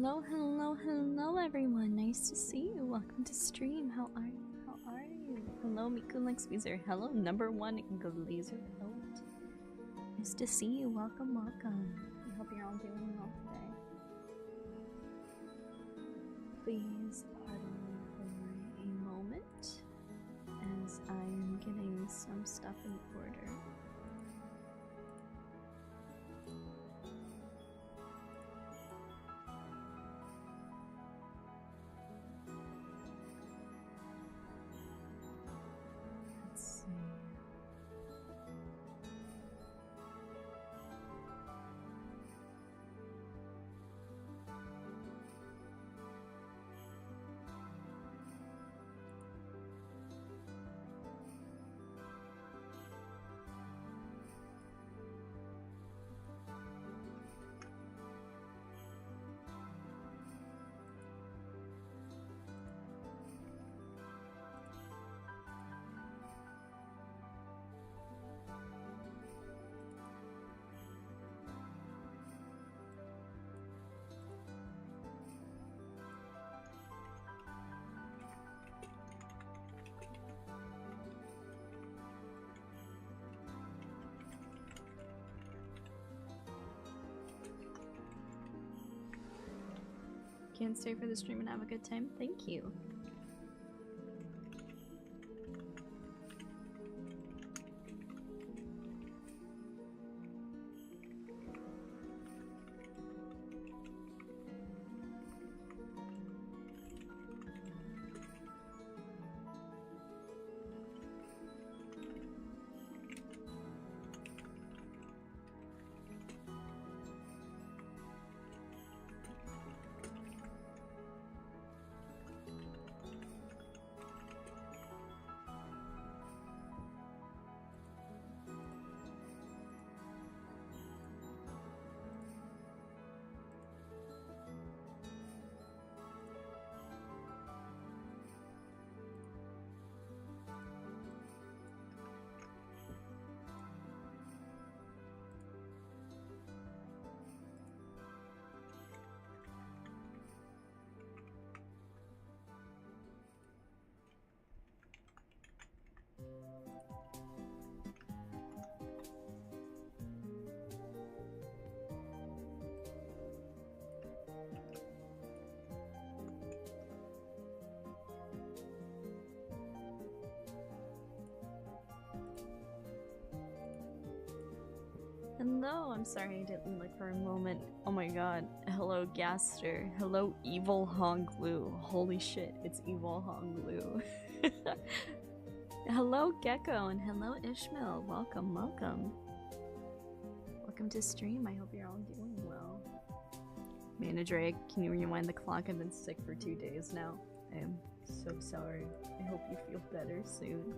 Hello, hello, hello everyone. Nice to see you. Welcome to stream. How are you? How are you? Hello, Miku Lex Weezer. Hello, #1 Glazer Poet. Nice to see you. Welcome, welcome. I hope you're all doing well today. Please pardon me for a moment as I am getting some stuff in order. Can't stay for the stream and have a good time? Thank you. Hello, I'm sorry I didn't look for a moment. Oh my god. Hello, Gaster. Hello, Evil Honglu. Holy shit, it's Evil Honglu. Hello, Gecko, and hello, Ishmael. Welcome, welcome. Welcome to stream. I hope you're all doing well. Manager, can you rewind the clock? I've been sick for 2 days now. I am so sorry. I hope you feel better soon.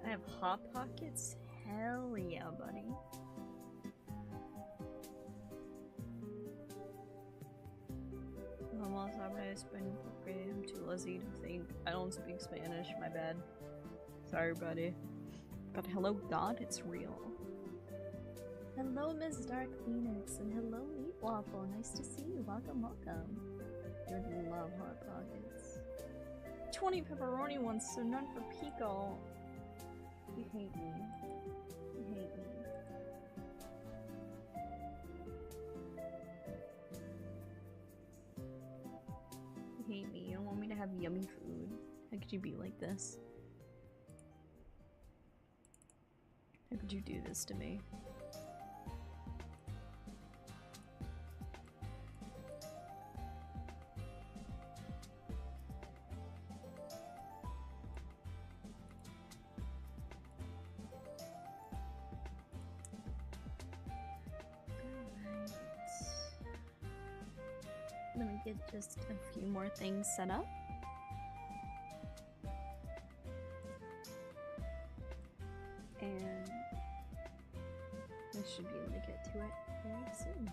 I have Hot Pockets? Hell yeah, buddy. Vamos a hablar español porque I'm too lazy to think. I don't speak Spanish, my bad. Sorry, buddy. But hello, God, it's real. Hello, Miss Dark Phoenix, and hello, Meat Waffle. Nice to see you. Welcome, welcome. You would love Hot Pockets. 20 pepperoni ones, so none for PIKO. You hate me. You hate me. yummy food. How could you be like this? How could you do this to me? Let me get just a few more things set up. And I should be able to get to it very soon.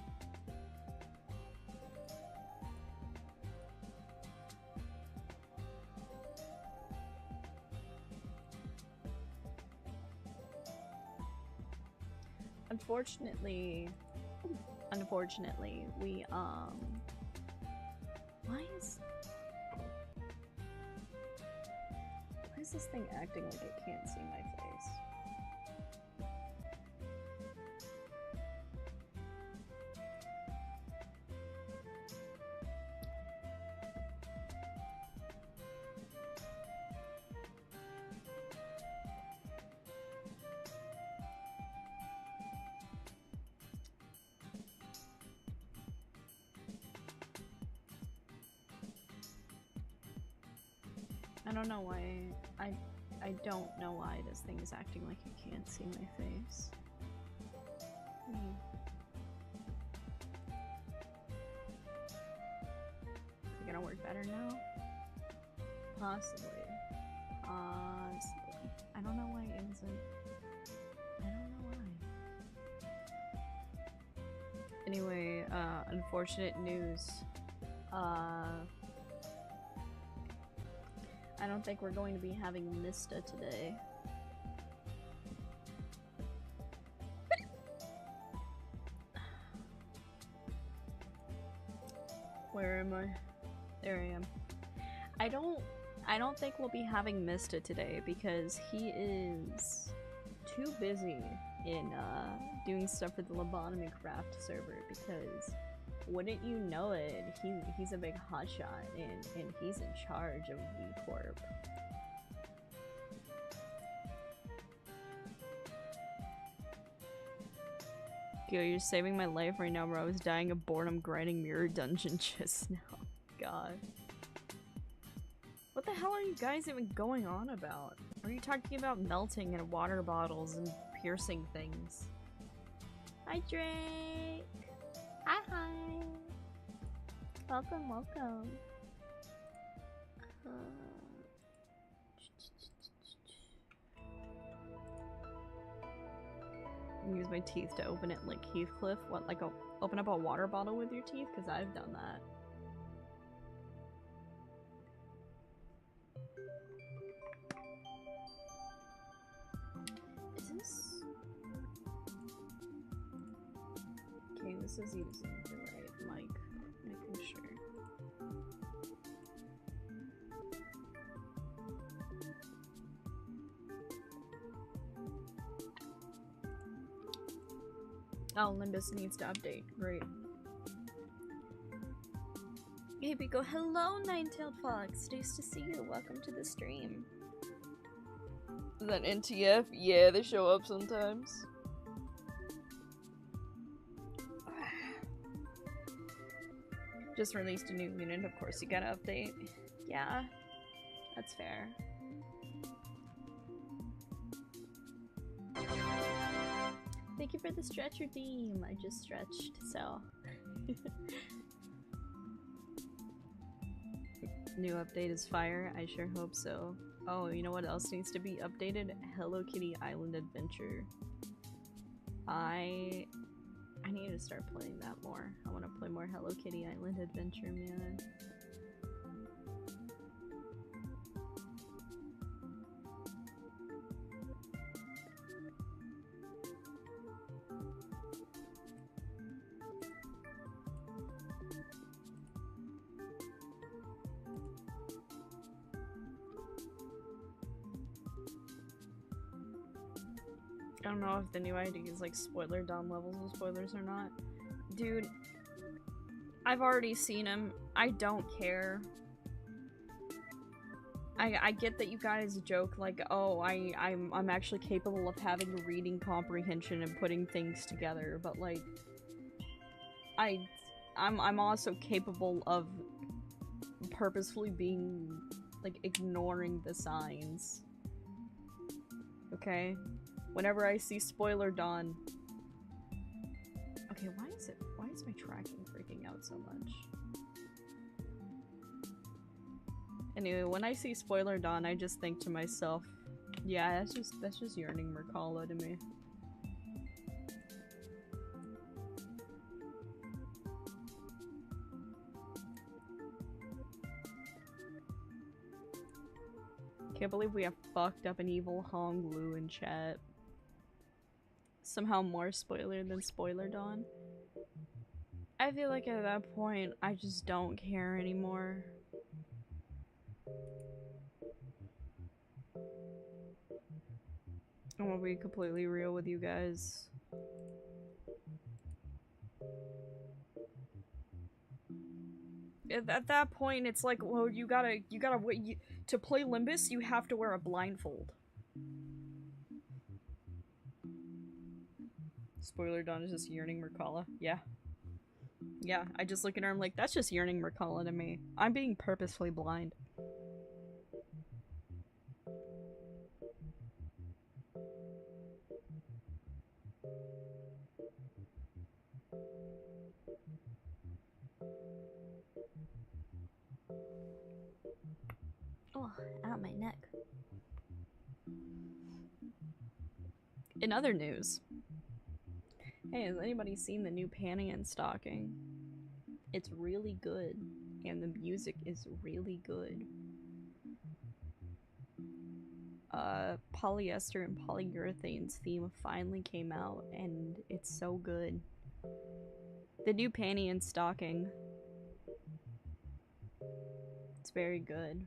Unfortunately, we why is this thing acting like it can't see my face? I don't know why. I don't know why this thing is acting like it can't see my face. Is it gonna work better now? Possibly. Possibly. I don't know why it isn't. I don't know why. Anyway, unfortunate news. I don't think we're going to be having Mista today. Where am I? There I am. I don't think we'll be having Mista today because he is too busy in doing stuff for the Lobotomy Craft server, because wouldn't you know it, he's a big hotshot and he's in charge of V Corp. Yo, you're saving my life right now, bro. I was dying of boredom grinding Mirror Dungeon just now. God. What the hell are you guys even going on about? Are you talking about melting in water bottles and piercing things? Hi, Drake! Hi! Welcome, welcome. Use my teeth to open it like Heathcliff. What, like open up a water bottle with your teeth? Because I've done that. Is this... Okay, this is using the right mic. Making sure. Oh, Limbus needs to update. Great. Hey, PIKO. Hello, Nine-Tailed Fox. Nice to see you. Welcome to the stream. Is that NTF? Yeah, they show up sometimes. Just released a new unit, of course you gotta update. Yeah, that's fair. Thank you for the stretcher theme. I just stretched, so. New update is fire. I sure hope so. Oh, you know what else needs to be updated? Hello Kitty Island Adventure. I need to start playing that more. I want to play more Hello Kitty Island Adventure, man. I don't know if the new ID is like spoiler down levels of spoilers or not. Dude, I've already seen him. I don't care. I get that you guys joke like, oh, I'm actually capable of having reading comprehension and putting things together, but like, I'm also capable of purposefully being like ignoring the signs. Okay? Whenever I see spoiler dawn. Okay, why is my tracking freaking out so much? Anyway, when I see spoiler dawn, I just think to myself, yeah, that's just yearning Mercala to me. Can't believe we have fucked up an evil Hong Lu in chat. Somehow more spoiler than spoiler dawn. I feel like at that point, I just don't care anymore. I'm gonna be completely real with you guys. At that point, it's like, well, you gotta to play Limbus, you have to wear a blindfold. Spoiler dawn is just yearning Mercala. Yeah. Yeah, I just look at her, I'm like, that's just yearning Mercala to me. I'm being purposefully blind. Oh, ow, my neck. In other news, hey, has anybody seen the new panty and stocking? It's really good, and the music is really good. Polyester and polyurethane's theme finally came out, and it's so good. The new panty and stocking. It's very good.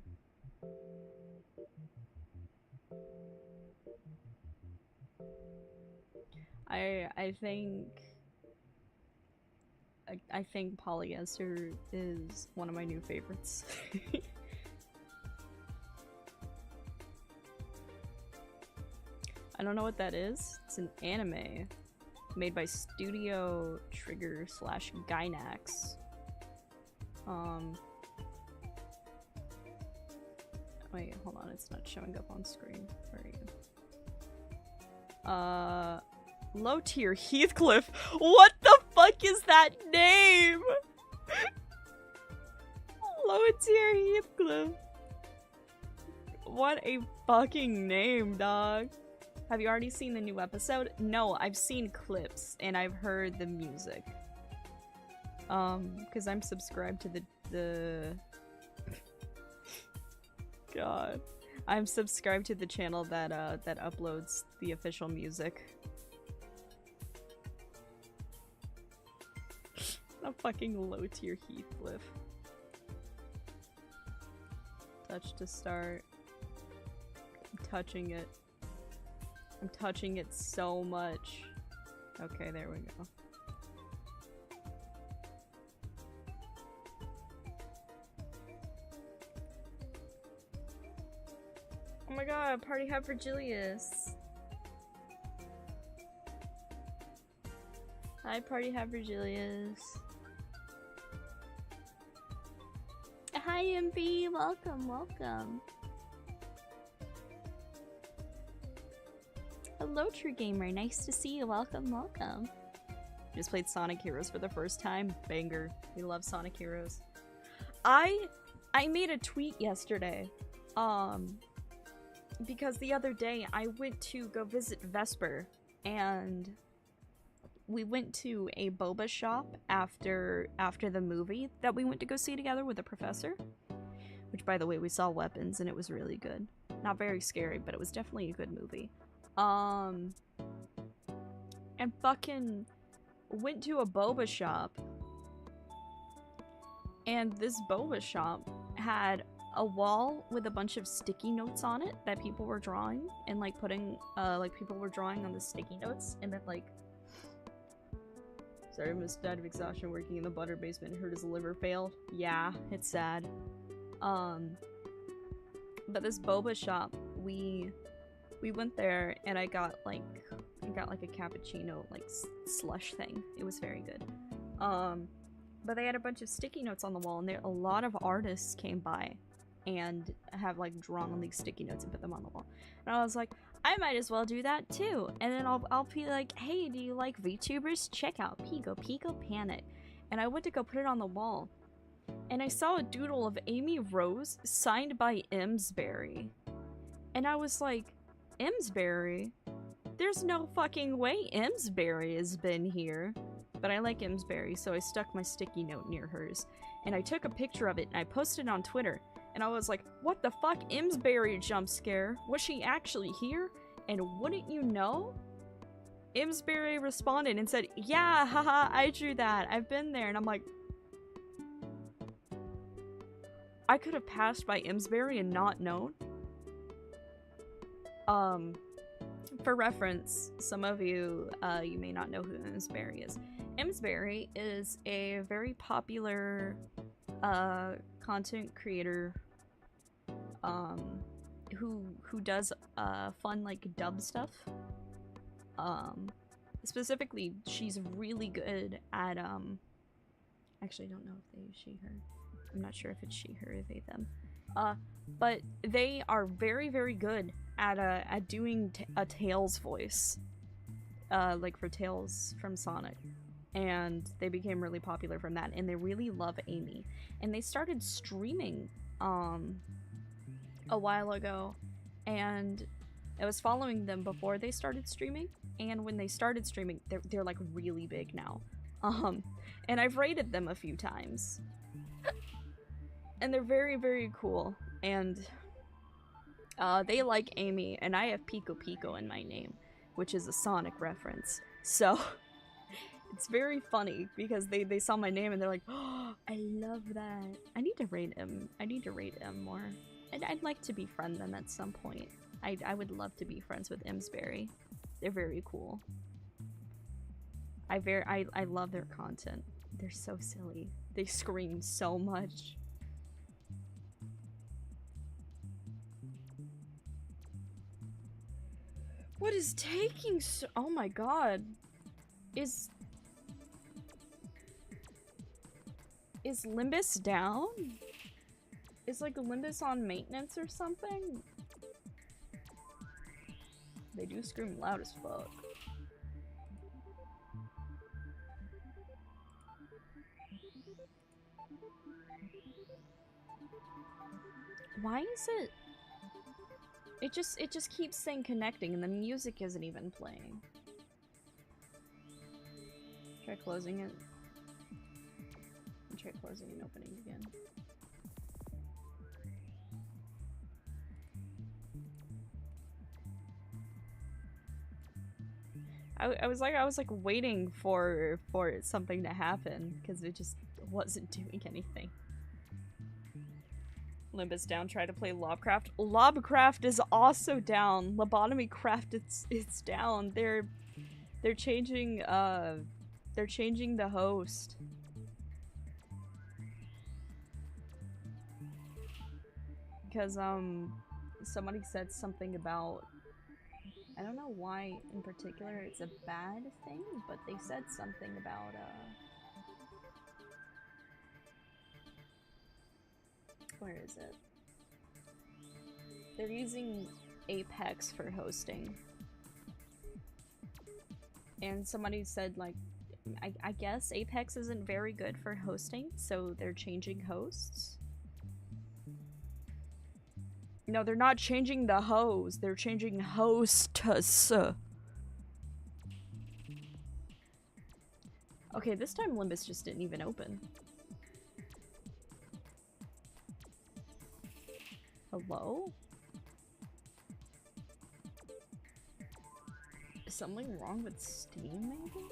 I think polyester is one of my new favorites. I don't know what that is. It's an anime made by Studio Trigger / Gainax. Wait, hold on, it's not showing up on screen. Where are you? Low tier Heathcliff. What the fuck is that name? Low tier Heathcliff. What a fucking name, dog. Have you already seen the new episode? No, I've seen clips and I've heard the music. Because I'm subscribed to the God. I'm subscribed to the channel that that uploads the official music. A fucking low tier Heathcliff. Touch to start. I'm touching it. I'm touching it so much. Okay, there we go. Oh my god, party hat for Julius. Hi, party hat for Julius. Hi, MB. Welcome, welcome. Hello, True Gamer. Nice to see you. Welcome, welcome. Just played Sonic Heroes for the first time. Banger. We love Sonic Heroes. I made a tweet yesterday. Because the other day I went to go visit Vesper, and we went to a boba shop after the movie that we went to go see together with the professor. Which, by the way, we saw weapons and it was really good. Not very scary, but it was definitely a good movie. And fucking went to a boba shop, and this boba shop had a wall with a bunch of sticky notes on it that people were drawing, and like putting people were drawing on the sticky notes, and then like, sorry, I almost died of exhaustion working in the butter basement. Heard his liver failed. Yeah, it's sad. But this boba shop, we went there and I got like a cappuccino like slush thing. It was very good. But they had a bunch of sticky notes on the wall, and a lot of artists came by and have like drawn on these sticky notes and put them on the wall. And I was like, I might as well do that too. And then I'll be like, hey, do you like VTubers? Check out PIKO Panic. And I went to go put it on the wall, and I saw a doodle of Amy Rose signed by Emsbury. And I was like, Emsbury? There's no fucking way Emsbury has been here. But I like Emsbury, so I stuck my sticky note near hers. And I took a picture of it and I posted it on Twitter. And I was like, what the fuck, Emsbury jump scare? Was she actually here? And wouldn't you know? Emsbury responded and said, yeah, haha, I drew that. I've been there. And I'm like, I could have passed by Emsbury and not known. For reference, some of you, you may not know who Emsbury is. Emsbury is a very popular, content creator, who does, fun, like, dub stuff. Specifically, she's really good at, actually, I don't know if they use she, her. I'm not sure if it's she, her, or they, them. But they are very, very good at doing a Tails voice, like for Tails from Sonic, and they became really popular from that, and they really love Amy, and they started streaming, a while ago, and I was following them before they started streaming, and when they started streaming, they're like really big now, and I've rated them a few times. And they're very, very cool, and they like Amy, and I have PIKO in my name, which is a Sonic reference, so it's very funny, because they saw my name and they're like, oh, I love that. I need to rate him. I need to rate him more. I'd like to befriend them at some point. I would love to be friends with Emsbury. They're very cool. I love their content. They're so silly. They scream so much. What is taking so— oh my god. Is Limbus down? Is like Limbus on maintenance or something? They do scream loud as fuck. Why is it? It just keeps saying connecting and the music isn't even playing. Try closing it. And try closing and opening again. I was like waiting for something to happen because it just wasn't doing anything. Limbus down, try to play Lobcraft. Lobcraft is also down. Lobotomy Craft, it's down. They're changing the host. Because somebody said something about, I don't know why in particular it's a bad thing, but they said something about where is it? They're using Apex for hosting. And somebody said, like, I guess Apex isn't very good for hosting, so they're changing hosts. No, they're not changing the host. They're changing hosts. Okay, this time Limbus just didn't even open. Hello? Is something wrong with Steam, maybe?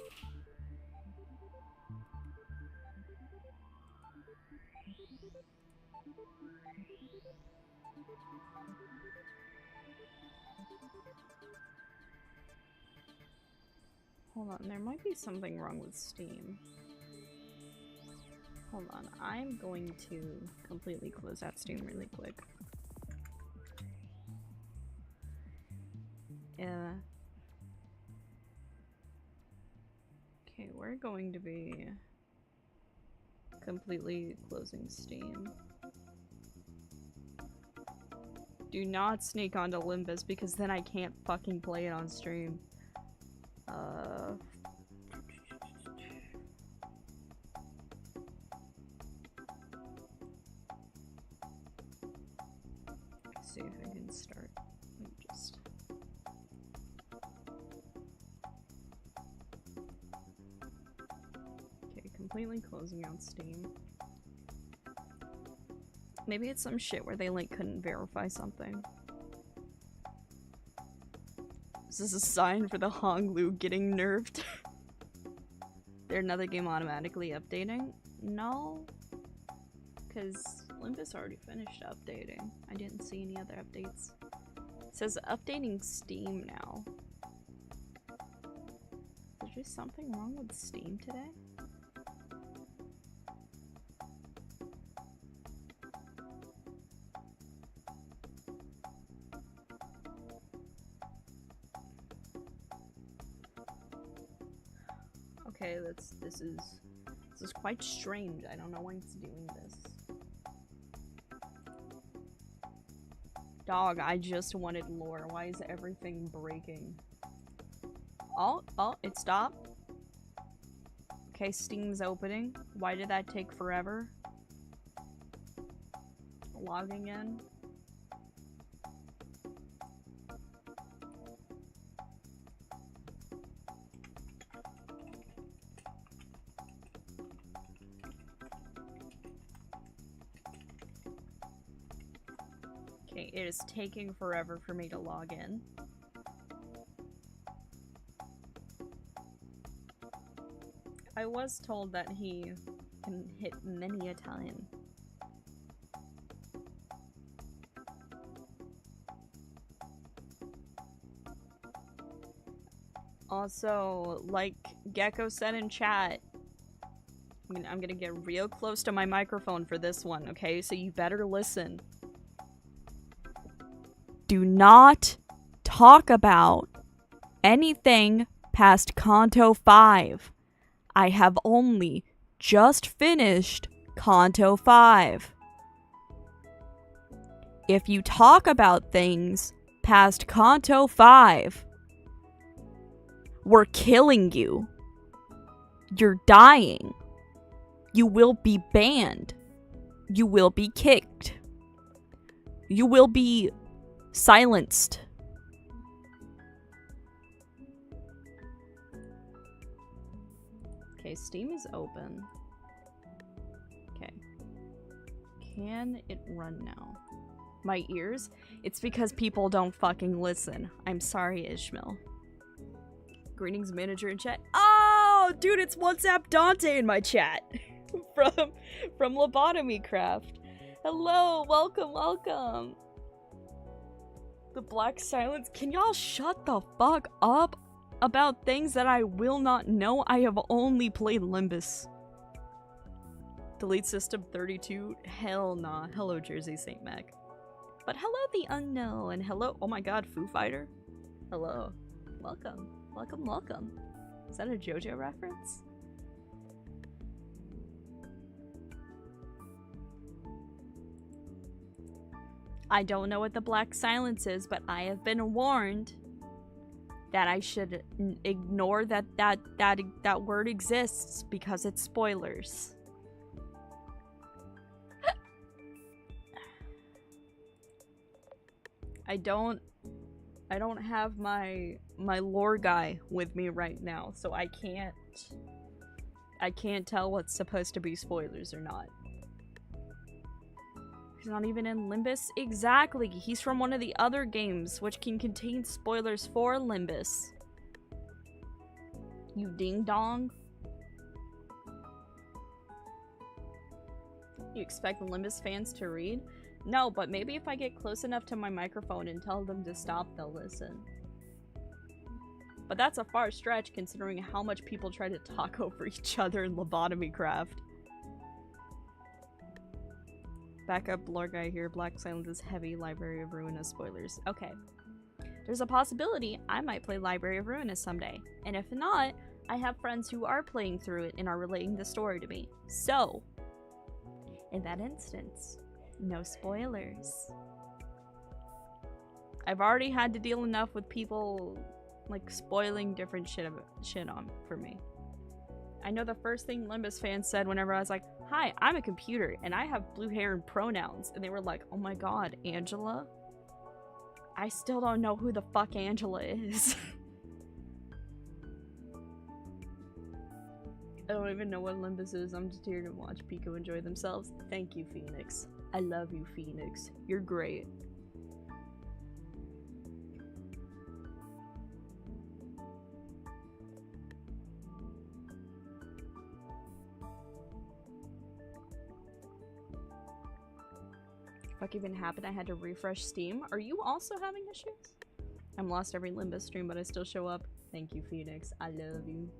Hold on, there might be something wrong with Steam. Hold on, I'm going to completely close out Steam really quick. Okay, we're going to be completely closing Steam. Do not sneak onto Limbus because then I can't fucking play it on stream. See if I can start. Just okay, completely closing out Steam. Maybe it's some shit where they like couldn't verify something. Is this a sign for the Honglu getting nerfed? There another game automatically updating? No. Because Limbus already finished updating. I didn't see any other updates. It says updating Steam now. Is there just something wrong with Steam today? Okay, this is quite strange. I don't know why it's doing this. Dog, I just wanted lore. Why is everything breaking? Oh, it stopped. Okay, Steam's opening. Why did that take forever? Logging in. Okay, it is taking forever for me to log in. I was told that he can hit many a time. Also, like Gecko said in chat, I'm gonna get real close to my microphone for this one, okay? So you better listen. Do not talk about anything past Kanto 5. I have only just finished Kanto 5. If you talk about things past Kanto 5, we're killing you. You're dying. You will be banned. You will be kicked. You will be silenced. Okay, Steam is open. Okay. Can it run now? My ears? It's because people don't fucking listen. I'm sorry, Ishmael. Greetings, manager in chat. Oh, dude, it's WhatsApp Dante in my chat. from Lobotomy Craft. Hello, welcome. The Black Silence. Can y'all shut the fuck up about things that I will not know? I have only played Limbus. Delete System 32? Hell nah. Hello, Jersey St. Mac. But hello, the unknown. Hello. Oh my god, Foo Fighter. Hello. Welcome. Is that a JoJo reference? I don't know what the Black Silence is, but I have been warned that I should ignore that word exists because it's spoilers. I don't have my lore guy with me right now, so I can't tell what's supposed to be spoilers or not. He's not even in Limbus? Exactly! He's from one of the other games, which can contain spoilers for Limbus. You ding-dong. You expect the Limbus fans to read? No, but maybe if I get close enough to my microphone and tell them to stop, they'll listen. But that's a far stretch considering how much people try to talk over each other in Lobotomy Craft. Backup lore guy here. Black Silence is heavy. Library of Ruina spoilers. Okay. There's a possibility I might play Library of Ruinous someday, and if not, I have friends who are playing through it and are relating the story to me. So, in that instance, no spoilers. I've already had to deal enough with people like spoiling different shit on for me. I know the first thing Limbus fans said whenever I was like, "Hi, I'm a computer and I have blue hair and pronouns," and they were like, "Oh my god, Angela?" I still don't know who the fuck Angela is. I don't even know what Limbus is. I'm just here to watch PIKO enjoy themselves. Thank you, Phoenix. I love you, Phoenix. You're great. Fuck even happened? I had to refresh Steam. Are you also having issues? I'm lost every Limbus stream, but I still show up. Thank you, Phoenix. I love you.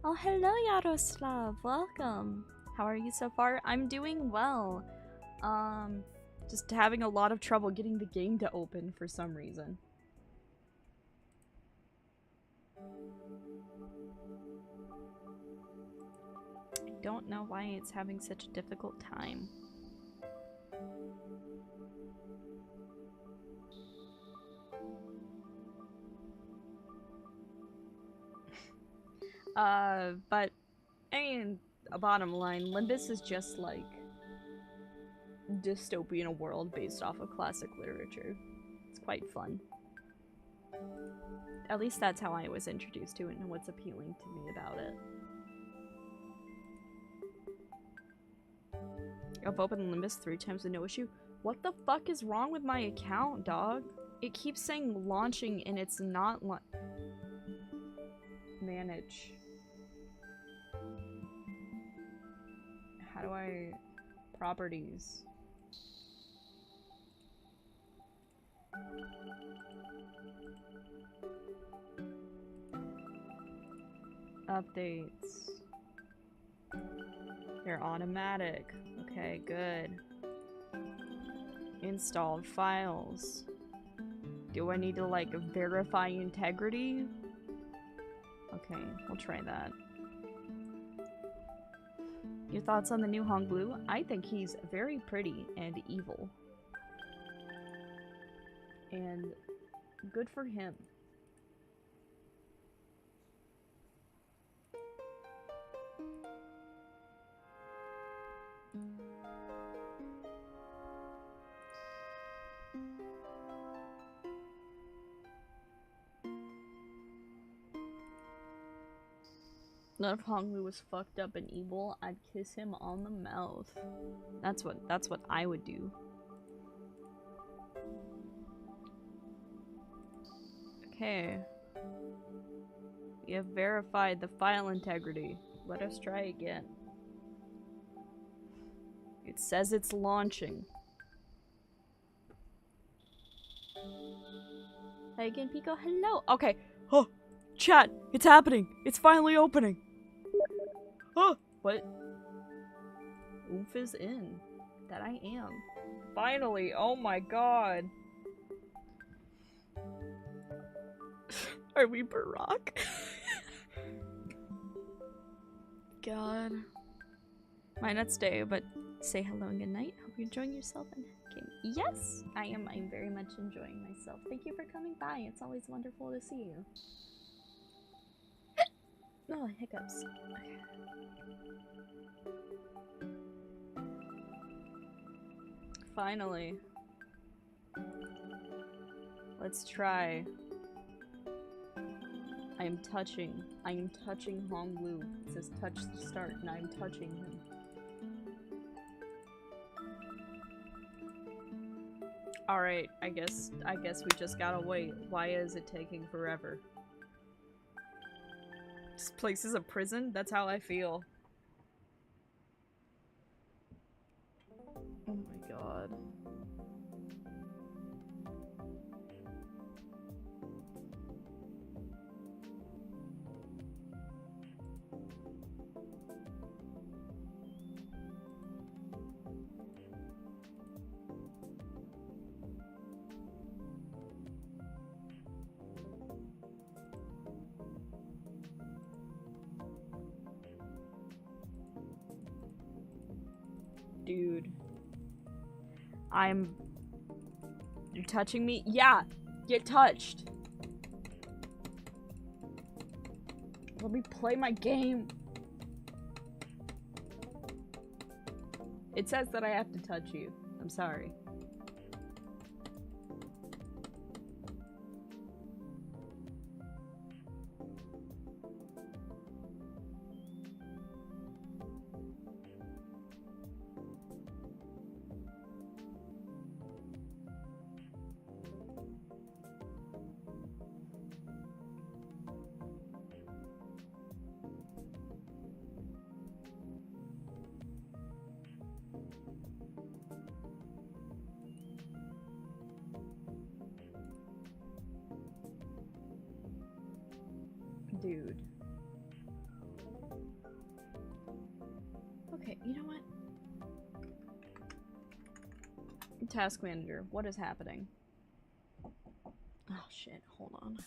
Oh, hello, Yaroslav. Welcome. How are you so far? I'm doing well. Just having a lot of trouble getting the game to open for some reason. I don't know why it's having such a difficult time. But, I mean, a bottom line, Limbus is just like dystopian world based off of classic literature. It's quite fun. At least that's how I was introduced to it and what's appealing to me about it. I've opened Limbus 3 times with no issue. What the fuck is wrong with my account, dog? It keeps saying launching and it's not manage. How do I... properties. Updates. They're automatic. Okay, good. Installed files. Do I need to, like, verify integrity? Okay, we'll try that. Your thoughts on the new Honglu? I think he's very pretty and evil. And good for him. Not if Honglu was fucked up and evil, I'd kiss him on the mouth. That's what I would do. Okay. We have verified the file integrity. Let us try again. It says it's launching. Hi again, PIKO. Hello. Okay. Oh, chat. It's happening. It's finally opening. Oh, what? Oof is in. That I am. Finally. Oh my god. Are we Barack? God. Might not stay, but say hello and good night. Hope you're enjoying yourself and game. Yes, I am. I'm very much enjoying myself. Thank you for coming by. It's always wonderful to see you. Oh, hiccups. Okay. Finally. Let's try. I am touching Honglu. It says touch to start, and I'm touching him. Alright, I guess we just gotta wait. Why is it taking forever? This place is a prison? That's how I feel. Oh my god. Dude. You're touching me? Yeah! Get touched! Let me play my game! It says that I have to touch you. I'm sorry. Dude. Okay, you know what? Task manager, what is happening? Oh shit, hold on.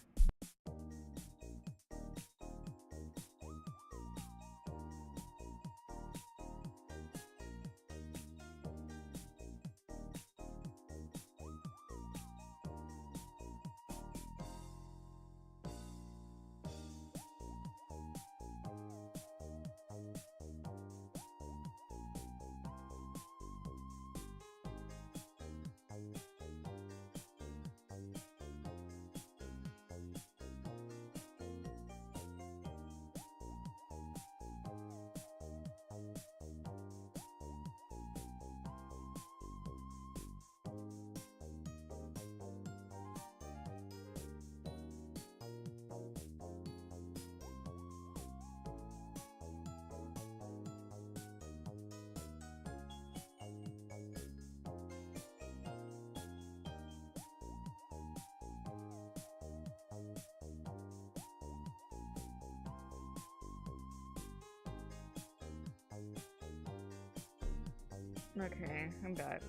Okay, I'm back.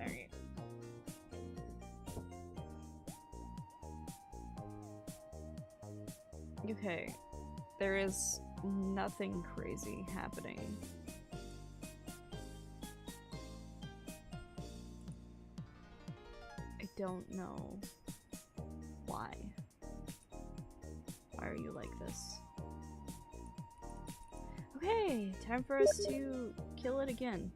Alright. Okay, there is nothing crazy happening. I don't know why. Why are you like this? Okay, time for us to kill it again.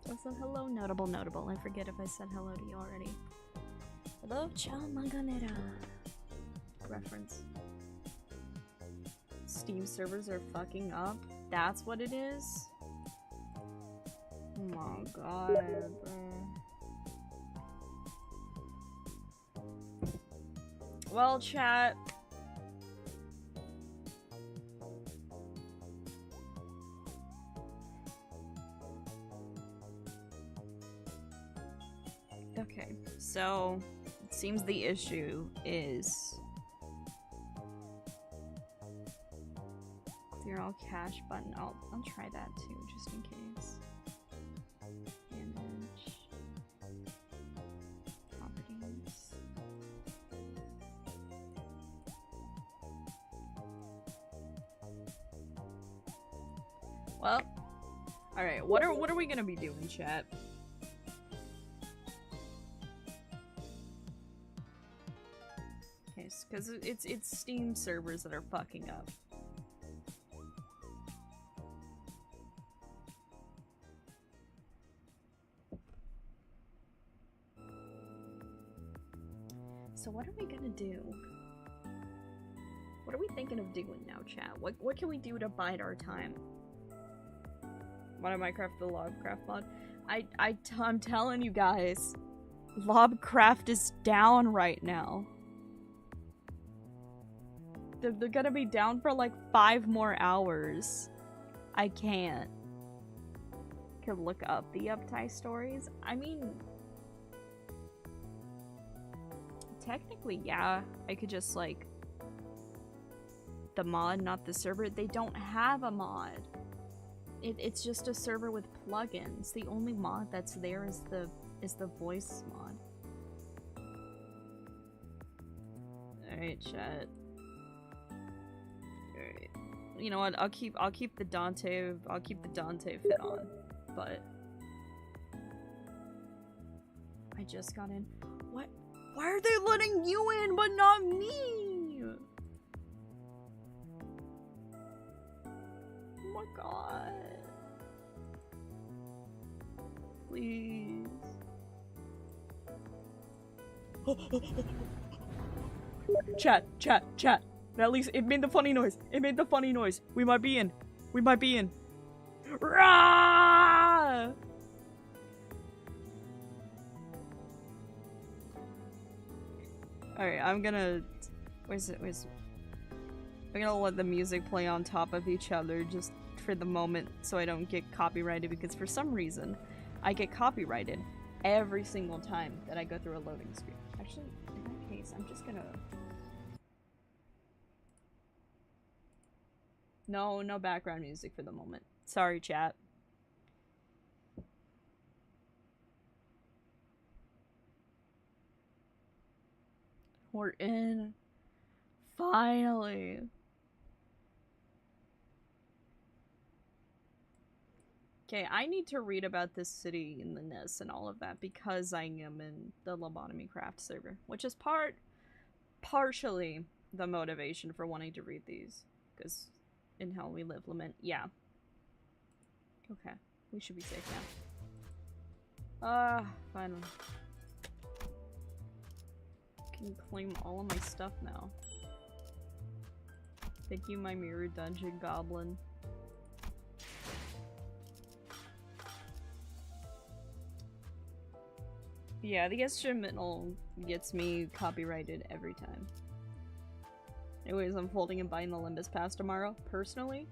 Also, hello, notable. I forget if I said hello to you already. Hello, ciao maganera. Reference. Steam servers are fucking up. That's what it is? Oh my god, bro. Well, chat. Okay, so it seems the issue is clear all cache button. I'll try that too, just in case. Manage properties. Well, all right. What are we gonna be doing, chat? Because it's Steam servers that are fucking up. So what are we gonna do? What are we thinking of doing now, chat? What can we do to bide our time? Modern Minecraft, the Lobcraft mod? I'm telling you guys, Lobcraft is down right now. They're gonna be down for like 5 more hours. I can't. Could look up the uptime stories. I mean, technically, yeah. I could just like the mod, not the server. They don't have a mod. It's just a server with plugins. The only mod that's there is the voice mod. Alright, chat. Alright. You know what? I'll keep the Dante fit on. But I just got in. What? Why are they letting you in but not me? Oh my god. Please. Chat. At least it made the funny noise. We might be in. Rah! Alright, I'm gonna... Where's it? I'm gonna let the music play on top of each other just for the moment so I don't get copyrighted, because for some reason I get copyrighted every single time that I go through a loading screen. Actually, in that case, I'm just gonna... No background music for the moment. Sorry, chat. We're in. Finally. Okay, I need to read about this city in the NES and all of that because I am in the Lobotomy Craft server, which is partially the motivation for wanting to read these, because in Hell We Live Lament, yeah. Okay, we should be safe now. Finally. Can claim all of my stuff now. Thank you, my mirror dungeon goblin. Yeah, the instrumental gets me copyrighted every time. Anyways, I'm folding and buying the Limbus Pass tomorrow. Personally,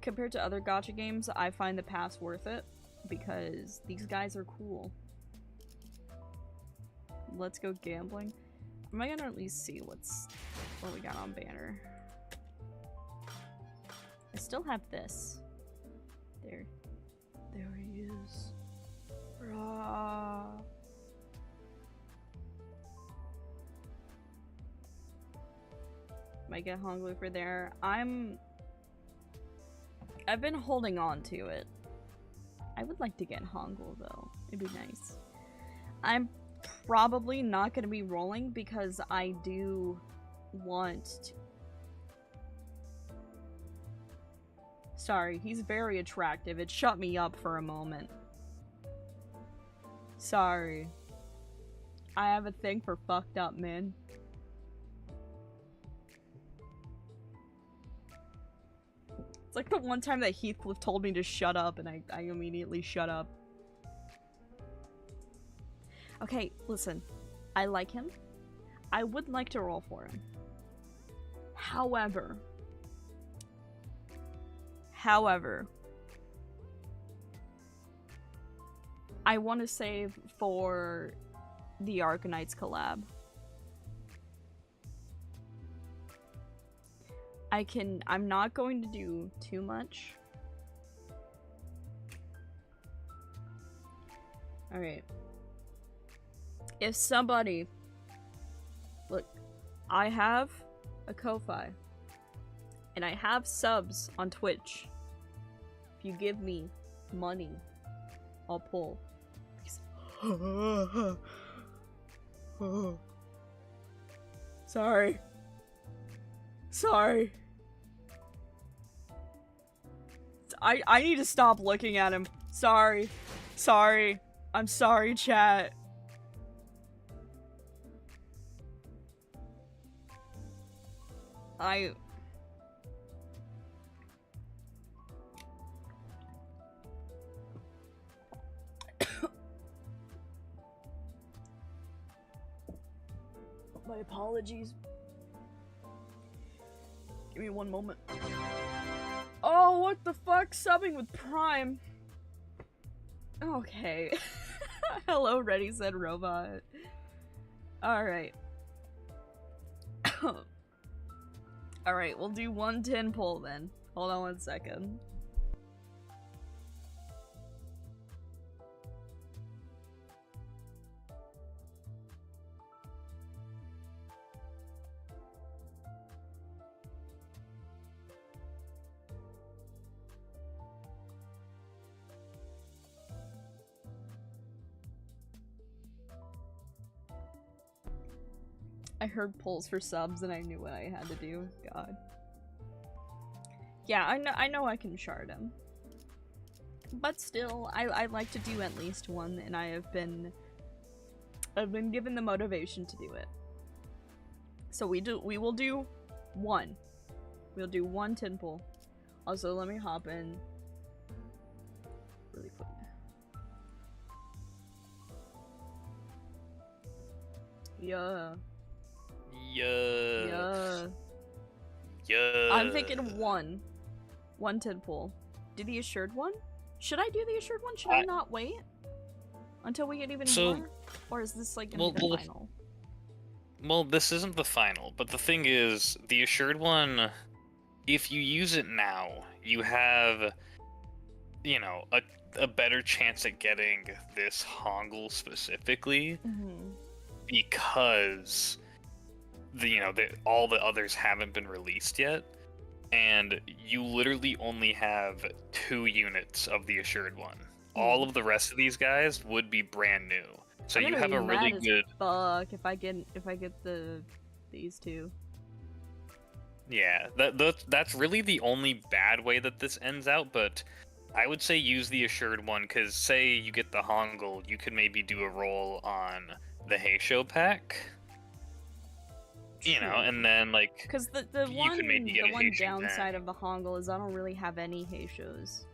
compared to other gacha games, I find the pass worth it because these guys are cool. Let's go gambling. Am I gonna at least see what we got on banner? I still have this. There he is. Rah. Might get Honglu for there. I've been holding on to it. I would like to get Honglu though. It'd be nice. I'm probably not gonna be rolling because I do want to... Sorry, he's very attractive. It shut me up for a moment. Sorry. I have a thing for fucked up men. It's like the one time that Heathcliff told me to shut up and I immediately shut up. Okay, listen. I like him. I would like to roll for him. However, I want to save for the Arkanites collab. I'm not going to do too much. Alright. If somebody... Look, I have a Ko-Fi. And I have subs on Twitch. If you give me money, I'll pull. Sorry. I need to stop looking at him. Sorry. I'm sorry, chat. My apologies. Give me one moment. Oh, what the fuck? Subbing with Prime. Okay. Hello, Ready Said Robot. Alright. Alright, we'll do 110 pull then. Hold on one second. I heard polls for subs and I knew what I had to do. God. Yeah, I know I can shard him. But still, I like to do at least one, and I've been given the motivation to do it. So we will do one. We'll do one tin pull. Also, let me hop in really quick. Yeah. Yeah. Yeah. Yeah. I'm thinking one. One tin pull. Do the assured one? Should I do the assured one? Should I not wait until we get even more? Or is this like gonna be the final? Well, this isn't the final, but the thing is, the assured one, if you use it now, you have, you know, a better chance at getting this Hongul specifically, because all the others haven't been released yet, and you literally only have 2 units of the assured one. All of the rest of these guys would be brand new. So you have a really good. Fuck if I get these 2. Yeah, that's really the only bad way that this ends out. But I would say use the assured one, because say you get the Hongul, you could maybe do a roll on the Heisho pack. You know, and then like, because the one downside of the Hongul is I don't really have any Heishos.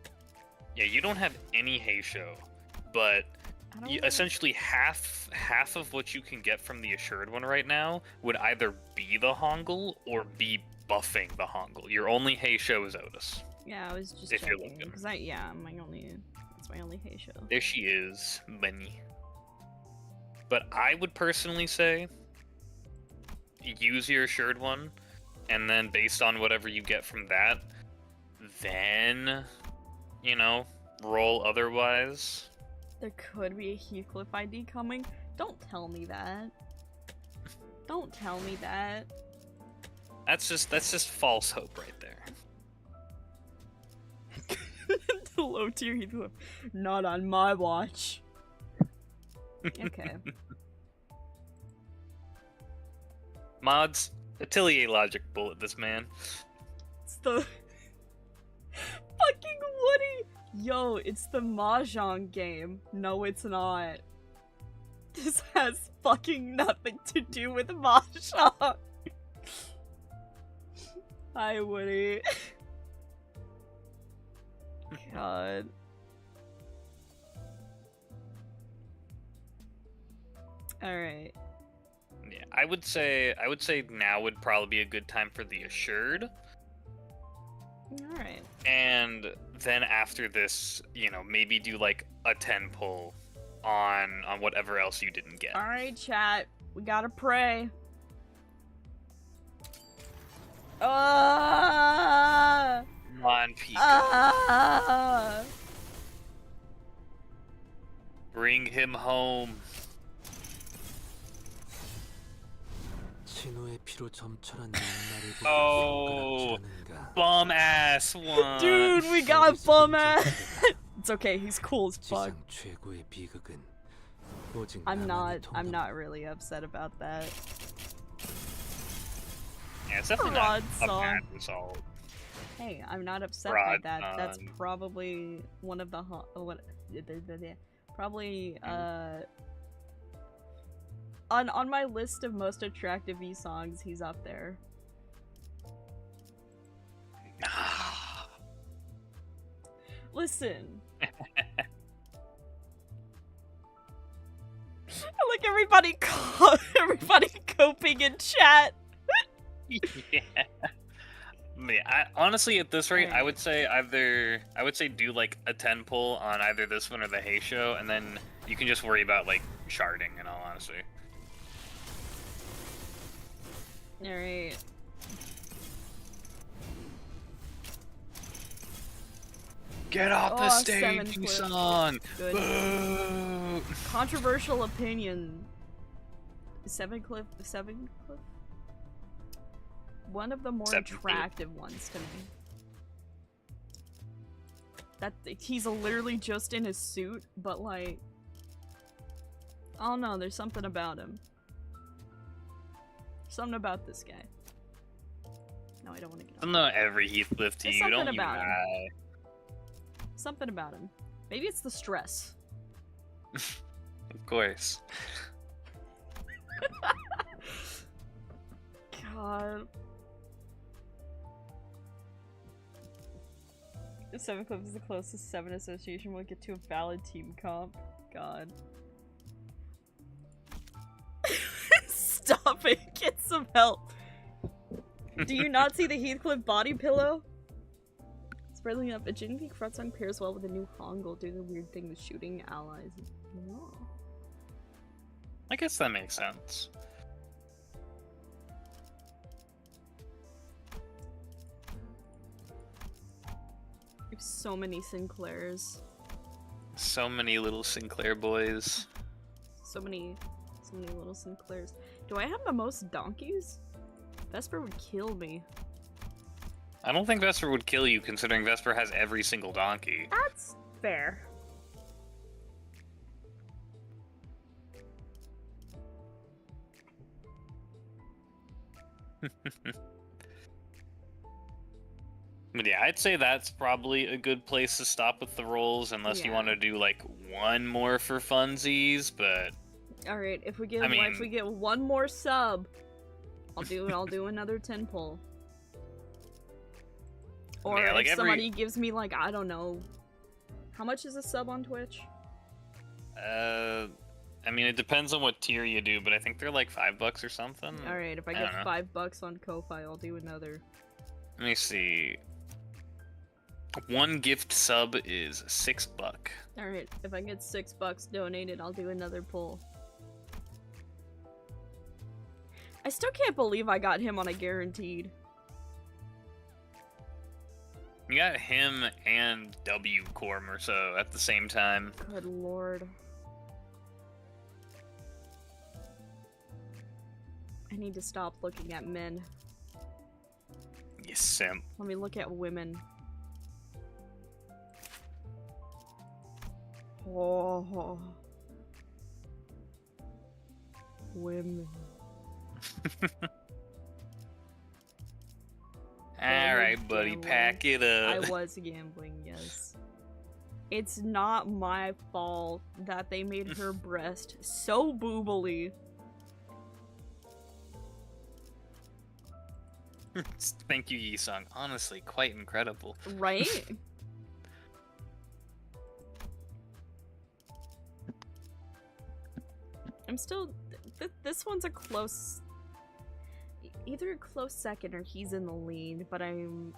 Yeah, you don't have any Heisho, but essentially half of what you can get from the assured one right now would either be the Hongul or be buffing the Hongul. Your only Heisho is Otis. Yeah, I was just checking because it's my only Heisho. There she is, Benny. But I would personally say, use your assured one, and then based on whatever you get from that, then, you know, roll otherwise. There could be a Heathcliff ID coming. Don't tell me that. Don't tell me that. That's just false hope right there. The low tier Heathcliff. Not on my watch. Okay. Mods, Atelier logic bullet this man. It's the fucking Woody! Yo, it's the Mahjong game. No, it's not. This has fucking nothing to do with Mahjong. Hi, Woody. God. Alright. Yeah, I would say now would probably be a good time for the assured. Alright. And then after this, you know, maybe do like a 10 pull on whatever else you didn't get. Alright, chat. We gotta pray. Come on, PIKO. Bring him home. Oh, bum ass one. Dude, we got bum ass. It's okay, he's cool as fuck. I'm not really upset about that. Yeah, it's definitely not a bad result. Hey, I'm not upset by that. That's probably one of the on my list of most attractive E songs, he's up there. Listen. Like everybody coping in chat. Yeah. Honestly, at this rate, I would say do like a 10 pull on either this one or the Heisho, and then you can just worry about like sharding, in all honesty. Alright. Get off the stage, you son! Boo! Controversial opinion. Seven Cliff? One of the more attractive ones to me. That he's literally just in his suit, but like, I don't know, there's something about him. Something about this guy. No, I don't want to get I on. don't know every Heathcliff to There's you, something don't you about him. lie. Something about him. Maybe it's the stress. Of course. God. If 7 Clips is the closest 7 association will get to a valid team comp. God. Stop it! Get some help! Do you not see the Heathcliff body pillow? Spreading up, a Jin Peak front song pairs well with a new Hangul, doing the weird thing with shooting allies. No. I guess that makes sense. There's so many Sinclairs. So many little Sinclair boys. So many little Sinclairs. Do I have the most donkeys? Vesper would kill me. I don't think Vesper would kill you, considering Vesper has every single donkey. That's fair. But yeah, I'd say that's probably a good place to stop with the rolls, unless you Yeah. want to do like one more for funsies. But All right, if we get I if we get one more sub, I'll do another 10 pull. Or Yeah, like if every- somebody gives me like, I don't know, how much is a sub on Twitch? I mean, it depends on what tier you do, but I think they're like $5 or something. All right, if I don't get know. $5 on Ko-Fi, I'll do another. Let me see. One gift sub is $6. All right, if I get $6 donated, I'll do another pull. I still can't believe I got him on a guaranteed. You got him and W Corm or so at the same time. Good lord. I need to stop looking at men. You simp. Let me look at women. Oh. Women. Alright, buddy, gambling. pack it I up. was gambling, yes. It's not my fault that they made her breast so boobily. Thank you, Yisung. Honestly, quite incredible. Right? I'm still... this one's a close... Either a close second or he's in the lead, but I'm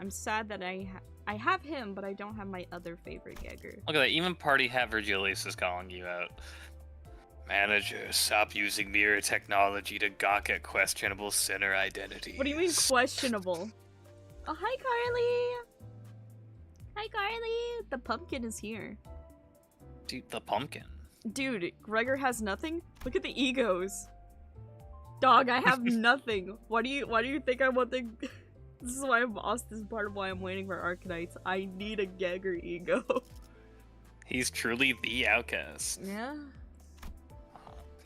sad that I have him, but I don't have my other favorite Gagger. Look at that, even Party Hat Virgilius is calling you out. Manager, stop using mirror technology to gawk at questionable sinner identities. What do you mean questionable? Oh, hi Carly! Hi Carly! The pumpkin is here. Dude, the pumpkin. Dude, Gregor has nothing? Look at the egos. Dog, I have nothing. Why do you think I want the... This is why I'm lost. This is part of why I'm waiting for Arcanites. I need a Gagger ego. He's truly the outcast. Yeah?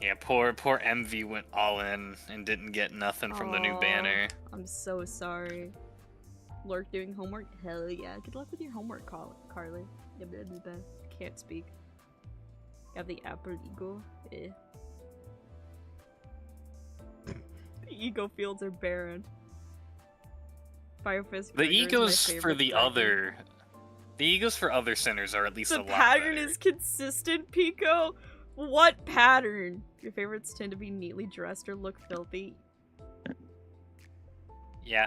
Yeah, poor MV went all in and didn't get nothing from the new Aw, banner. I'm so sorry. Lurk doing homework? Hell yeah. Good luck with your homework, Carly. Yeah, blah, blah, blah. Can't speak. Got the Apple Ego. Eh. The ego fields are barren. Firefist The Gregor is my egos for favorite the Gregor. other... The egos for other sinners are at least The a lot pattern better. is consistent, PIKO? What pattern? Your favorites tend to be neatly dressed or look filthy. Yeah.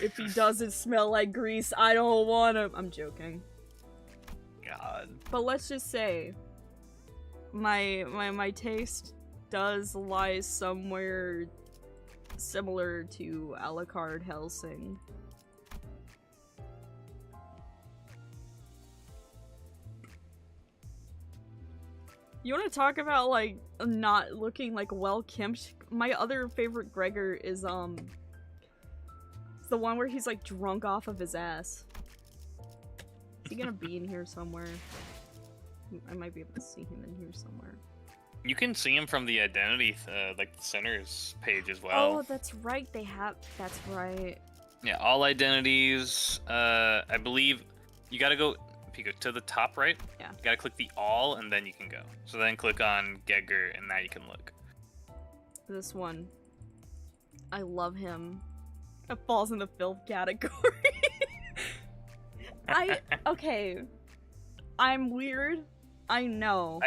If he doesn't smell like grease, I don't want him. I'm joking. God. But let's just say, my taste does lie somewhere similar to Alucard Helsing. You want to talk about, like, not looking, like, well-kempt? My other favorite Gregor is, it's the one where he's, like, drunk off of his ass. Is he gonna be in here somewhere? I might be able to see him in here somewhere. You can see them from the identity, like the center's page as Oh, well. that's right. They have. That's right. Yeah, all identities. I believe you gotta go PIKO to the top right. Yeah. You gotta click the all, and then you can go. So then click on Gegger, and now you can look. This one. I love him. It falls in the filth category. Okay. I'm weird. I know.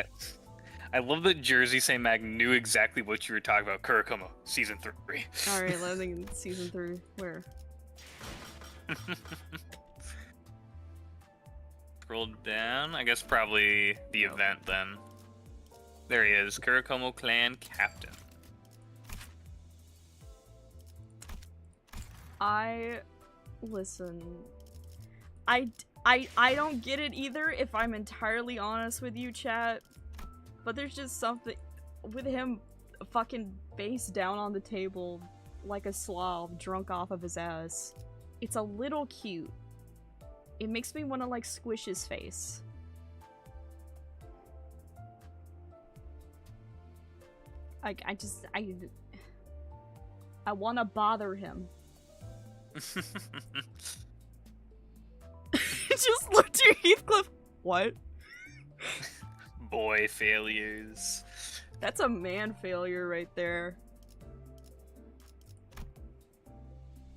I love that Jersey St. Mag knew exactly what you were talking about. Kurikomo, season 3. Alright, landing in season 3. Where? Scroll down. I guess probably the event then. There he is. Kurikomo Clan Captain. Listen. I don't get it either, if I'm entirely honest with you, chat. But there's just something with him fucking face down on the table like a slob drunk off of his ass. It's a little cute. It makes me want to like squish his face. I want to bother him. Just looked at Heathcliff. What? Boy failures. That's a man failure right there.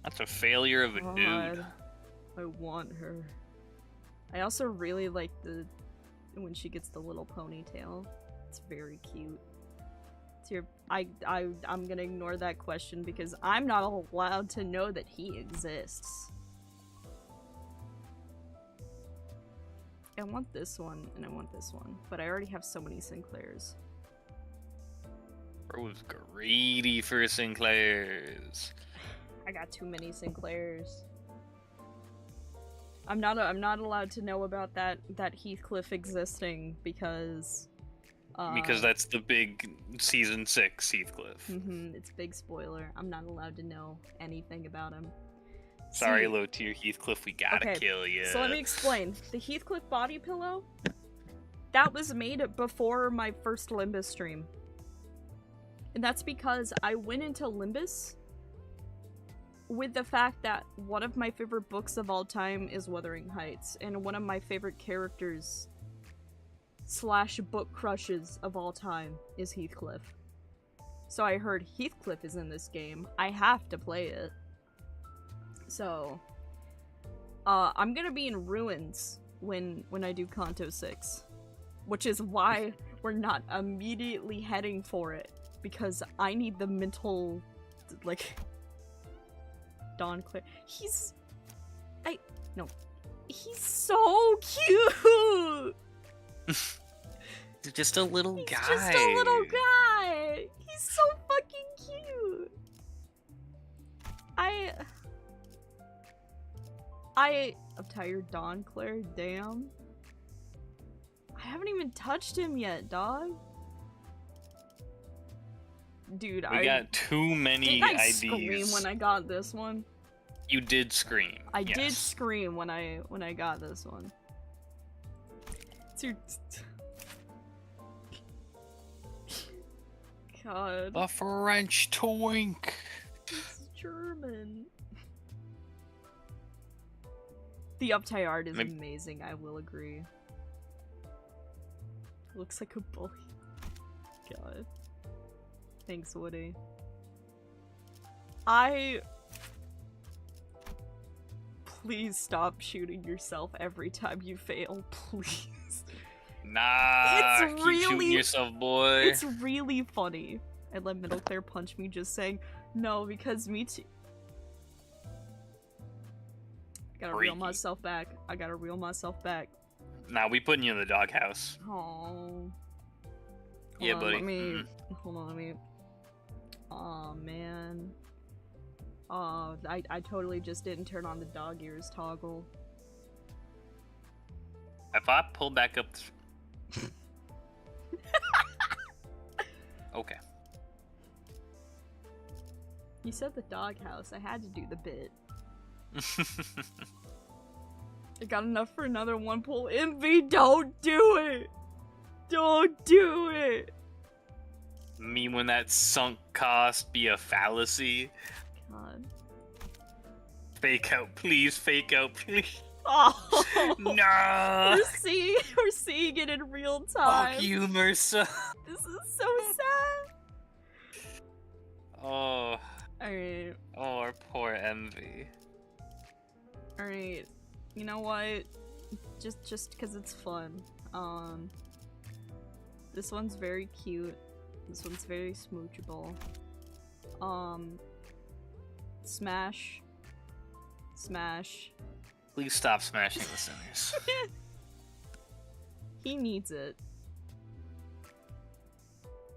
That's a failure of a dude. I want her. I also really like when she gets the little ponytail. It's very cute. It's your I'm gonna ignore that question because I'm not allowed to know that he exists. I want this one, and I want this one, but I already have so many Sinclairs. Bro was greedy for Sinclairs. I got too many Sinclairs. I'm not allowed to know about that Heathcliff existing because that's the big season 6 Heathcliff. It's a big spoiler. I'm not allowed to know anything about him. Sorry, low tier Heathcliff, we gotta kill you. So let me explain. The Heathcliff body pillow, that was made before my first Limbus stream. And that's because I went into Limbus with the fact that one of my favorite books of all time is Wuthering Heights, and one of my favorite characters / book crushes of all time is Heathcliff. So I heard Heathcliff is in this game. I have to play it. So, I'm gonna be in ruins when I do Kanto 6. Which is why we're not immediately heading for it. Because I need the mental, like, Don Claire. He's so cute! He's just a little guy. He's just a little guy! He's so fucking cute! I'm tired, Don Claire, damn. I haven't even touched him yet, dog. Dude, we got too many did I IDs. Scream when I got this one? You did scream. I did scream when I got this one. Dude. God. The French twink. It's German. The uptie art is amazing, I will agree. Looks like a bully. God. Thanks, Woody. Please stop shooting yourself every time you fail, please. Nah, keep shooting yourself, boy. It's really funny. I let Middle Claire punch me just saying, no, because me too. I gotta reel myself back. I gotta reel myself back. Nah, we putting you in the doghouse. Oh. Yeah, buddy. Hold on, let me... Aw, man. Aw, I totally just didn't turn on the dog ears toggle. If I pull back up... Okay. You said the doghouse. I had to do the bit. I got enough for another one pull. Envy, don't do it! Don't do it! Me when that sunk cost be a fallacy. God. Fake out, please. Fake out, please. Oh No. we're seeing it in real time. Fuck you, Mercer. This is so sad. Oh. Alright. Oh, our poor Envy. Alright. You know what? Just because it's fun. This one's very cute. This one's very smoochable. Smash. Smash. Please stop smashing the sinners. He needs it.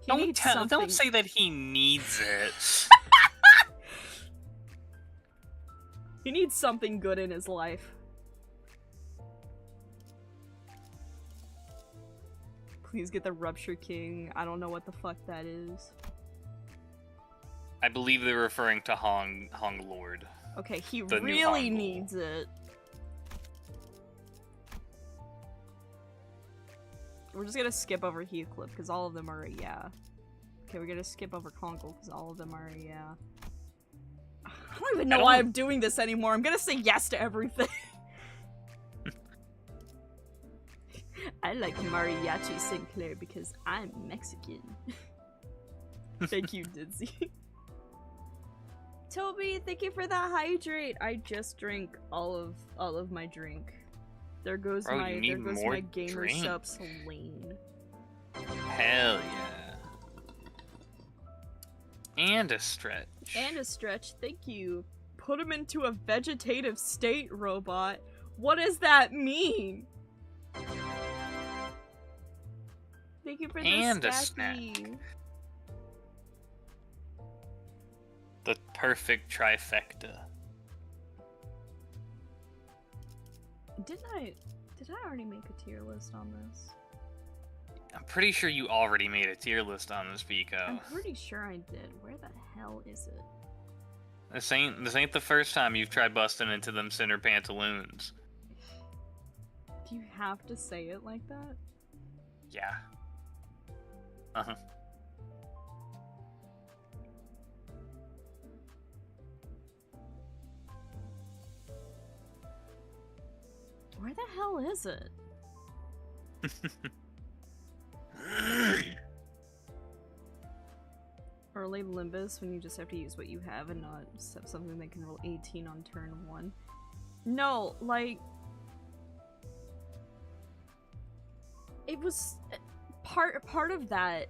He Don't needs tell. something. Don't say that he needs it. He needs something good in his life. Please get the Rupture King. I don't know what the fuck that is. I believe they're referring to Hong Lord. Okay, he The new really Hongul. needs it. We're just gonna skip over Heathcliff because all of them are a yeah. Okay, we're gonna skip over Kongol because all of them are a yeah. I don't even know why I'm doing this anymore. I'm gonna say yes to everything. I like Mariachi Sinclair because I'm Mexican. Thank you, Didzy. Toby, thank you for that hydrate. I just drank all of my drink. There goes Bro, my gamer drink. subs lane. Hell yeah. And a stretch. And a stretch, thank you. Put him into a vegetative state, robot. What does that mean? Thank you for the And a snacky. snack. The perfect trifecta. Did I already make a tier list on this? I'm pretty sure you already made a tier list on this, PIKO. I'm pretty sure I did. Where the hell is it? This ain't the first time you've tried busting into them center pantaloons. Do you have to say it like that? Yeah. Uh-huh. Where the hell is it? Early Limbus, when you just have to use what you have and not have something that can roll 18 on turn 1. No, like... It was... Part of that...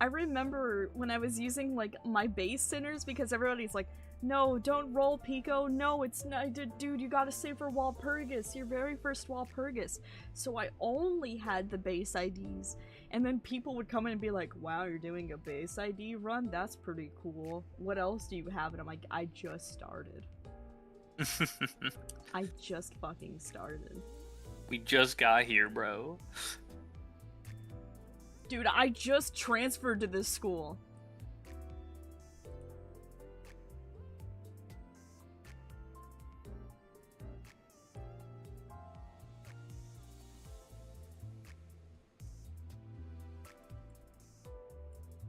I remember when I was using, like, my base sinners, because everybody's like, no, don't roll, PIKO. No, it's not. Dude, you gotta save for Walpurgis. Your very first Walpurgis. So I only had the base IDs. And then people would come in and be like, wow, you're doing a base ID run? That's pretty cool. What else do you have? And I'm like, I just started. I just fucking started. We just got here, bro. Dude, I just transferred to this school.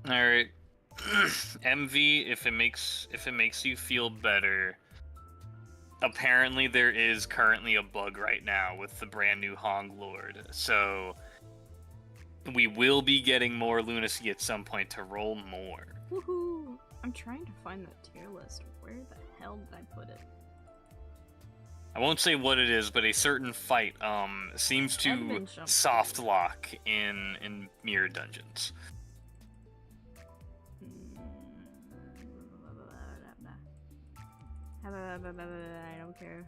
Alright. MV, if it makes you feel better, apparently there is currently a bug right now with the brand new Hong Lord. So we will be getting more lunacy at some point to roll more. Woohoo! I'm trying to find that tier list. Where the hell did I put it? I won't say what it is, but a certain fight seems to soft lock in mirror dungeons. I don't care.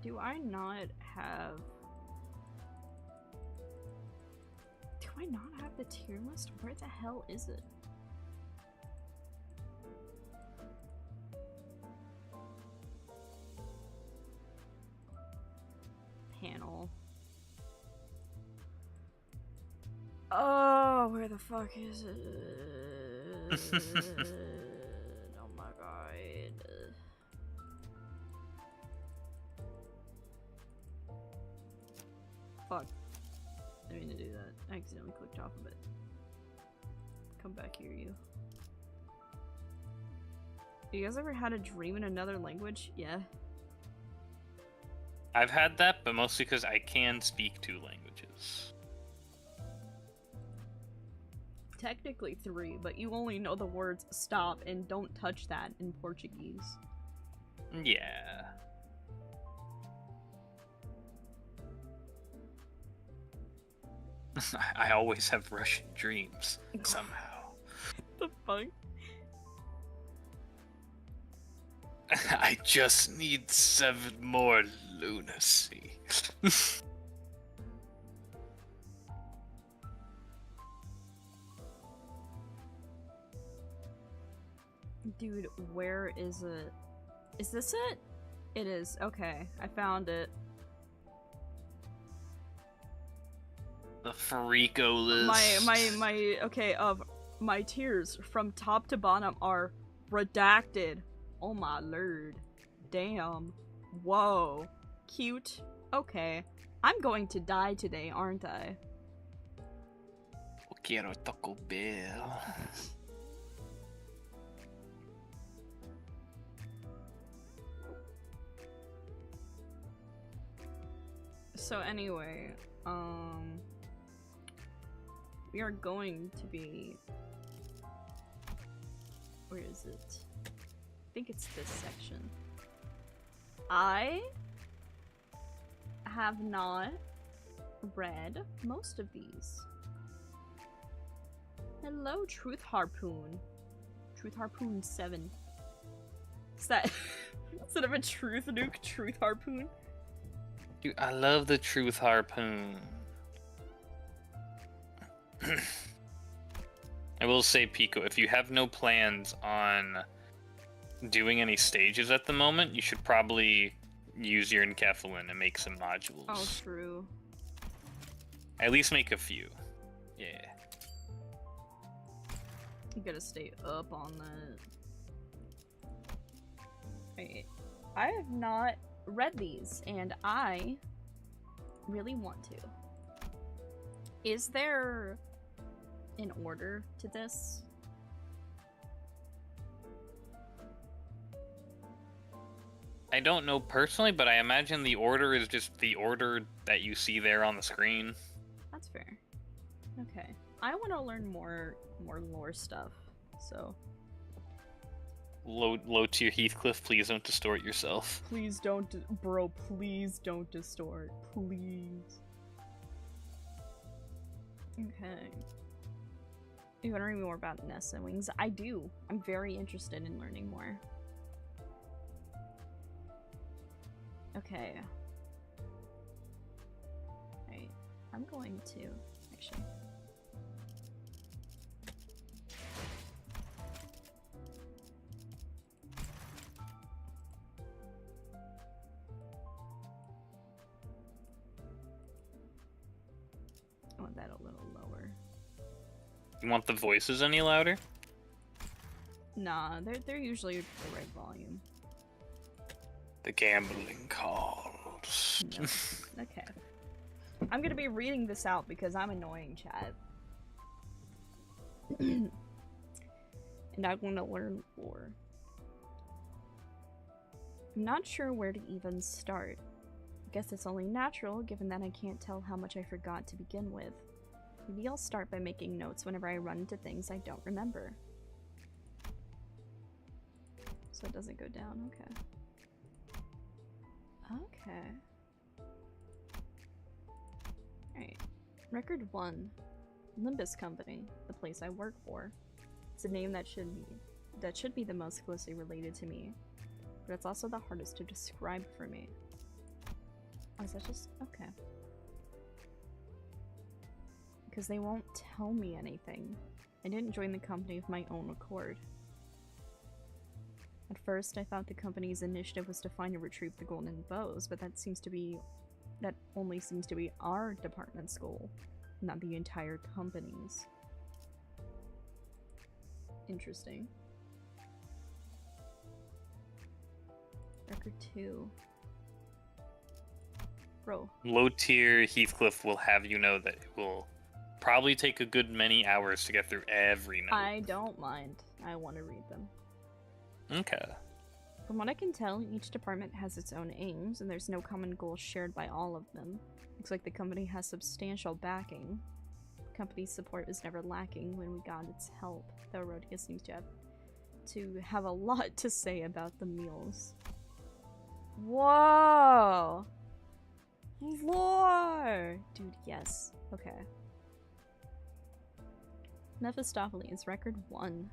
Do I not have... Do I not have the tier list? Where the hell is it? Panel. Oh, where the fuck is it? Oh my god. I accidentally clicked off of it. Come back here, you. You guys ever had a dream in another language? Yeah. I've had that, but mostly because I can speak 2 languages. Technically 3, but you only know the words stop and don't touch that in Portuguese. Yeah. I always have Russian dreams, somehow. The fuck? I just need 7 more lunacy. Dude, where is it? Is this it? It is. Okay, I found it. The Freako list. Okay, my tears from top to bottom are redacted. Oh my lord. Damn. Whoa. Cute. Okay. I'm going to die today, aren't I? Quiero Taco Bell. So anyway, we are going to be... Where is it? I think it's this section. I have not read most of these. Hello, Truth Harpoon. Truth Harpoon 7. Is that instead of a Truth Nuke, Truth Harpoon? Dude, I love the Truth Harpoon. I will say, PIKO, if you have no plans on doing any stages at the moment, you should probably use your enkephalin and make some modules. Oh, true. At least make a few. Yeah. You gotta stay up on that. Wait, I have not read these, and I really want to. Is there an order to this? I don't know personally, but I imagine the order is just the order that you see there on the screen. That's fair. Okay. I want to learn more lore stuff, so... Low tier Heathcliff, please don't distort yourself. Please don't, bro, please don't distort. Please. Okay. You want to read more about Nessa Wings? I do. I'm very interested in learning more. Okay. Alright. I'm going to... Actually... I want that a little lower. You want the voices any louder? Nah, they're usually the right volume. The gambling calls. No. Okay. I'm gonna be reading this out because I'm annoying, chat. And I want to learn more. I'm not sure where to even start. I guess it's only natural, given that I can't tell how much I forgot to begin with. Maybe I'll start by making notes whenever I run into things I don't remember. So it doesn't go down, okay. Okay. Alright. Record 1. Limbus Company, the place I work for. It's a name that should be the most closely related to me, but it's also the hardest to describe for me. Oh, is that just... okay. Because they won't tell me anything. I didn't join the company of my own accord. At first, I thought the company's initiative was to find and retrieve the golden bows, but that only seems to be our department's goal, not the entire company's. Interesting. Record 2. Bro. Low tier Heathcliff will have you know that it will probably take a good many hours to get through every note. I don't mind. I want to read them. Okay. From what I can tell, each department has its own aims, and there's no common goal shared by all of them. Looks like the company has substantial backing. The company's support was never lacking when we got its help, though Rhodia seems to have a lot to say about the meals. Whoa! Lore! Dude, yes. Okay. Mephistopheles, record 1.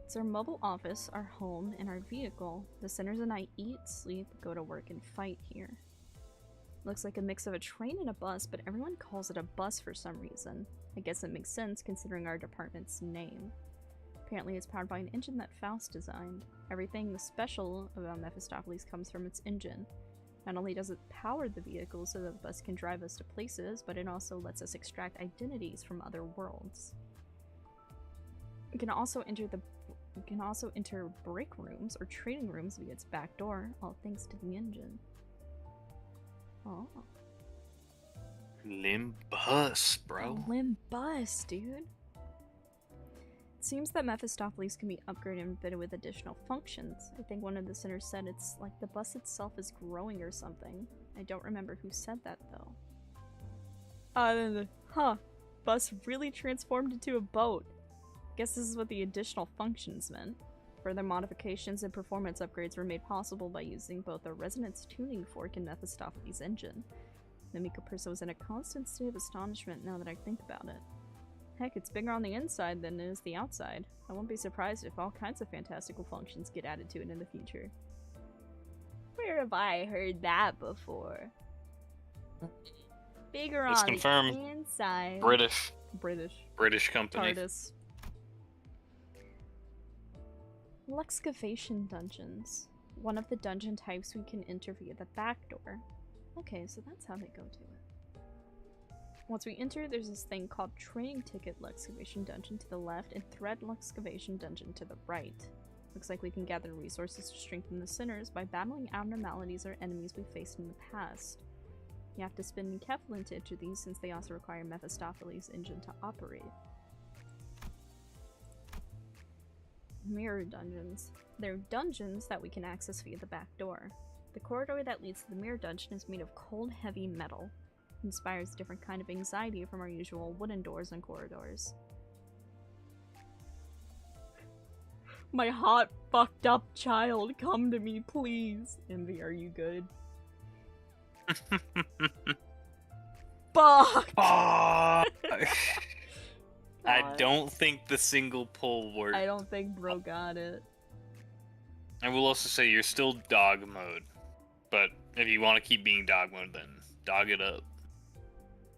It's our mobile office, our home, and our vehicle. The sinners and I eat, sleep, go to work, and fight here. Looks like a mix of a train and a bus, but everyone calls it a bus for some reason. I guess it makes sense considering our department's name. Apparently it's powered by an engine that Faust designed. Everything special about Mephistopheles comes from its engine. Not only does it power the vehicle so that the bus can drive us to places, but it also lets us extract identities from other worlds. We can also enter break rooms or trading rooms via its back door, all thanks to the engine. Oh. Limbus, bro. Limbus, dude. It seems that Mephistopheles can be upgraded and fitted with additional functions. I think one of the sinners said it's like the bus itself is growing or something. I don't remember who said that though. Bus really transformed into a boat. Guess this is what the additional functions meant. Further modifications and performance upgrades were made possible by using both a resonance tuning fork and Mephistopheles' engine. The Miko person was in a constant state of astonishment now that I think about it. Heck, it's bigger on the inside than it is the outside. I won't be surprised if all kinds of fantastical functions get added to it in the future. Where have I heard that before? Bigger It's on confirmed. the inside. British company. TARDIS. Luxcavation dungeons. One of the dungeon types we can enter via the back door. Okay, so that's how they go to it. Once we enter, there's this thing called Training Ticket Luxcavation Dungeon to the left and Thread Luxcavation Dungeon to the right. Looks like we can gather resources to strengthen the sinners by battling abnormalities or enemies we faced in the past. You have to spend Keflin to enter these since they also require Mephistopheles' engine to operate. Mirror dungeons. They're dungeons that we can access via the back door. The corridor that leads to the mirror dungeon is made of cold, heavy metal. It inspires a different kind of anxiety from our usual wooden doors and corridors. My hot, fucked up child, come to me, please. Envy, are you good? Fuck! I don't think the single pull worked. I don't think bro got it. I will also say you're still dog mode. But if you want to keep being dog mode, then dog it up.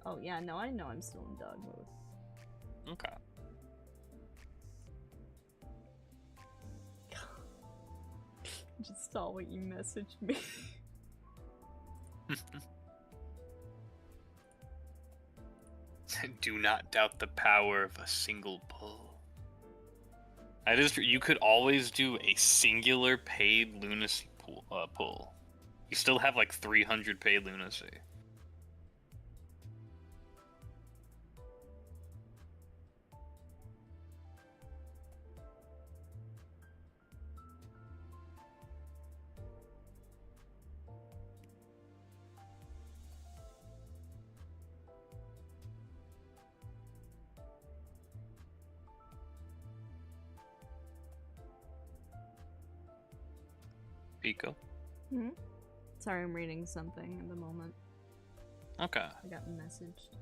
Oh yeah, no, I know I'm still in dog mode. Okay. Just saw what you messaged me. Do not doubt the power of a single pull. That is true. You could always do a singular paid lunacy pull. You still have like 300 paid lunacy. PIKO. Hmm? Sorry, I'm reading something at the moment. Okay. I got messaged.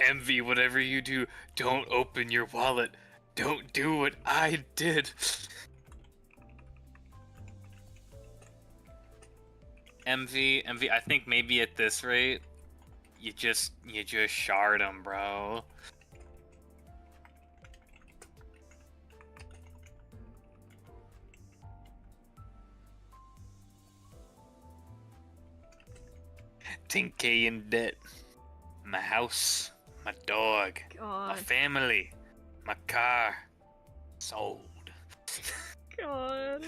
Envy, whatever you do, don't open your wallet. Don't do what I did. Envy, I think maybe at this rate, you just shard him, bro. $10K in debt. My house, my dog, God. my family, my car, sold. God.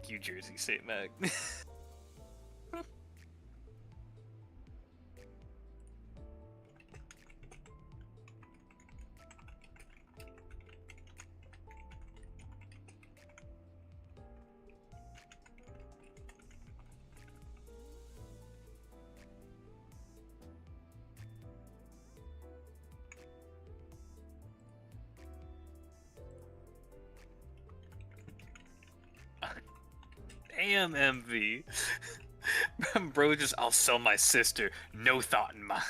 Thank you, Jersey St. Mac. Damn, MV. Bro, I'll sell my sister. No thought in mind.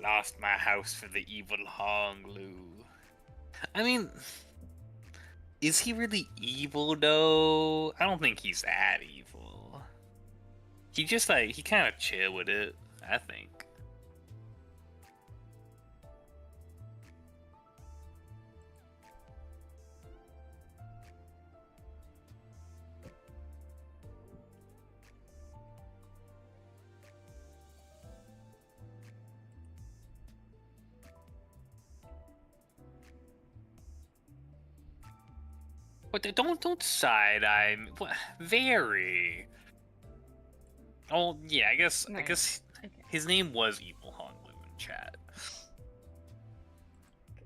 Lost my house for the evil Honglu. I mean, is he really evil, though? I don't think he's that evil. He just, like, he kind of chill with it, I think. But don't side eye. What? Very. Oh yeah, I guess Okay. his name was Evil Honglu in chat.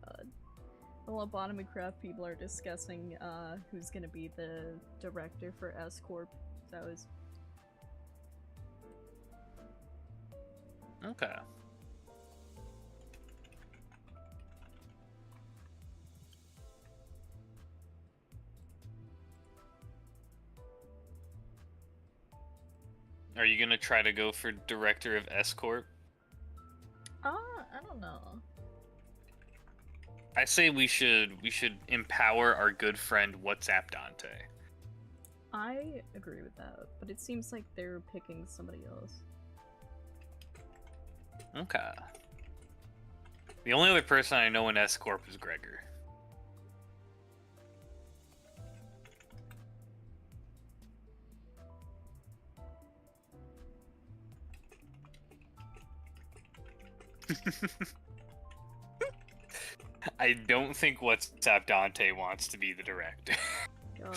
God. The lobotomy craft people are discussing who's gonna be the director for S Corp. That was Okay. Are you gonna try to go for director of S Corp? I don't know. I say we should empower our good friend WhatsApp Dante. I agree with that, but it seems like they're picking somebody else. Okay. The only other person I know in S Corp is Gregor. I don't think WhatsApp Dante wants to be the director. God.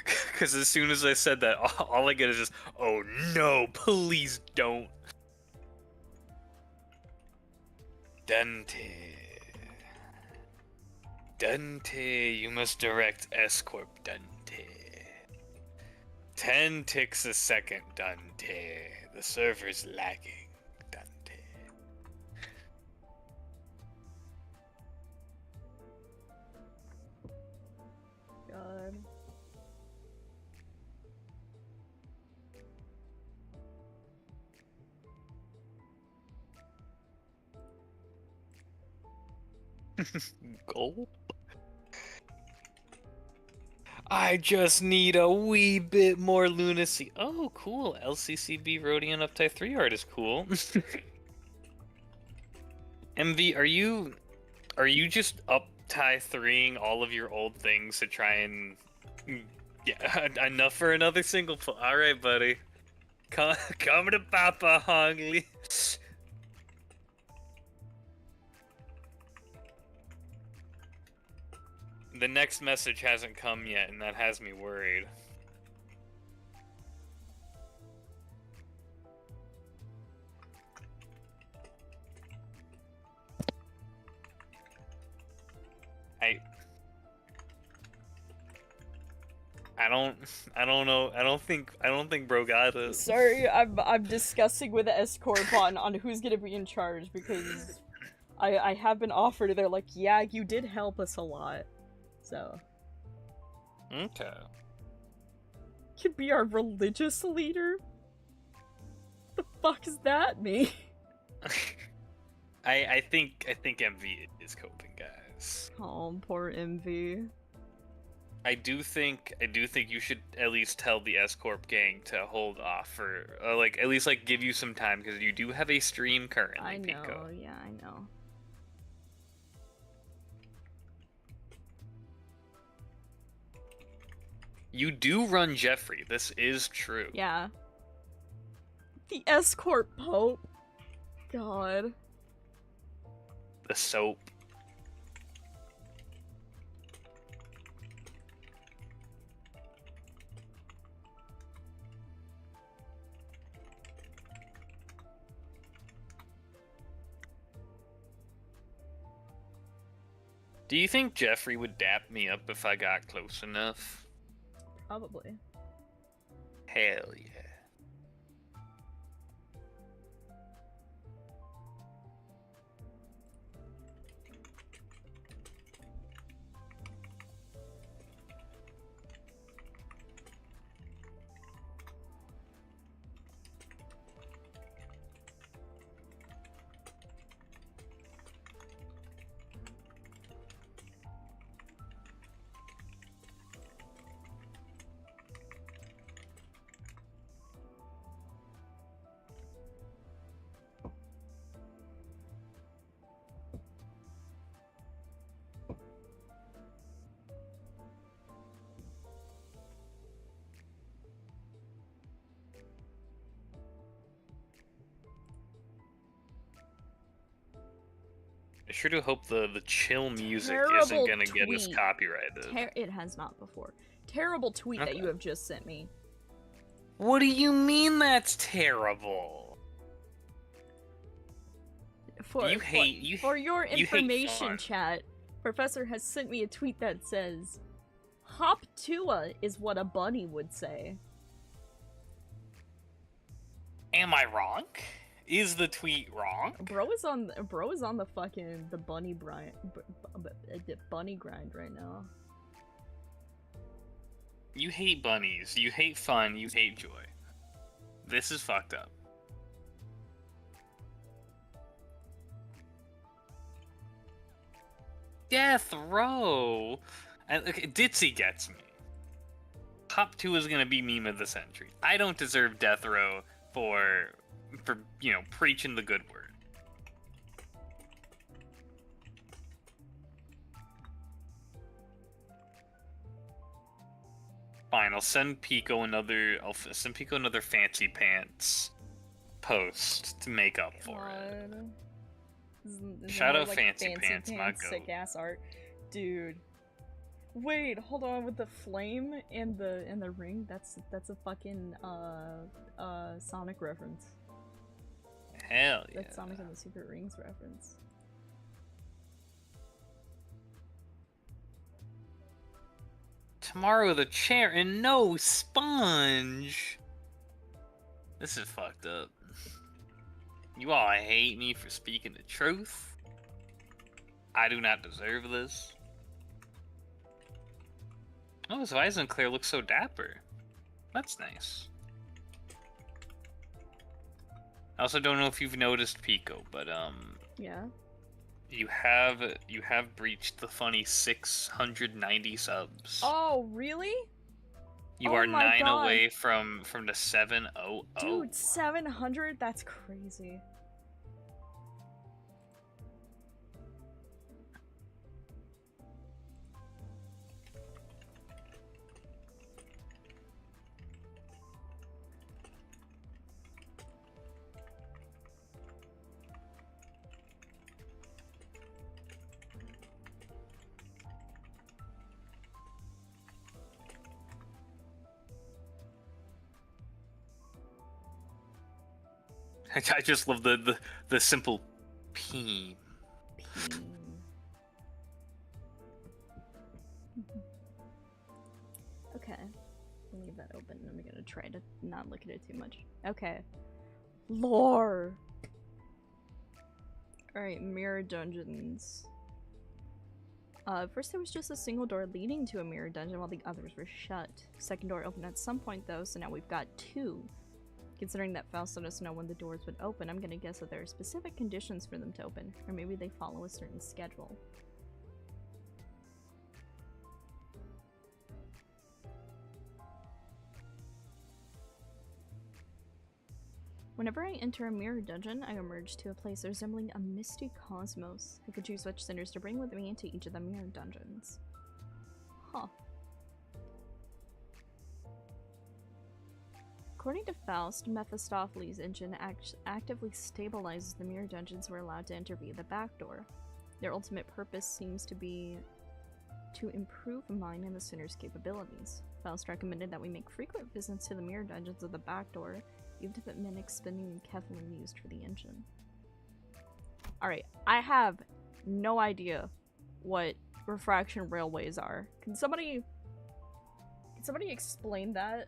Because as soon as I said that, all I get is just, oh no, please don't. Dante. Dante, you must direct S Corp, Dante. 10 ticks a second, Dante. The server's lagging, Dante. God. Gold? I just need a wee bit more lunacy. Oh, cool. LCCB Rhodian Uptype 3 art is cool. MV, are you just uptie 3ing all of your old things to try and get enough for another single Alright, buddy. Come to Papa Hongli. The next message hasn't come yet, and that has me worried. I don't know. I don't think bro got it. Sorry, I'm discussing with the S Corp on who's gonna be in charge because I have been offered. They're like, yeah, you did help us a lot, so Okay. could be our religious leader. The fuck does that mean? I think MV is coping, guys. Oh, poor MV. I do think you should at least tell the S Corp gang to hold off for like at least like give you some time because you do have a stream currently. I know, PIKO. yeah, I know. You do run Jeffrey. This is true. Yeah. The S Corp Pope. God. The soap. Do you think Jeffrey would dap me up if I got close enough? Probably. Hell yeah. I sure do hope the chill music isn't gonna get us copyrighted. It has not before. Terrible tweet that you have just sent me. What do you mean that's terrible? For your information, chat, Professor has sent me a tweet that says, "Hop Tua" is what a bunny would say. Am I wrong? Is the tweet wrong? Bro is on the fucking bunny grind right now. You hate bunnies. You hate fun. You hate joy. This is fucked up. Death row. And okay, Ditzy gets me. Top 2 is gonna be meme of the century. I don't deserve death row for you know, preaching the good word. Fine, I'll send PIKO another fancy pants post to make up for it. Shout out like fancy pants, my goat. Sick ass art, dude. Wait, hold on. With the flame and the ring, that's a fucking Sonic reference. Hell yeah. That's Sonic and the Secret Rings reference. Tomorrow the chair and no sponge. This is fucked up. You all hate me for speaking the truth. I do not deserve this. Oh, this Weisenclair looks so dapper. That's nice. I also don't know if you've noticed, PIKO, but yeah. You have breached the funny 690 subs. Oh, really? You are 9 away from the 700. Dude, 700? That's crazy. I just love the simple peen. Okay, leave that open. I'm gonna try to not look at it too much. Okay, lore. All right, mirror dungeons. First there was just a single door leading to a mirror dungeon while the others were shut. Second door opened at some point though, so now we've got 2. Considering that Faust let us know when the doors would open, I'm gonna guess that there are specific conditions for them to open, or maybe they follow a certain schedule. Whenever I enter a mirror dungeon, I emerge to a place resembling a misty cosmos. I could choose which centers to bring with me into each of the mirror dungeons. Huh. According to Faust, Mephistopheles' engine actively stabilizes the mirror dungeons we're allowed to enter via the back door. Their ultimate purpose seems to be to improve mine and the sinner's capabilities. Faust recommended that we make frequent visits to the mirror dungeons of the back door, even if it meant expending the Kevlin used for the engine. Alright, I have no idea what refraction railways are. Can somebody explain that?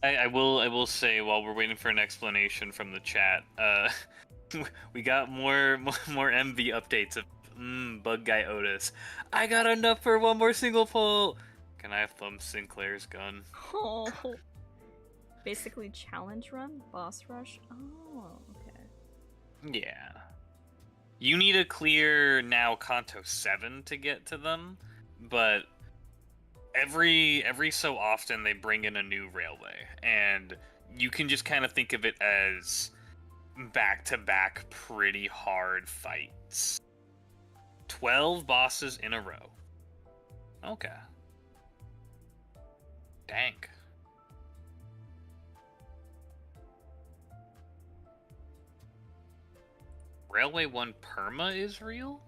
I will say while we're waiting for an explanation from the chat, we got more MV updates of Bug Guy Otis. I got enough for one more single pull. Can I have Thumb Sinclair's gun? Oh, basically challenge run, boss rush. Oh, okay. Yeah. You need to clear now Kanto 7 to get to them, but every so often they bring in a new railway, and you can just kind of think of it as back-to-back pretty hard fights. 12 bosses in a row. Okay. Dang. Railway 1 perma is real?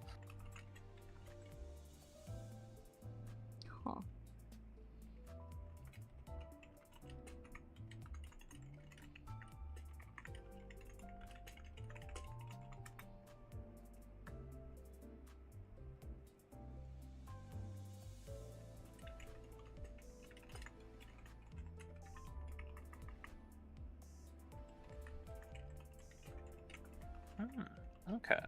Huh. Okay.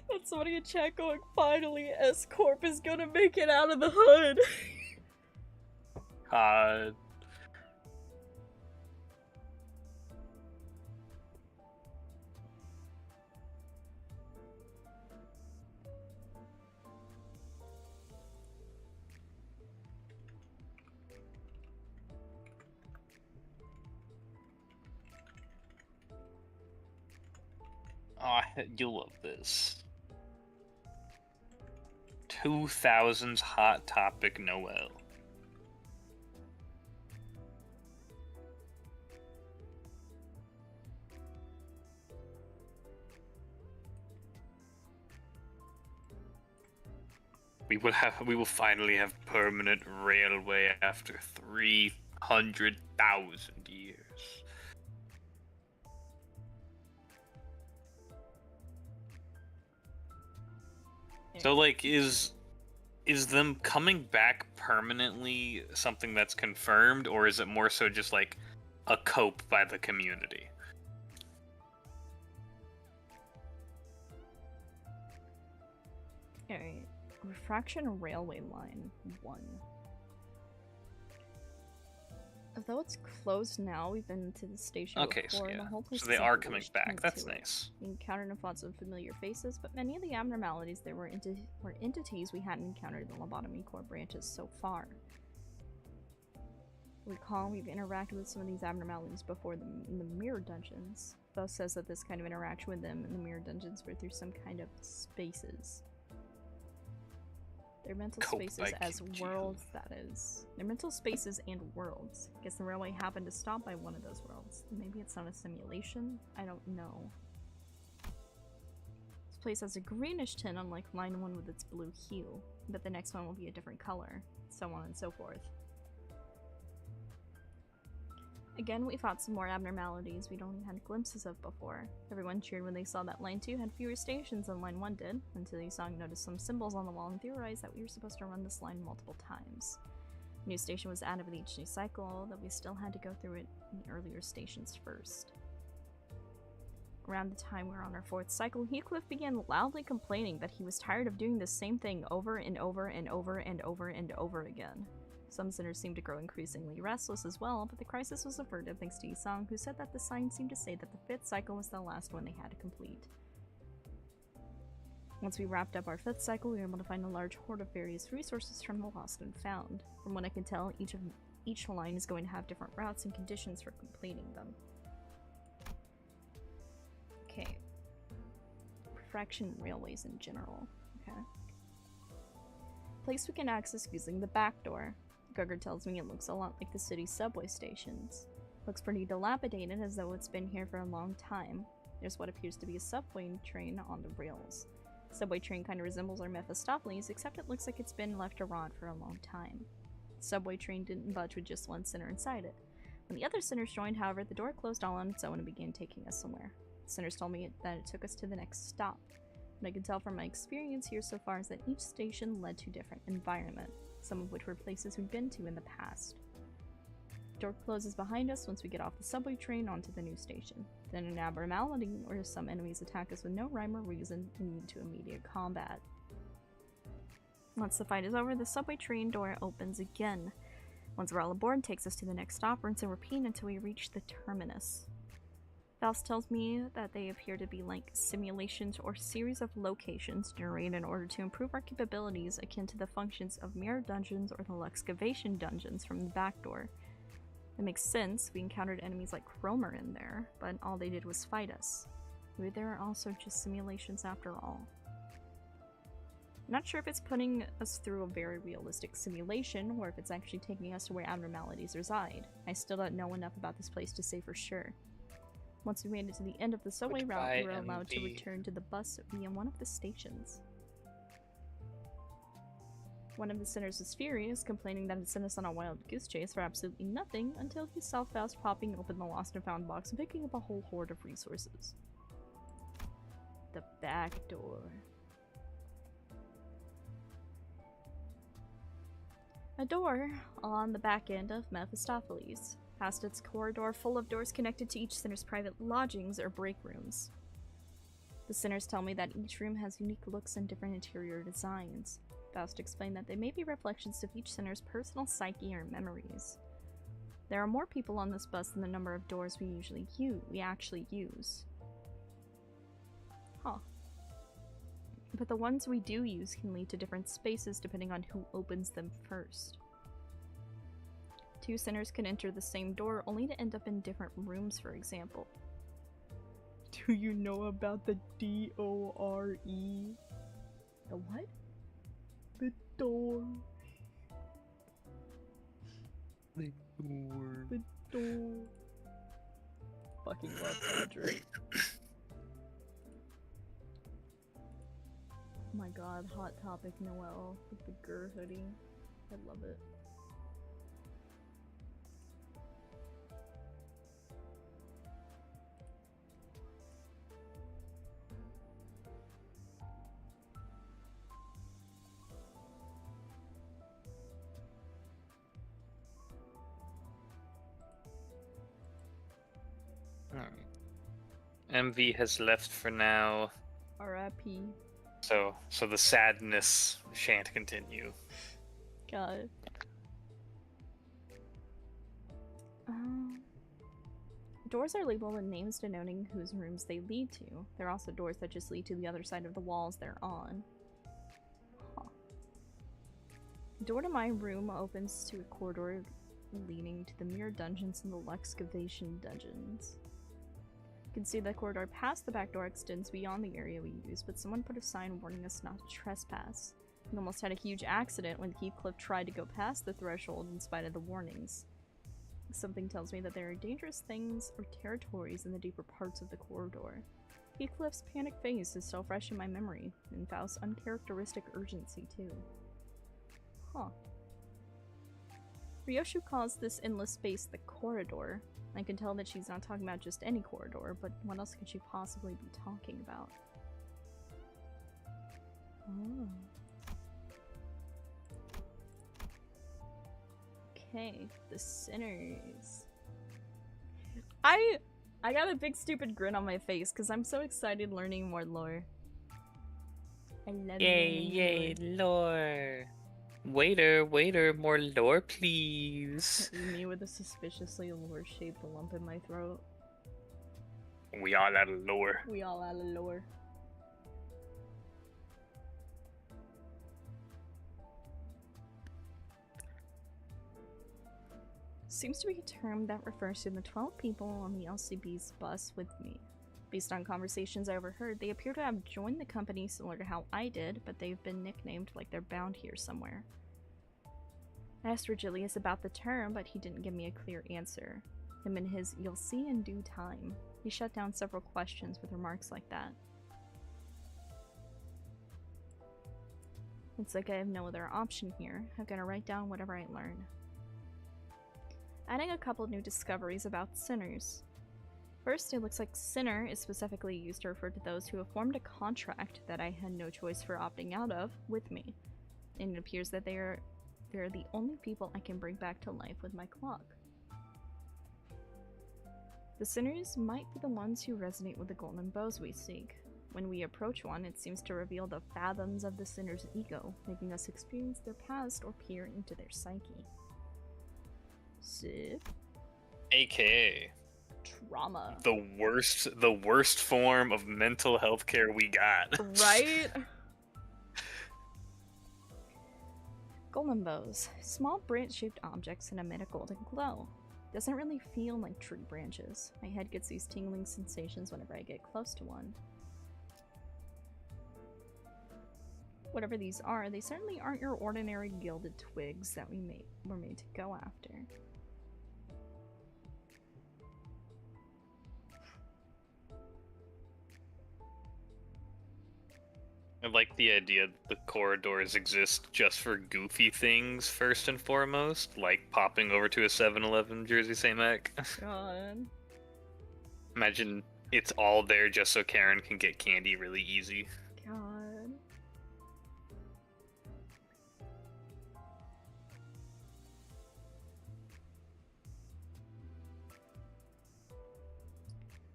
That's somebody in chat going, finally, S-Corp is gonna make it out of the hood. God. Oh, you'll love this. 2000s Hot Topic Noel. We will finally have permanent railway after 300,000 years. So, like, is them coming back permanently something that's confirmed, or is it more so just, like, a cope by the community? Alright. Refraction Railway Line 1. Although it's closed now, we've been to the station before, so, and the whole place so they is are coming back. That's it. nice. We encountered and fought some familiar faces, but many of the abnormalities there were entities we hadn't encountered in the lobotomy core branches so far. Recall we've interacted with some of these abnormalities before in the mirror dungeons. Thus says that this kind of interaction with them in the mirror dungeons were through some kind of spaces. Their mental spaces as worlds, that is. Their mental spaces and worlds. Guess the railway happened to stop by one of those worlds. Maybe it's not a simulation? I don't know. This place has a greenish tint unlike line 1 with its blue hue, but the next one will be a different color, so on and so forth. Again, we fought some more abnormalities we'd only had glimpses of before. Everyone cheered when they saw that Line 2 had fewer stations than Line 1 did, until Yusong noticed some symbols on the wall and theorized that we were supposed to run this line multiple times. A new station was added with each new cycle, though we still had to go through it in the earlier stations first. Around the time we were on our 4th cycle, Heathcliff began loudly complaining that he was tired of doing the same thing over and over and over and over and over again. Some sinners seemed to grow increasingly restless as well, but the crisis was averted thanks to Yusong, who said that the sign seemed to say that the 5th cycle was the last one they had to complete. Once we wrapped up our 5th cycle, we were able to find a large hoard of various resources from the lost and found. From what I can tell, each line is going to have different routes and conditions for completing them. Okay. Refraction railways in general. Okay. Place we can access using the back door. Gugger tells me it looks a lot like the city's subway stations. Looks pretty dilapidated, as though it's been here for a long time. There's what appears to be a subway train on the rails. The subway train kind of resembles our Mephistopheles, except it looks like it's been left to rot for a long time. The subway train didn't budge with just one sinner inside it. When the other sinners joined, however, the door closed all on its own and began taking us somewhere. Sinners told me that it took us to the next stop. What I can tell from my experience here so far is that each station led to a different environment, some of which were places we've been to in the past. The door closes behind us once we get off the subway train onto the new station. Then an abnormality or some enemies attack us with no rhyme or reason and lead to immediate combat. Once the fight is over, the subway train door opens again. Once we're all aboard, it takes us to the next stop, rinse and repeat until we reach the terminus. Faust tells me that they appear to be like simulations or series of locations generated in order to improve our capabilities, akin to the functions of mirror dungeons or the excavation dungeons from the back door. That makes sense. We encountered enemies like Cromer in there, but all they did was fight us. Maybe they are also just simulations after all. I'm not sure if it's putting us through a very realistic simulation, or if it's actually taking us to where abnormalities reside. I still don't know enough about this place to say for sure. Once we made it to the end of the subway route, we were allowed to return to the bus via one of the stations. One of the sinners was furious, complaining that it sent us on a wild goose chase for absolutely nothing, until he saw Faust popping open the lost and found box and picking up a whole hoard of resources. The back door. A door on the back end of Mephistopheles. Past its corridor full of doors connected to each sinner's private lodgings or break rooms. The sinners tell me that each room has unique looks and different interior designs. Faust explained that they may be reflections of each sinner's personal psyche or memories. There are more people on this bus than the number of doors we actually use. Huh. But the ones we do use can lead to different spaces depending on who opens them first. Two sinners can enter the same door only to end up in different rooms, for example. Do you know about the D-O-R-E? The what? The door. The door. The door. Fucking love Patrick. Oh my god, Hot Topic Noel with the Gur hoodie. I love it. MV has left for now. R.I.P. So the sadness shan't continue. God. Doors are labeled with names denoting whose rooms they lead to. There are also doors that just lead to the other side of the walls they're on. Huh. The door to my room opens to a corridor leading to the mirror dungeons and the excavation dungeons. You can see the corridor past the back door extends beyond the area we use, but someone put a sign warning us not to trespass. We almost had a huge accident when Heathcliff tried to go past the threshold in spite of the warnings. Something tells me that there are dangerous things or territories in the deeper parts of the corridor. Heathcliff's panic face is still fresh in my memory, and Faust's uncharacteristic urgency too. Huh. Ryoshu calls this endless space the corridor. I can tell that she's not talking about just any corridor, but what else could she possibly be talking about? Oh. Okay, the sinners. I got a big stupid grin on my face because I'm so excited learning more lore. I love Yay, lore. Waiter, more lore, please. Me with a suspiciously lore-shaped lump in my throat. We all out of lore. We all out of lore. Seems to be a term that refers to the 12 people on the LCB's bus with me. Based on conversations I overheard, they appear to have joined the company similar to how I did, but they've been nicknamed like they're bound here somewhere. I asked Virgilius about the term, but he didn't give me a clear answer. Him and his "you'll see in due time." He shut down several questions with remarks like that. It's like I have no other option here. I've got to write down whatever I learn. Adding a couple new discoveries about sinners. First, it looks like sinner is specifically used to refer to those who have formed a contract that I had no choice for opting out of with me. And it appears that they're the only people I can bring back to life with my clock. The sinners might be the ones who resonate with the golden bows we seek. When we approach one, it seems to reveal the fathoms of the sinner's ego, making us experience their past or peer into their psyche. Sick. AKA Trauma. the worst form of mental health care we got. Right? Golden bows. Small branch-shaped objects that emit a golden glow. Doesn't really feel like tree branches. My head gets these tingling sensations whenever I get close to one. Whatever these are, they certainly aren't your ordinary gilded twigs that were made to go after. I like the idea that the corridors exist just for goofy things first and foremost, like popping over to a 7-Eleven Jersey St. Mac. God. Imagine it's all there just so Karen can get candy really easy. God.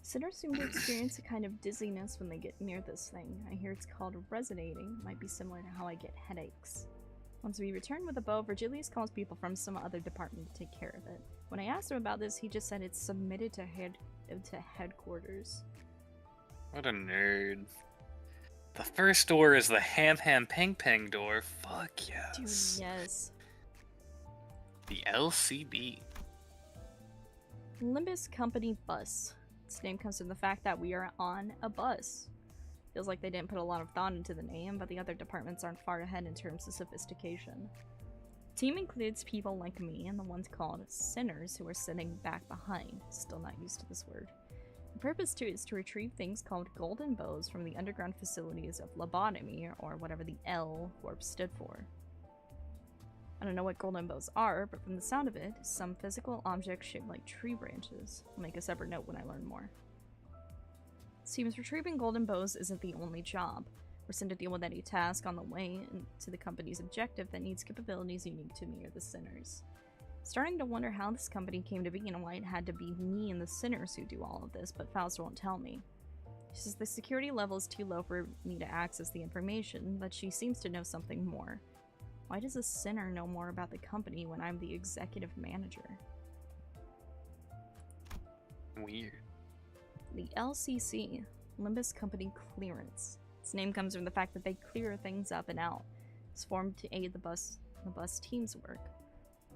Sinners seem to experience a kind of dizziness when they get near this thing. I hear it's called resonating. Might be similar to how I get headaches. Once we return with the bow, Virgilius calls people from some other department to take care of it. When I asked him about this, he just said it's submitted to headquarters. What a nerd. The first door is the Ham Pang Pang door. Fuck yes. Dude, yes. The LCB. Limbus Company bus. Its name comes from the fact that we are on a bus. Feels like they didn't put a lot of thought into the name, but the other departments aren't far ahead in terms of sophistication. The team includes people like me and the ones called sinners who are sitting back behind. Still not used to this word. The purpose too is to retrieve things called golden bows from the underground facilities of lobotomy, or whatever the L corp stood for. I don't know what golden bows are, but from the sound of it, some physical object shaped like tree branches. I'll make a separate note when I learn more. Seems retrieving golden bows isn't the only job. We're sent to deal with any task on the way to the company's objective that needs capabilities unique to me or the sinners. Starting to wonder how this company came to be and why it had to be me and the sinners who do all of this, but Faust won't tell me. She says the security level is too low for me to access the information, but she seems to know something more. Why does a sinner know more about the company when I'm the executive manager? Weird. The LCC, Limbus Company Clearance. Its name comes from the fact that they clear things up and out. It's formed to aid the bus team's work.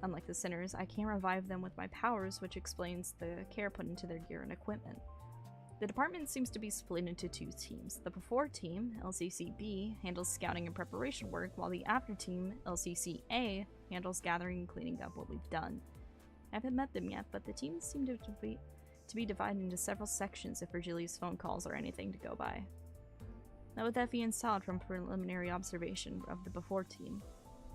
Unlike the sinners, I can't revive them with my powers, which explains the care put into their gear and equipment. The department seems to be split into two teams. The before team, LCC-B, handles scouting and preparation work, while the after team, LCC-A, handles gathering and cleaning up what we've done. I haven't met them yet, but the teams seem to be divided into several sections if Virgilius' phone calls are anything to go by. That with Effie and Sod from preliminary observation of the before team.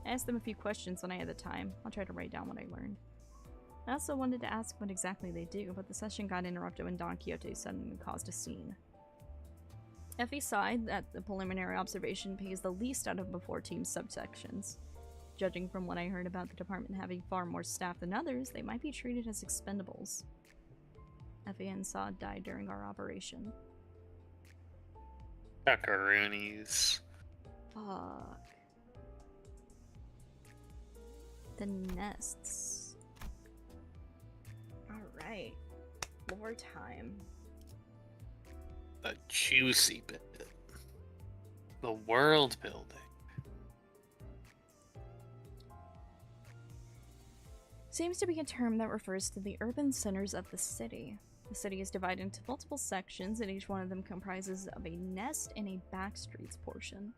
I asked them a few questions when I had the time. I'll try to write down what I learned. I also wanted to ask what exactly they do, but the session got interrupted when Don Quixote suddenly caused a scene. Effie sighed that the preliminary observation pays the least out of before team's subsections. Judging from what I heard about the department having far more staff than others, they might be treated as expendables. Effie and Sod died during our operation. Macaroonies. Fuck. The nests. Alright. Lore time. The juicy bit. The world building. Seems to be a term that refers to the urban centers of the city. The city is divided into multiple sections, and each one of them comprises of a nest and a backstreets portion.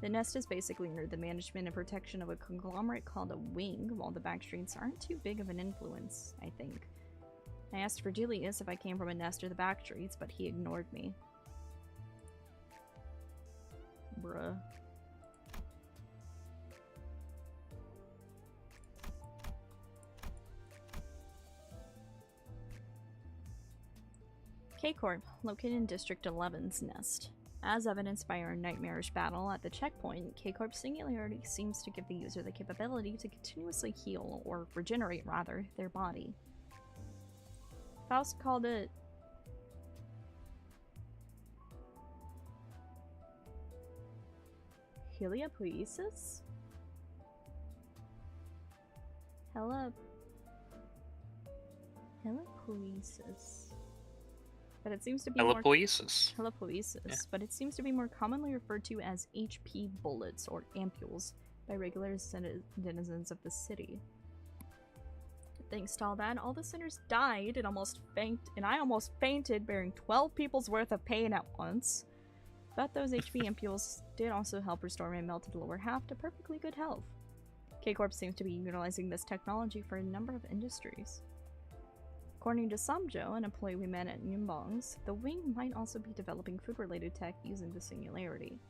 The nest is basically under the management and protection of a conglomerate called a wing, while the backstreets aren't too big of an influence, I think. I asked Virgilius if I came from a nest or the backstreets, but he ignored me. Bruh. K-Corp, located in District 11's nest. As evidenced by our nightmarish battle at the checkpoint, K-Corp's singularity seems to give the user the capability to continuously heal, or regenerate rather, their body. Faust called it heliopoiesis? Heliopoiesis. But it seems to be Heliopoiesis. Yeah. But it seems to be more commonly referred to as HP bullets or ampules by regular denizens of the city. Thanks to all that, all the sinners died and I almost fainted bearing 12 people's worth of pain at once. But those HP ampules did also help restore my melted lower half to perfectly good health. K-Corp seems to be utilizing this technology for a number of industries. According to Samjo, an employee we met at Nyumbong's, the wing might also be developing food-related tech using the singularity.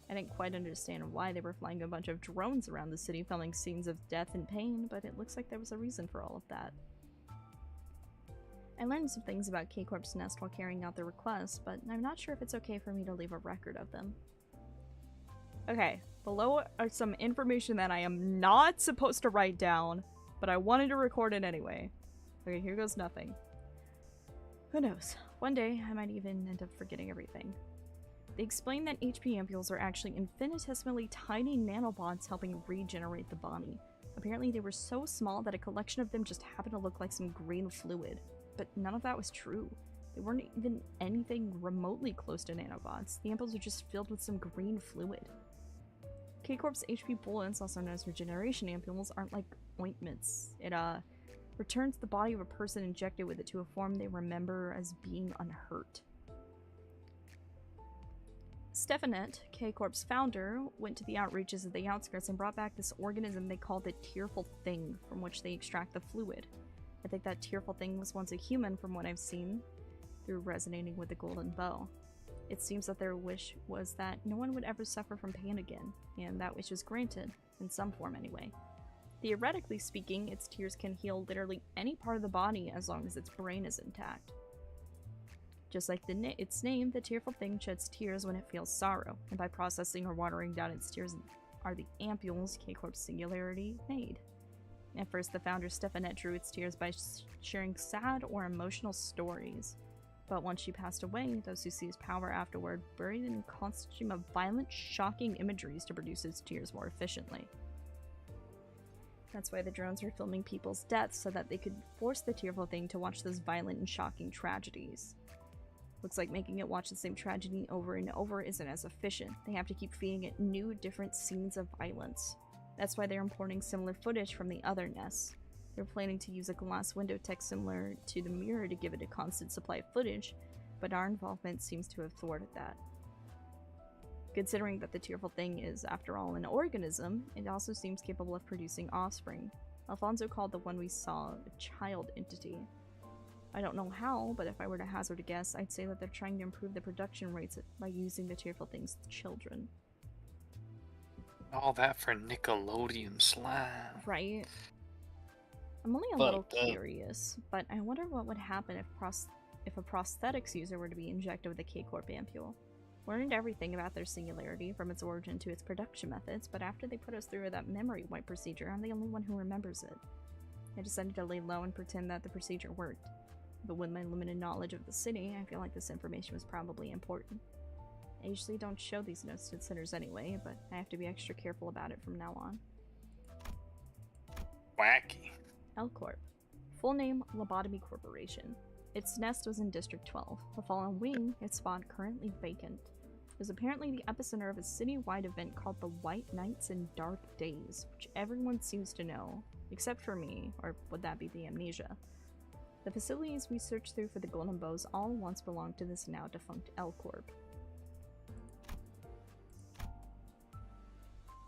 I didn't quite understand why they were flying a bunch of drones around the city filming scenes of death and pain, but it looks like there was a reason for all of that. I learned some things about K-Corp's nest while carrying out the request, but I'm not sure if it's okay for me to leave a record of them. Okay, below are some information that I am not supposed to write down, but I wanted to record it anyway. Okay, here goes nothing. Who knows? One day, I might even end up forgetting everything. They explained that HP ampules are actually infinitesimally tiny nanobots helping regenerate the body. Apparently they were so small that a collection of them just happened to look like some green fluid. But none of that was true. They weren't even anything remotely close to nanobots. The ampules are just filled with some green fluid. K-Corp's HP bullets, also known as regeneration ampules, aren't like ointments. It, returns the body of a person injected with it to a form they remember as being unhurt. Stefanette, K-Corp's founder, went to the outreaches of the outskirts and brought back this organism they called the Tearful Thing, from which they extract the fluid. I think that Tearful Thing was once a human from what I've seen, through resonating with the Golden Bow. It seems that their wish was that no one would ever suffer from pain again, and that wish was granted, in some form anyway. Theoretically speaking, its tears can heal literally any part of the body as long as its brain is intact. Just like its name, the Tearful Thing sheds tears when it feels sorrow, and by processing or watering down its tears are the ampules K-Corp's singularity made. At first, the founder Stefanette drew its tears by sharing sad or emotional stories, but once she passed away, those who see his power afterward buried it in a constant stream of violent, shocking imageries to produce its tears more efficiently. That's why the drones were filming people's deaths, so that they could force the Tearful Thing to watch those violent and shocking tragedies. Looks like making it watch the same tragedy over and over isn't as efficient. They have to keep feeding it new, different scenes of violence. That's why they're importing similar footage from the other nests. They're planning to use a glass window tech similar to the mirror to give it a constant supply of footage, but our involvement seems to have thwarted that. Considering that the Tearful Thing is, after all, an organism, it also seems capable of producing offspring. Alfonso called the one we saw a child entity. I don't know how, but if I were to hazard a guess, I'd say that they're trying to improve the production rates by using the Tearful Thing's children. All that for Nickelodeon slime. Right? I'm only a little curious, but I wonder what would happen if a prosthetics user were to be injected with a K-Corp ampule. Learned everything about their singularity, from its origin to its production methods, but after they put us through that memory wipe procedure, I'm the only one who remembers it. I decided to lay low and pretend that the procedure worked. But with my limited knowledge of the city, I feel like this information was probably important. I usually don't show these notes to sinners anyway, but I have to be extra careful about it from now on. Wacky. L-Corp. Full name, Lobotomy Corporation. Its nest was in District 12. The fallen wing, its spot currently vacant. It was apparently the epicenter of a city-wide event called the White Nights and Dark Days, which everyone seems to know, except for me, or would that be the amnesia? The facilities we searched through for the Golden Bows all once belonged to this now defunct L-Corp.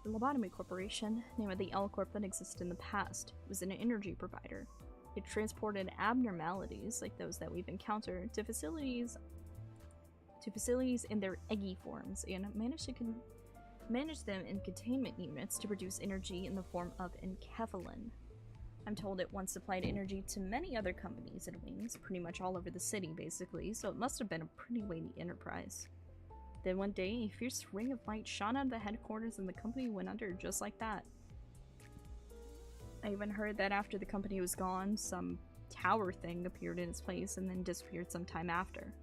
The Lobotomy Corporation, name of the L-Corp that existed in the past, was an energy provider. It transported abnormalities, like those that we've encountered, to facilities in their eggy forms, and managed to manage them in containment units to produce energy in the form of enkephalin. I'm told it once supplied energy to many other companies and wings, pretty much all over the city, basically, so it must have been a pretty weighty enterprise. Then one day, a fierce ring of light shone out of the headquarters and the company went under just like that. I even heard that after the company was gone, some tower thing appeared in its place and then disappeared some time after.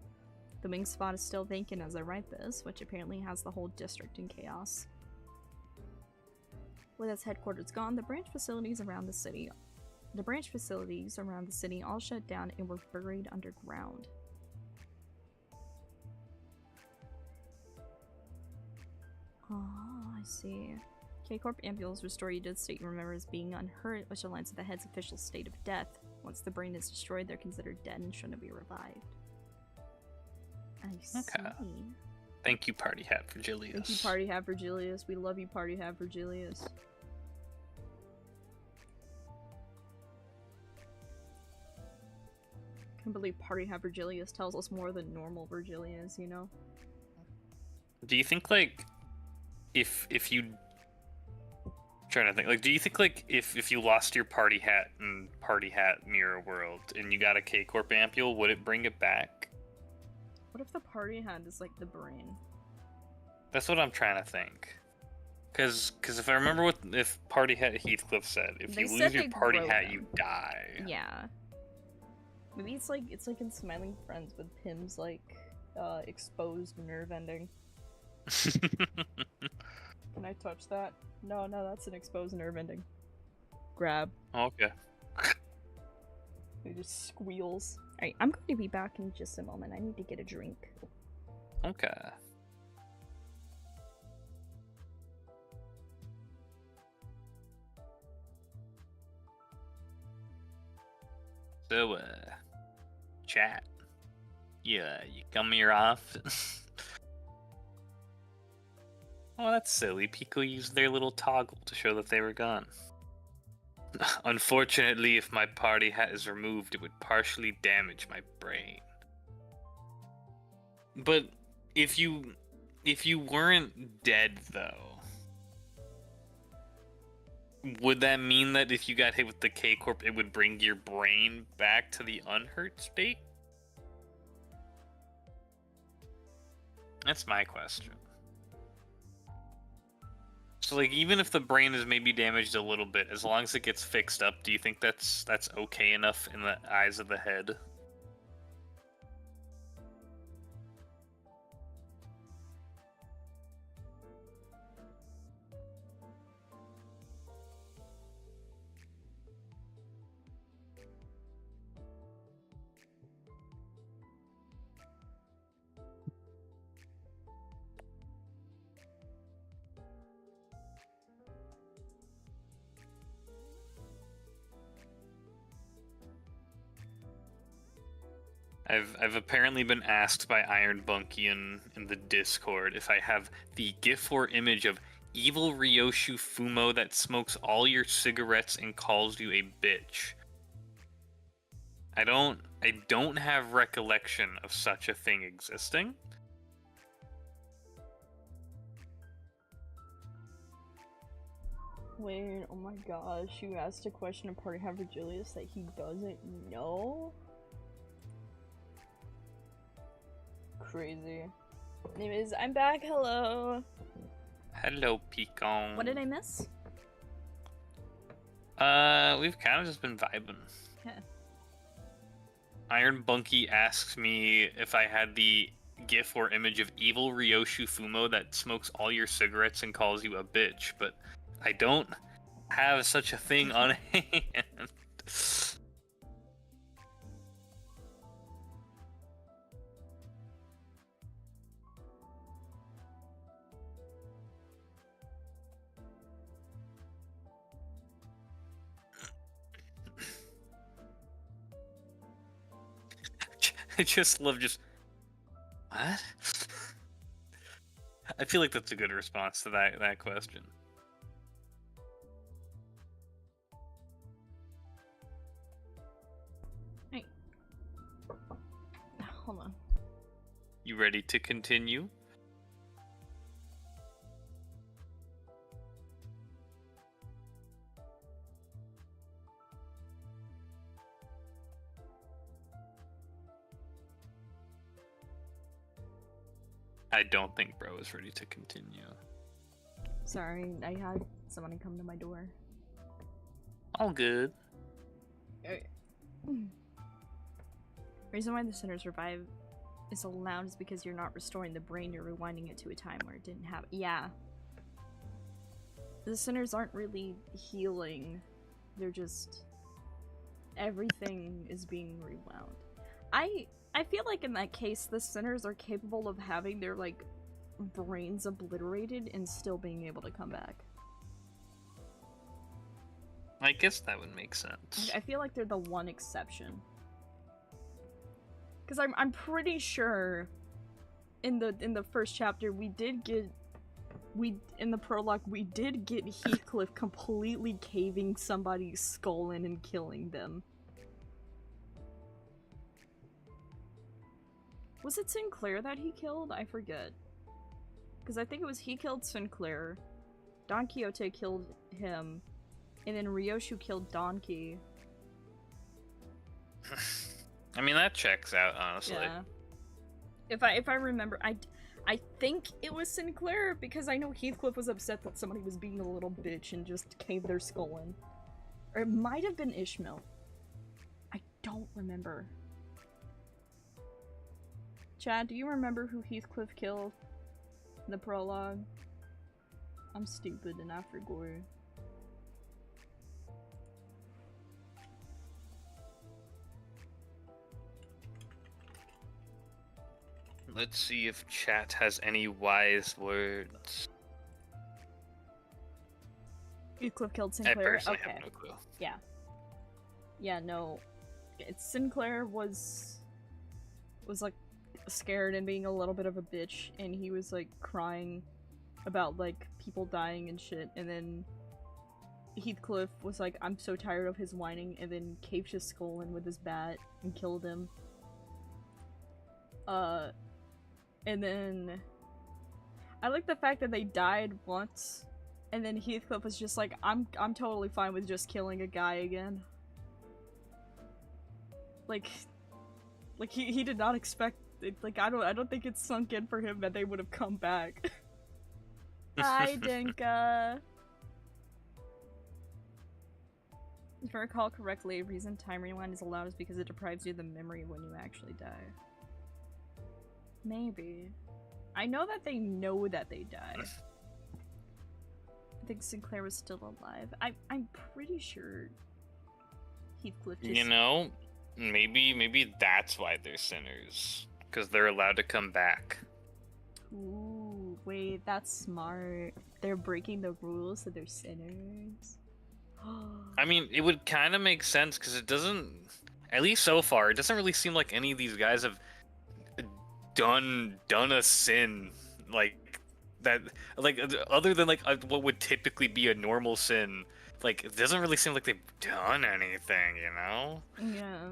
The wing spot is still vacant as I write this, which apparently has the whole district in chaos. With its headquarters gone, the branch facilities around the city all shut down and were buried underground. Oh, I see. K-Corp ambules restore you to the state you remember as being unhurt, which aligns with the head's official state of death. Once the brain is destroyed, they're considered dead and shouldn't be revived. I see. Okay. Thank you, Party Hat Virgilius. Thank you, Party Hat Virgilius. We love you, Party Hat Virgilius. I can't believe Party Hat Virgilius tells us more than normal Virgilius, you know? Do you think, like, if you... I'm trying to think, like, do you think, like, if you lost your Party Hat in Party Hat Mirror World and you got a K-Corp ampule, would it bring it back? What if the Party Hat is, like, the brain? That's what I'm trying to think. Because if I remember if Party Hat Heathcliff said, if you lose your Party Hat, you die. Yeah. Maybe it's like in Smiling Friends with Pim's, like, exposed nerve ending. Can I touch that? No, that's an exposed nerve ending. Grab. Okay. It just squeals. Alright, I'm going to be back in just a moment. I need to get a drink. Okay. So, chat. Yeah, you come here often. Oh, that's silly. PIKO used their little toggle to show that they were gone. Unfortunately, if my party hat is removed, it would partially damage my brain. But if you weren't dead, though, would that mean that if you got hit with the K-Corp, it would bring your brain back to the unhurt state? That's my question. So, like, even if the brain is maybe damaged a little bit, as long as it gets fixed up, do you think that's okay enough in the eyes of the head? I've apparently been asked by Iron Bunky in the Discord if I have the GIF or image of evil Ryoshu Fumo that smokes all your cigarettes and calls you a bitch. I don't have recollection of such a thing existing. Wait, oh my gosh, you asked a question of Party Hat Virgilius that he doesn't know? Crazy. Anyways, I'm back, hello! Hello, PIKO. What did I miss? We've kind of just been vibing. Yeah. Iron Bunky asks me if I had the GIF or image of evil Ryoshu Fumo that smokes all your cigarettes and calls you a bitch, but I don't have such a thing on hand. I just love what? I feel like that's a good response to that question. Hey. Hold on. You ready to continue? I don't think bro is ready to continue. Sorry, I had somebody come to my door. All good. Reason why the sinners revive is allowed is because you're not restoring the brain, you're rewinding it to a time where it didn't have- Yeah. The sinners aren't really healing. They're just... Everything is being rewound. I feel like in that case, the sinners are capable of having their, like, brains obliterated and still being able to come back. I guess that would make sense. I feel like they're the one exception. Because I'm pretty sure in the first chapter in the prologue we did get Heathcliff completely caving somebody's skull in and killing them. Was it Sinclair that he killed? I forget. Because I think it was he killed Sinclair, Don Quixote killed him, and then Ryoshu killed Donkey. I mean, that checks out, honestly. Yeah. If I remember, I think it was Sinclair, because I know Heathcliff was upset that somebody was being a little bitch and just caved their skull in. Or it might have been Ishmael. I don't remember. Chad, do you remember who Heathcliff killed in the prologue? I'm stupid and I forgot. Let's see if chat has any wise words. Heathcliff killed I Sinclair? personally Okay. have no clue. Yeah. Yeah, no. Sinclair was like scared and being a little bit of a bitch, and he was like crying about like people dying and shit, and then Heathcliff was like, I'm so tired of his whining, and then caved his skull in with his bat and killed him. And then I like the fact that they died once, and then Heathcliff was just like, I'm totally fine with just killing a guy again. Like he did not expect it, like I don't think it's sunk in for him that they would have come back. Hi, Dinka. If I recall correctly, a reason time rewind is allowed is because it deprives you of the memory when you actually die. Maybe. I know that they know that they die. I think Sinclair was still alive. I'm pretty sure Heathcliff just... You know, maybe that's why they're sinners. Because they're allowed to come back. Ooh, wait, that's smart. They're breaking the rules, so they're sinners. I mean, it would kind of make sense because it doesn't, at least so far, it doesn't really seem like any of these guys have done a sin like that, like other than like what would typically be a normal sin. Like, it doesn't really seem like they've done anything, you know? Yeah.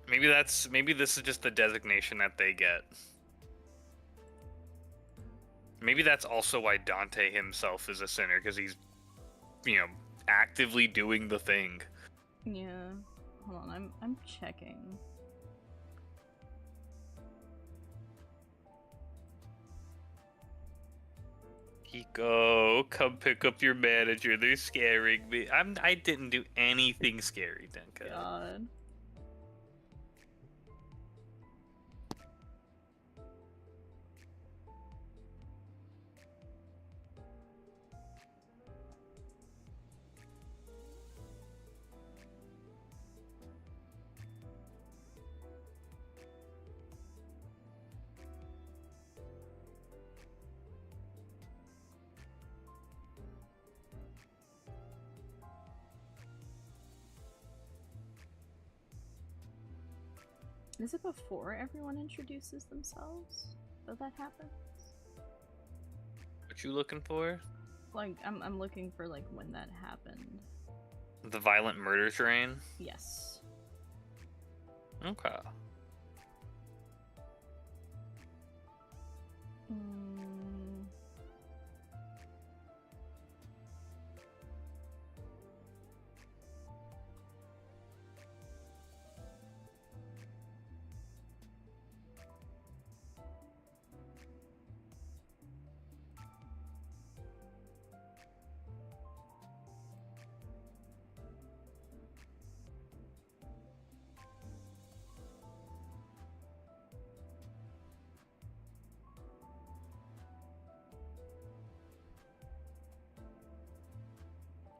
Maybe this is just the designation that they get. Maybe that's also why Dante himself is a sinner, because he's, you know, actively doing the thing. Yeah. Hold on, I'm checking. PIKO, come pick up your manager. They're scaring me. I didn't do anything scary, Denka. God. Is it before everyone introduces themselves that happens? What you looking for? Like, I'm looking for, like, when that happened. The violent murder train? Yes. Okay.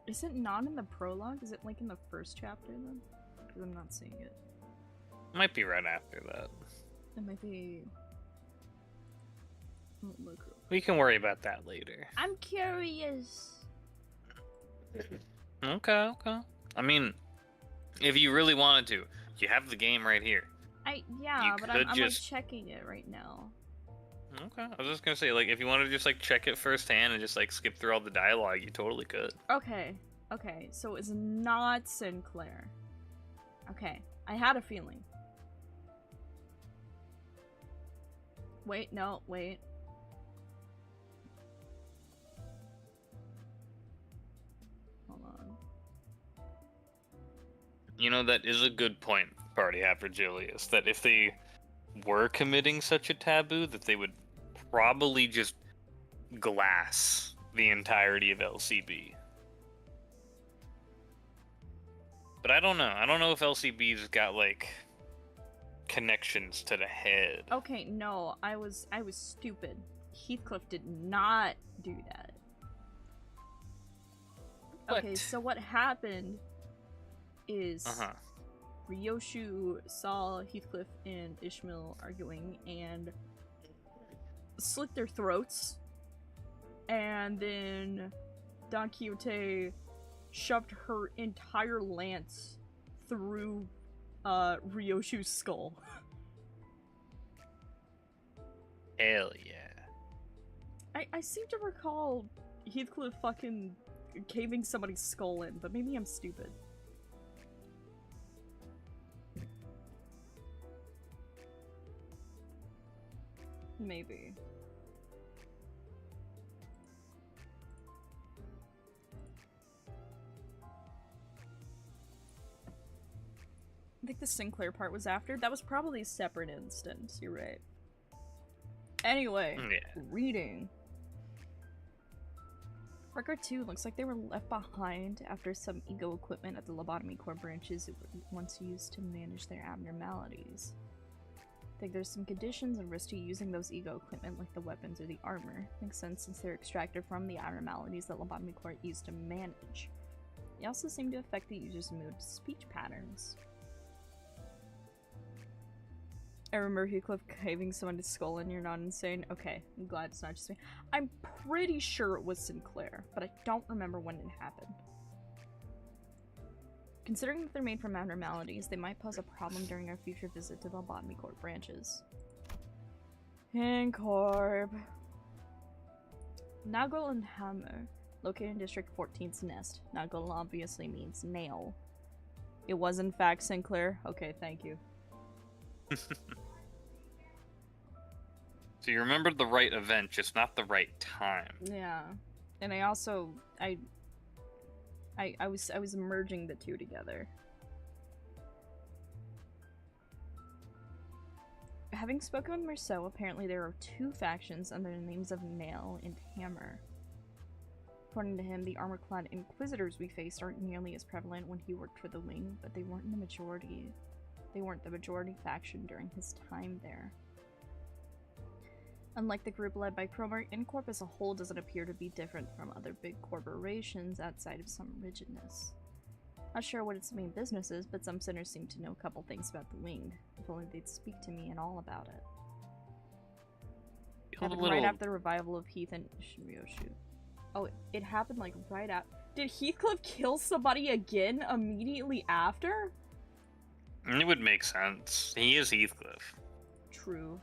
Is it not in the prologue? Is it like in the first chapter then? Because I'm not seeing it. Might be right after that. It might be. Look. We can worry about that later. I'm curious. Okay. I mean, if you really wanted to, you have the game right here. Yeah, but I'm like checking it right now. Okay, I was just gonna say, like, if you wanted to just like check it firsthand and just like skip through all the dialogue, you totally could. Okay, so it's not Sinclair. Okay, I had a feeling. Wait. Hold on. You know, that is a good point Party have for Julius, that if they were committing such a taboo, that they would probably just glass the entirety of LCB. But I don't know. I don't know if LCB's got, like, connections to the head. Okay, no, I was stupid. Heathcliff did not do that. What? Okay, so what happened is Ryoshu saw Heathcliff and Ishmael arguing and slit their throats, and then Don Quixote shoved her entire lance through Ryoshu's skull. Hell yeah. I seem to recall Heathcliff fucking caving somebody's skull in, but maybe I'm stupid. Maybe. I think the Sinclair part was after. That was probably a separate instance, you're right. Anyway, reading. Record 2 looks like they were left behind after some ego equipment at the lobotomy core branches it once used to manage their abnormalities. I think there's some conditions and risk to using those ego equipment like the weapons or the armor. Makes sense since they're extracted from the abnormalities that lobotomy core used to manage. They also seem to affect the user's mood speech patterns. I remember Heathcliff caving someone's skull in. You're not insane. Okay, I'm glad it's not just me. I'm pretty sure it was Sinclair, but I don't remember when it happened. Considering that they're made from abnormalities, they might pose a problem during our future visit to the lobotomy core branches. Incorp. Nagel and Hammer, located in District 14's Nest. Nagel obviously means nail. It was in fact Sinclair? Okay, thank you. So you remembered the right event, just not the right time. Yeah. And I also I was merging the two together. Having spoken with Merceau, apparently there are two factions under the names of Nail and Hammer. According to him, the armor-clad Inquisitors we faced aren't nearly as prevalent when he worked for the Wing, but they weren't the majority faction during his time there. Unlike the group led by Cromer, Incorp as a whole doesn't appear to be different from other big corporations outside of some rigidness. Not sure what its main business is, but some sinners seem to know a couple things about the Winged. If only they'd speak to me and all about it. Happened right after the revival of Heath and Ryoshu. Oh, it happened like right after. Did Heathcliff kill somebody again immediately after? It would make sense. He is Heathcliff. True.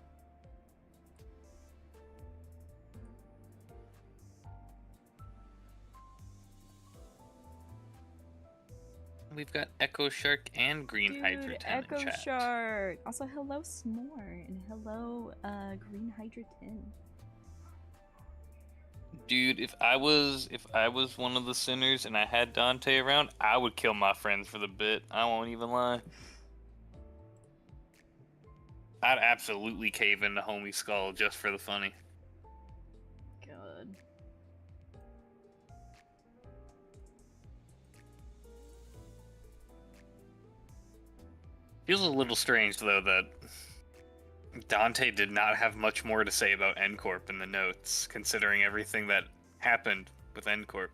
We've got Echo Shark and Green Hydra 10 Echo in chat. Shark. Also, hello S'more and hello Green Hydra 10. Dude, if I was one of the sinners and I had Dante around, I would kill my friends for the bit. I won't even lie. I'd absolutely cave into homie skull just for the funny. God. Feels a little strange though that Dante did not have much more to say about N-Corp in the notes, considering everything that happened with N-Corp.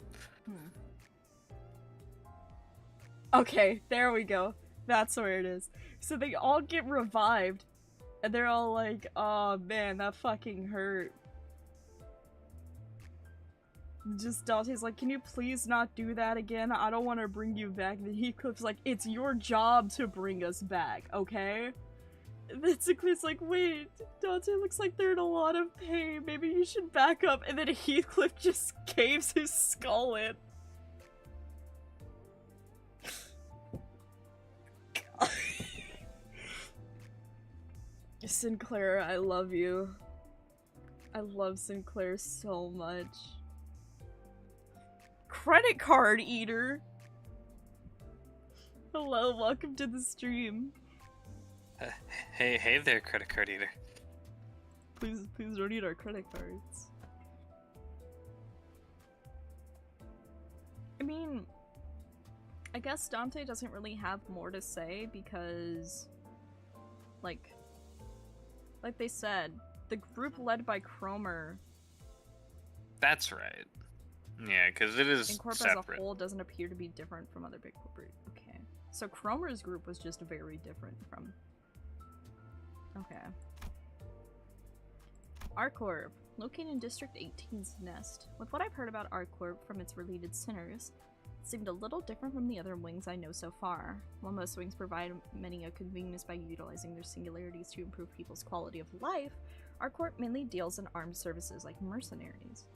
Okay, there we go. That's where it is. So they all get revived, and they're all like, oh man, that fucking hurt. Just Dante's like, can you please not do that again? I don't want to bring you back. And Heathcliff's like, it's your job to bring us back, okay? Basically, it's like, wait, Dante looks like they're in a lot of pain. Maybe you should back up. And then Heathcliff just caves his skull in. Sinclair, I love you. I love Sinclair so much. Credit card eater! Hello, welcome to the stream. Hey there, credit card eater. Please don't eat our credit cards. I mean, I guess Dante doesn't really have more to say because, like they said, the group led by Cromer. That's right. Yeah, because it is Incorp separate. as a whole doesn't appear to be different from other big corporate. Okay. So Cromer's group was just very different from... Okay. ArcCorp, located in District 18's Nest. With what I've heard about ArcCorp from its related sinners, it seemed a little different from the other wings I know so far. While most wings provide many a convenience by utilizing their singularities to improve people's quality of life, ArcCorp mainly deals in armed services like mercenaries.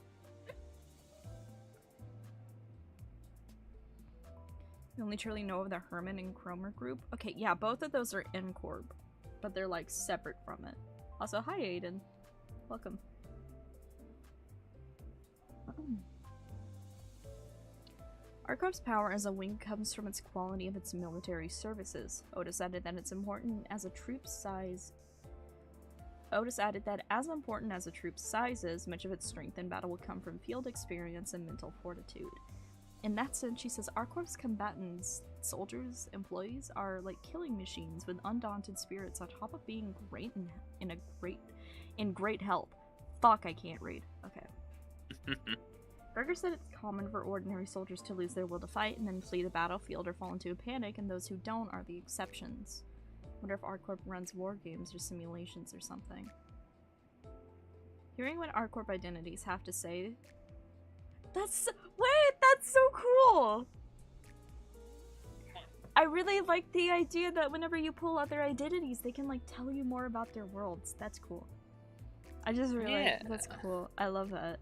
You only truly know of the Herman and Cromer group? Okay, yeah, both of those are in Corp, but they're like separate from it. Also, hi Aiden. Welcome. ArcCorp's power as a wing comes from its quality of its military services. Otis added that it's important as a troop's size. Otis added that as important as a troop's size is, much of its strength in battle will come from field experience and mental fortitude. In that sense, she says ArcCorp's combatants, soldiers, employees are like killing machines with undaunted spirits on top of being great in great health. Fuck, I can't read. Okay. Gregor said it's common for ordinary soldiers to lose their will to fight and then flee the battlefield or fall into a panic, and those who don't are the exceptions. Wonder if ArcCorp runs war games or simulations or something. Hearing what ArcCorp identities have to say... Wait, that's so cool! I really like the idea that whenever you pull out their identities, they can, like, tell you more about their worlds. That's cool. I just really that's cool. I love that.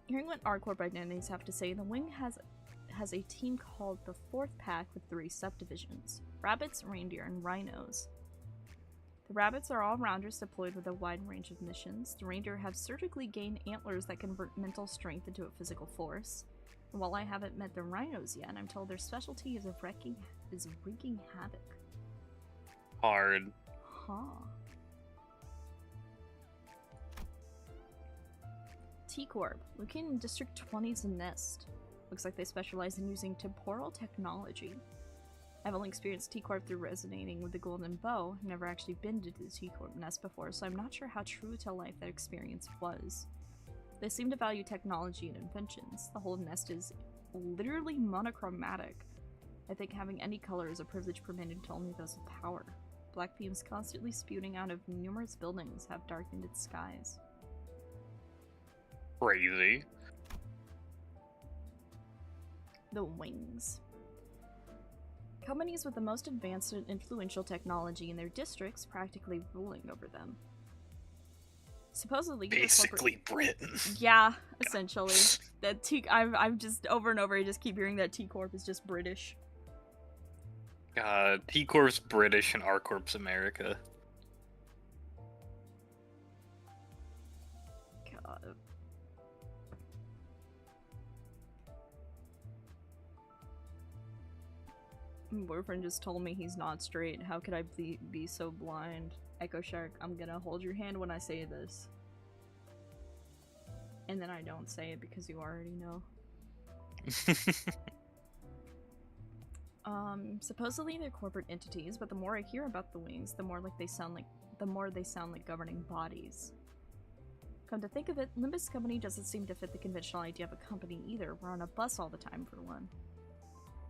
Hearing what ArcCorp identities have to say, the wing has a team called the Fourth Pack with 3 subdivisions: rabbits, reindeer, and rhinos. The rabbits are all-rounders deployed with a wide range of missions. The reindeer have surgically gained antlers that convert mental strength into a physical force. And while I haven't met the rhinos yet, I'm told their specialty is wreaking havoc. Hard. Huh. T-Corp, located in District 20's Nest. Looks like they specialize in using temporal technology. I've only experienced T-Corp through resonating with the Golden Bow. I've never actually been to the T-Corp Nest before, so I'm not sure how true to life that experience was. They seem to value technology and inventions. The whole nest is literally monochromatic. I think having any color is a privilege permitted to only those with power. Black fumes constantly spewing out of numerous buildings have darkened its skies. Crazy. The Wings. Companies with the most advanced and influential technology in their districts practically ruling over them. Supposedly, basically Britain. Yeah, essentially. That I've just over and over I just keep hearing that T-Corp is just British. T-Corp's British and R-Corp's America. God. My boyfriend just told me he's not straight. How could I be so blind? Echo Shark, I'm gonna hold your hand when I say this. And then I don't say it because you already know. Supposedly they're corporate entities, but the more I hear about the Wings, the more they sound like governing bodies. Come to think of it, Limbus Company doesn't seem to fit the conventional idea of a company either. We're on a bus all the time, for one.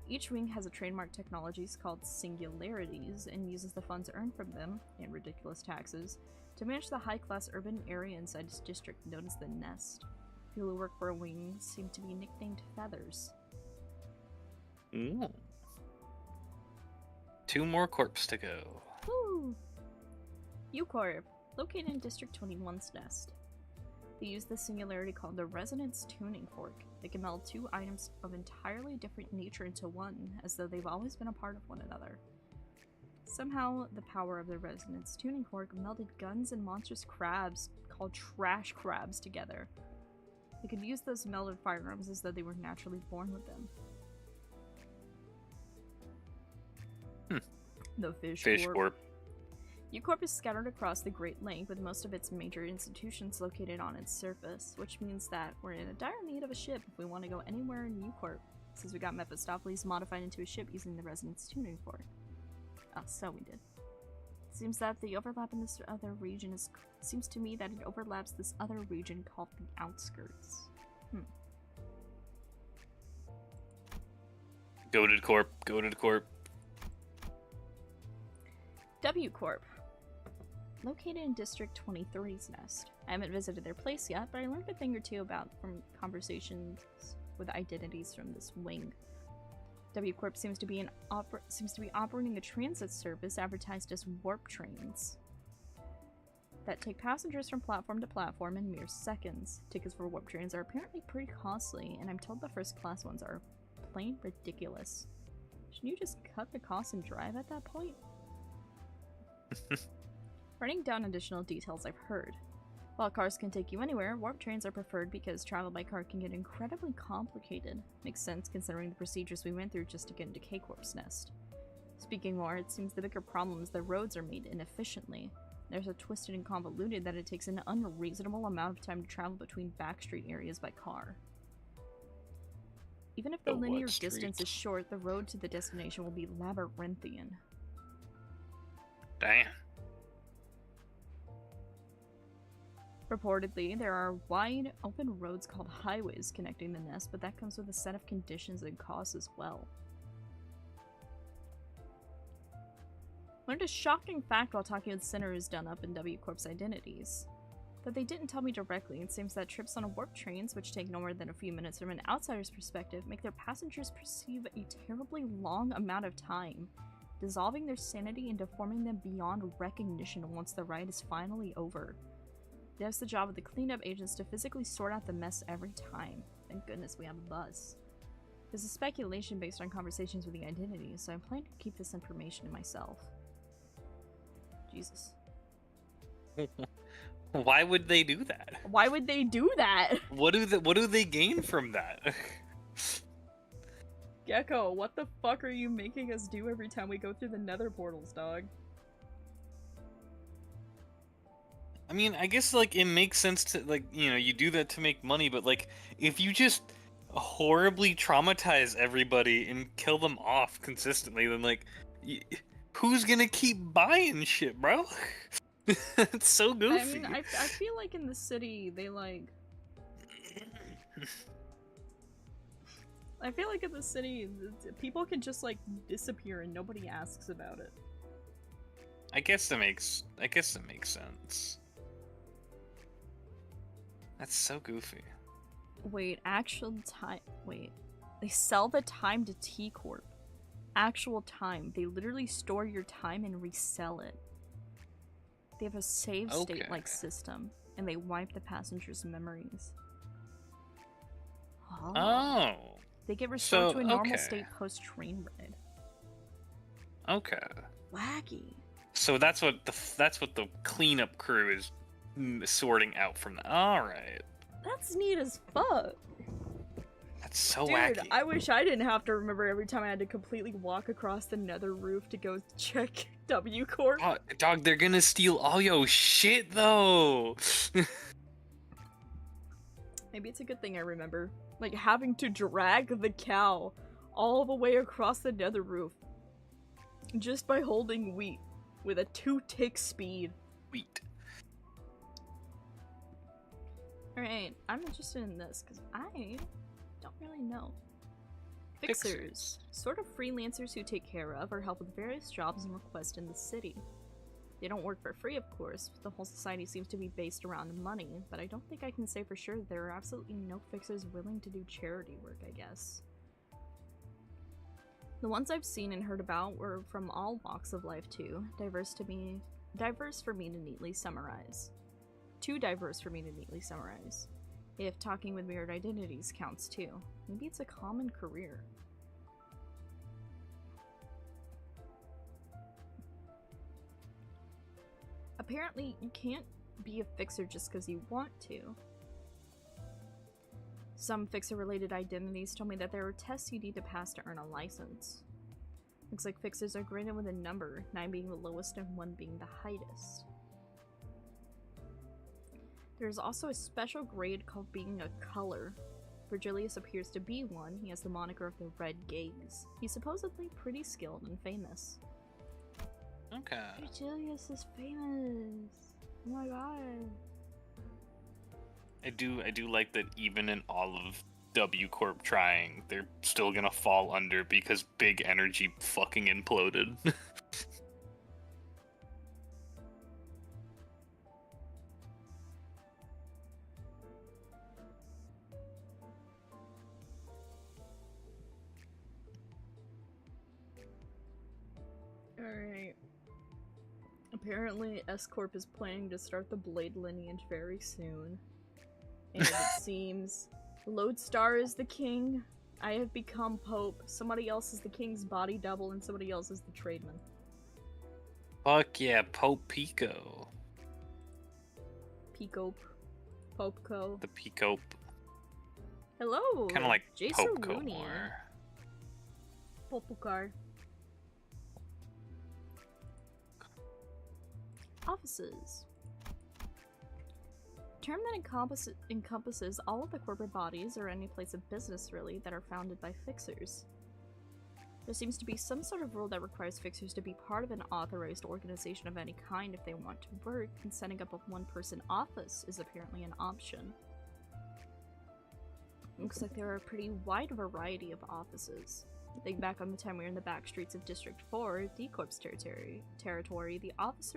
Each wing has a trademark technologies called singularities and uses the funds earned from them, and ridiculous taxes, to manage the high-class urban area inside its district known as the Nest. People who work for a wing seem to be nicknamed Feathers. Ooh. 2 more corps to go. Woo! U-Corp, located in District 21's Nest. They use the singularity called the Resonance Tuning Fork. They can meld 2 items of entirely different nature into one, as though they've always been a part of one another. Somehow, the power of the Resonance Tuning Fork melded guns and monstrous crabs called trash crabs together. They could use those melded firearms as though they were naturally born with them. The Fish Corp. U-Corp is scattered across the Great Lake, with most of its major institutions located on its surface, which means that we're in a dire need of a ship if we want to go anywhere in U-Corp, since we got Mephistopheles modified into a ship using the Resonance Tuning Fork. So we did. Seems that the overlap in this other region is... Seems to me that it overlaps this other region called the Outskirts. Goated Corp. Goated Corp. W-Corp. Located in District 23's Nest. I haven't visited their place yet, but I learned a thing or two about from conversations with identities from this wing. W-Corp seems to be operating a transit service advertised as warp trains that take passengers from platform to platform in mere seconds. Tickets for warp trains are apparently pretty costly, and I'm told the first class ones are plain ridiculous. Shouldn't you just cut the cost and drive at that point? Writing down additional details I've heard. While cars can take you anywhere, warp trains are preferred because travel by car can get incredibly complicated. Makes sense considering the procedures we went through just to get into K-Corp's Nest. Speaking more, it seems the bigger problem is the roads are made inefficiently. They're so twisted and convoluted that it takes an unreasonable amount of time to travel between backstreet areas by car. Even if the linear distance is short, the road to the destination will be labyrinthian. Damn. Reportedly, there are wide, open roads called highways connecting the Nest, but that comes with a set of conditions and costs as well. Learned a shocking fact while talking with sinners done up in W-Corp's identities. That they didn't tell me directly. It seems that trips on warp trains, which take no more than a few minutes from an outsider's perspective, make their passengers perceive a terribly long amount of time, dissolving their sanity and deforming them beyond recognition once the ride is finally over. That's the job of the cleanup agents to physically sort out the mess every time. Thank goodness we have a bus. This is speculation based on conversations with the identities, so I'm planning to keep this information to myself. Jesus. Why would they do that? Why would they do that? What do they gain from that? Gecko, what the fuck are you making us do every time we go through the nether portals, dog? I mean, I guess, like, it makes sense to, like, you know, you do that to make money, but, like, if you just horribly traumatize everybody and kill them off consistently, then, like, who's gonna keep buying shit, bro? It's so goofy. I mean, I feel like in the city, they, like... I feel like in the city, people can just, like, disappear and nobody asks about it. I guess that makes sense. That's so goofy. Wait, actual time. Wait. They sell the time to T-Corp. Actual time. They literally store your time and resell it. They have a save state-like system, and they wipe the passengers' memories. Oh. They get restored to a normal state post-train ride. Okay. Wacky. So that's what the cleanup crew is sorting out from that. All right. That's neat as fuck. That's so Dude, wacky. I wish I didn't have to remember every time I had to completely walk across the nether roof to go check W-Corp. Oh, dog, they're gonna steal all your shit, though. Maybe it's a good thing I remember. Like, having to drag the cow all the way across the nether roof. Just by holding wheat with a 2-tick speed. Wheat. Alright, I'm interested in this because I don't really know. Fixers. Sort of freelancers who take care of or help with various jobs and requests in the city. They don't work for free, of course. The whole society seems to be based around money, but I don't think I can say for sure there are absolutely no fixers willing to do charity work, I guess. The ones I've seen and heard about were from all walks of life too, diverse for me to neatly summarize. Too diverse for me to neatly summarize. If talking with mirrored identities counts too. Maybe it's a common career. Apparently, you can't be a fixer just because you want to. Some fixer-related identities told me that there are tests you need to pass to earn a license. Looks like fixers are graded with a number, 9 being the lowest and 1 being the highest. There's also a special grade called being a color. Virgilius appears to be one. He has the moniker of the Red Gaze. He's supposedly pretty skilled and famous. Okay. Virgilius is famous. Oh my god. I do like that even in all of W Corp trying, they're still gonna fall under because big energy fucking imploded. Alright. Apparently, S-Corp is planning to start the Blade lineage very soon. And it seems Lodestar is the king, I have become Pope, somebody else is the king's body double, and somebody else is the tradesman. Fuck yeah, Pope PIKO. PIKO. Popeco. The PIKO. Hello! Kind of like Jason Popeco Rooney. more. Popukar. Offices. Term that encompasses all of the corporate bodies or any place of business really that are founded by fixers. There seems to be some sort of rule that requires fixers to be part of an authorized organization of any kind if they want to work, and setting up a one-person office is apparently an option. Looks like there are a pretty wide variety of offices. Think back on the time we were in the back streets of District 4, D-Corp's territory. The office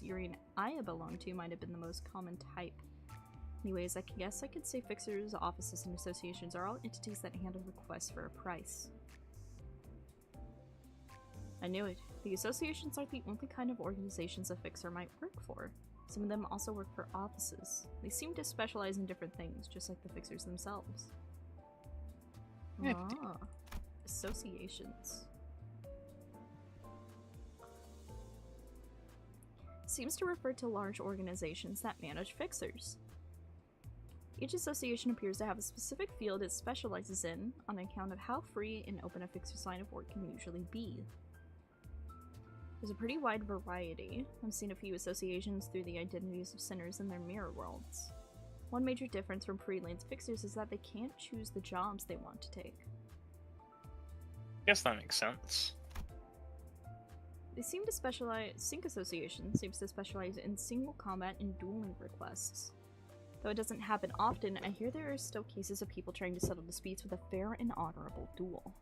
Yuri and Aya belonged to might have been the most common type. Anyways, I guess I could say fixers, offices, and associations are all entities that handle requests for a price. I knew it. The associations are the only kind of organizations a fixer might work for. Some of them also work for offices. They seem to specialize in different things, just like the fixers themselves. Ah, associations. Seems to refer to large organizations that manage fixers. Each association appears to have a specific field it specializes in, on account of how free and open a fixer's line of work can usually be. There's a pretty wide variety. I've seen a few associations through the identities of sinners in their mirror worlds. One major difference from freelance fixers is that they can't choose the jobs they want to take. Guess that makes sense. They seem to specialize. Sync Association seems to specialize in single combat and dueling requests. Though it doesn't happen often, I hear there are still cases of people trying to settle disputes with a fair and honorable duel.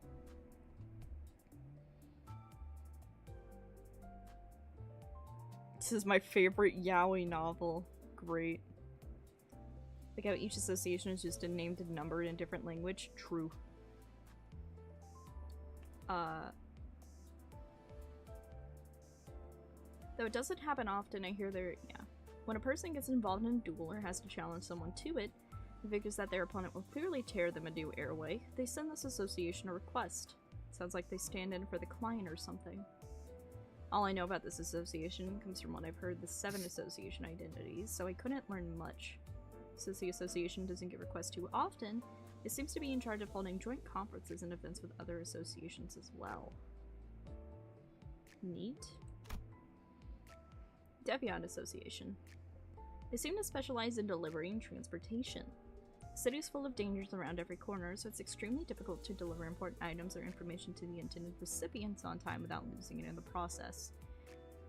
This is my favorite yaoi novel. Great. Like how each association is just named and numbered in a different language. True. Though it doesn't happen often, I hear when a person gets involved in a duel or has to challenge someone to it, and figures that their opponent will clearly tear them a new airway, they send this association a request. Sounds like they stand in for the client or something. All I know about this association comes from what I've heard the 7 association identities, so I couldn't learn much. Since the association doesn't get requests too often, it seems to be in charge of holding joint conferences and events with other associations as well. Neat. Deviant Association. They seem to specialize in delivery and transportation. The city is full of dangers around every corner, so it's extremely difficult to deliver important items or information to the intended recipients on time without losing it in the process.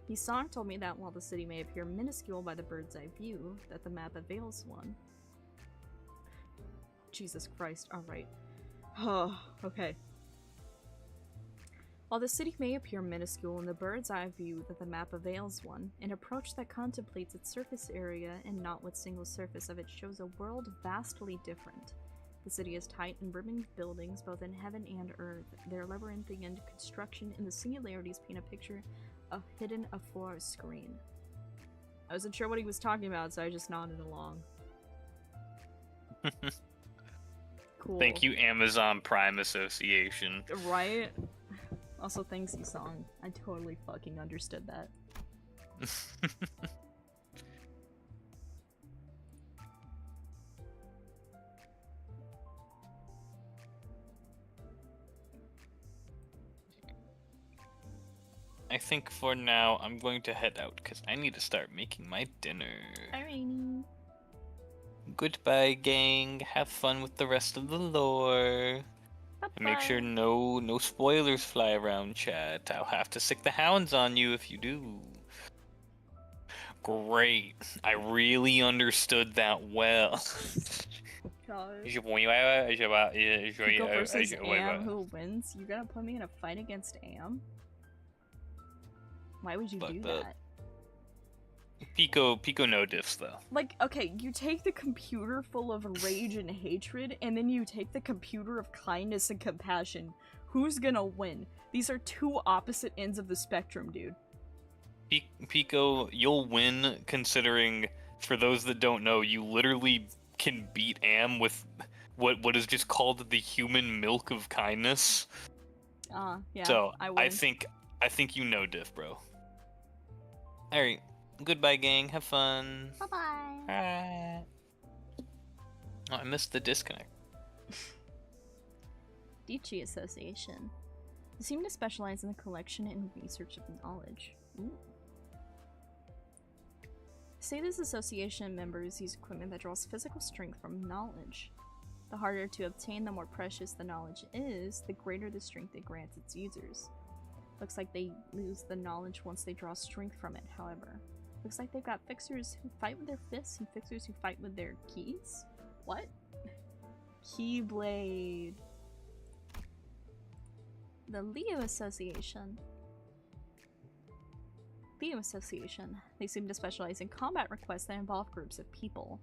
Yisong told me that while the city may appear minuscule by the bird's eye view, that the map avails one. Jesus Christ, alright. Oh, okay. While the city may appear minuscule in the bird's eye view, that the map avails one, an approach that contemplates its surface area and not what single surface of it shows a world vastly different. The city is tight and brimming with buildings both in heaven and earth. Their labyrinthian construction and the singularities paint a picture of hidden afar screen. I wasn't sure what he was talking about, so I just nodded along. Cool. Thank you, Amazon Prime Association. Right? Also, thanks, Yisong. I totally fucking understood that. I think for now I'm going to head out because I need to start making my dinner. Alrighty. Goodbye, gang. Have fun with the rest of the lore. Bye-bye. And make sure no spoilers fly around, chat. I'll have to sick the hounds on you if you do. Great. I really understood that well. PIKO versus Am, who wins? You're gonna put me in a fight against Am? Why would you do that? PIKO no diffs though. Like, okay, you take the computer full of rage and hatred, and then you take the computer of kindness and compassion. Who's gonna win? These are two opposite ends of the spectrum, dude. PIKO, you'll win considering, for those that don't know, you literally can beat Am with what is just called the human milk of kindness. Yeah. So I win. I think you know diff, bro. Alright. Goodbye, gang. Have fun. Bye-bye. Bye. Oh, I missed the disconnect. Dichi Association. They seem to specialize in the collection and research of knowledge. Ooh. Say this association members use equipment that draws physical strength from knowledge. The harder to obtain, the more precious the knowledge is, the greater the strength it grants its users. Looks like they lose the knowledge once they draw strength from it, however. Looks like they've got fixers who fight with their fists and fixers who fight with their keys? What? Keyblade. The Leo Association. Leo Association. They seem to specialize in combat requests that involve groups of people.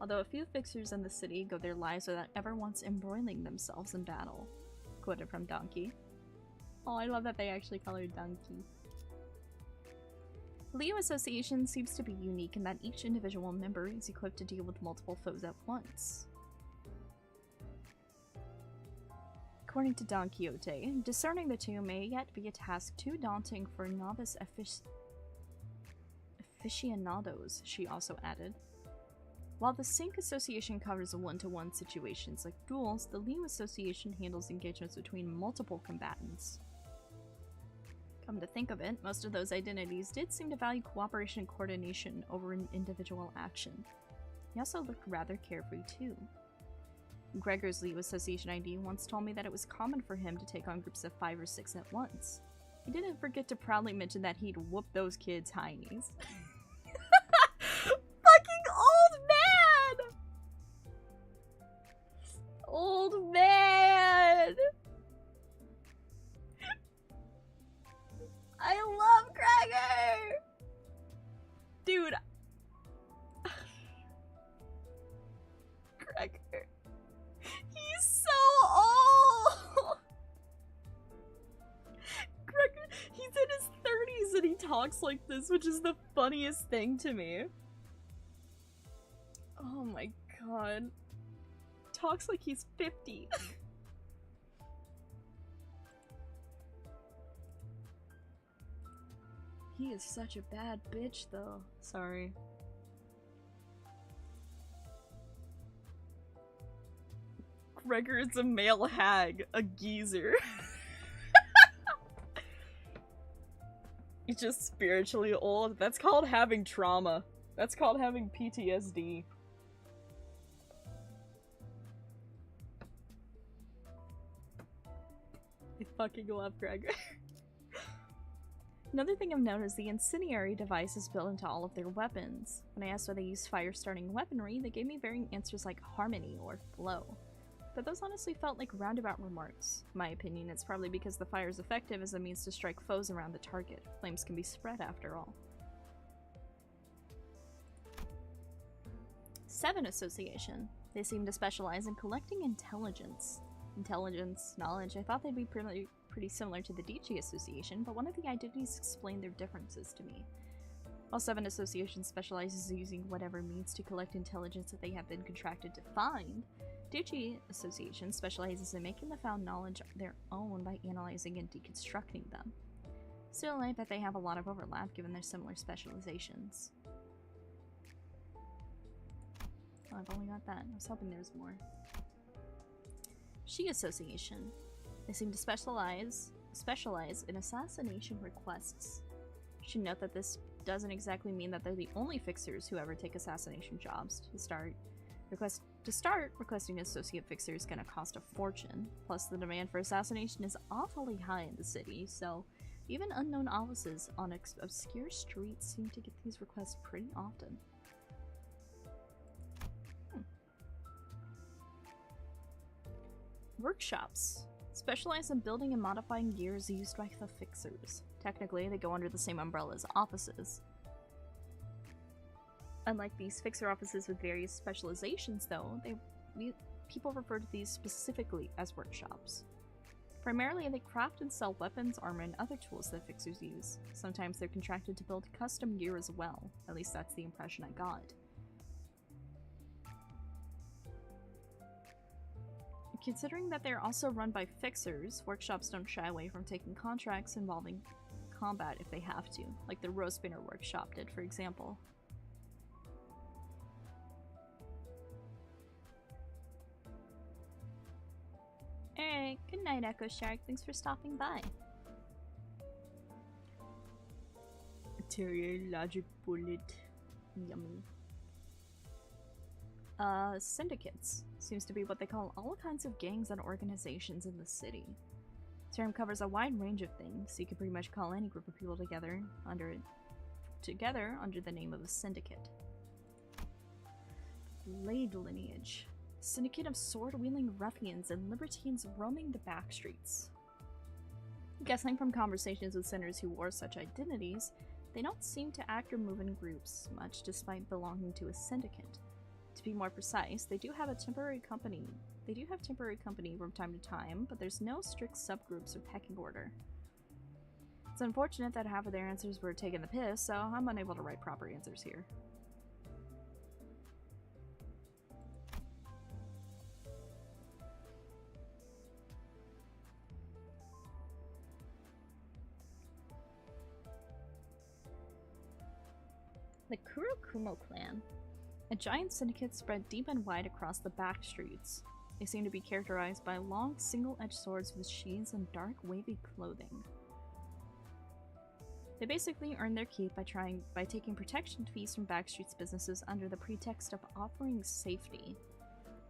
Although a few fixers in the city go their lives without ever once embroiling themselves in battle. Quoted from Donkey. Oh, I love that they actually call her Donkey. Leo Association seems to be unique in that each individual member is equipped to deal with multiple foes at once. According to Don Quixote, discerning the two may yet be a task too daunting for novice aficionados, she also added. While the Sync Association covers one-to-one situations like duels, the Leo Association handles engagements between multiple combatants. Come to think of it, most of those identities did seem to value cooperation and coordination over an individual action. He also looked rather carefree too. Gregor's Leo Association ID once told me that it was common for him to take on groups of 5 or 6 at once. He didn't forget to proudly mention that he'd whoop those kids' heinies. Fucking old man! Old man! I love Gregor! Dude. Gregor. He's so old! Gregor, he's in his 30s and he talks like this, which is the funniest thing to me. Oh my god. Talks like he's 50. He is such a bad bitch, though. Sorry. Gregor is a male hag. A geezer. He's just spiritually old. That's called having trauma. That's called having PTSD. I fucking love Gregor. Another thing I've noticed, the incendiary device is built into all of their weapons. When I asked why they use fire-starting weaponry, they gave me varying answers like harmony or flow. But those honestly felt like roundabout remarks. In my opinion, it's probably because the fire is effective as a means to strike foes around the target. Flames can be spread after all. 7 Association. They seem to specialize in collecting intelligence. Intelligence, knowledge, I thought they'd be pretty similar to the DG Association, but one of the identities explained their differences to me. While 7 Association specializes in using whatever means to collect intelligence that they have been contracted to find, DG Association specializes in making the found knowledge their own by analyzing and deconstructing them. Still, I bet they have a lot of overlap given their similar specializations. Oh, I've only got that. I was hoping there was more. She Association. They seem to specialize in assassination requests. Should note that this doesn't exactly mean that they're the only fixers who ever take assassination jobs. To start, requesting associate fixer is going to cost a fortune. Plus, the demand for assassination is awfully high in the city, so even unknown offices on obscure streets seem to get these requests pretty often. Workshops. Specialize in building and modifying gears used by the fixers. Technically, they go under the same umbrella as offices. Unlike these fixer offices with various specializations, though, people refer to these specifically as workshops. Primarily, they craft and sell weapons, armor, and other tools that fixers use. Sometimes they're contracted to build custom gear as well. At least that's the impression I got. Considering that they're also run by fixers, workshops don't shy away from taking contracts involving combat if they have to, like the Rose Spinner workshop did, for example. Alright, good night, Echo Shark. Thanks for stopping by. Terrier logic bullet. Yummy. Syndicates. Seems to be what they call all kinds of gangs and organizations in the city. The term covers a wide range of things, so you can pretty much call any group of people together under the name of a syndicate. Blade lineage. Syndicate of sword-wielding ruffians and libertines roaming the back streets. Guessing from conversations with sinners who wore such identities, they don't seem to act or move in groups much despite belonging to a syndicate. To be more precise, they do have temporary company from time to time, but there's no strict subgroups or pecking order. It's unfortunate that half of their answers were taking the piss, so I'm unable to write proper answers here. The Kurokumo clan. A giant syndicate spread deep and wide across the back streets. They seem to be characterized by long, single-edged swords with sheaths and dark, wavy clothing. They basically earn their keep by taking protection fees from backstreets businesses under the pretext of offering safety.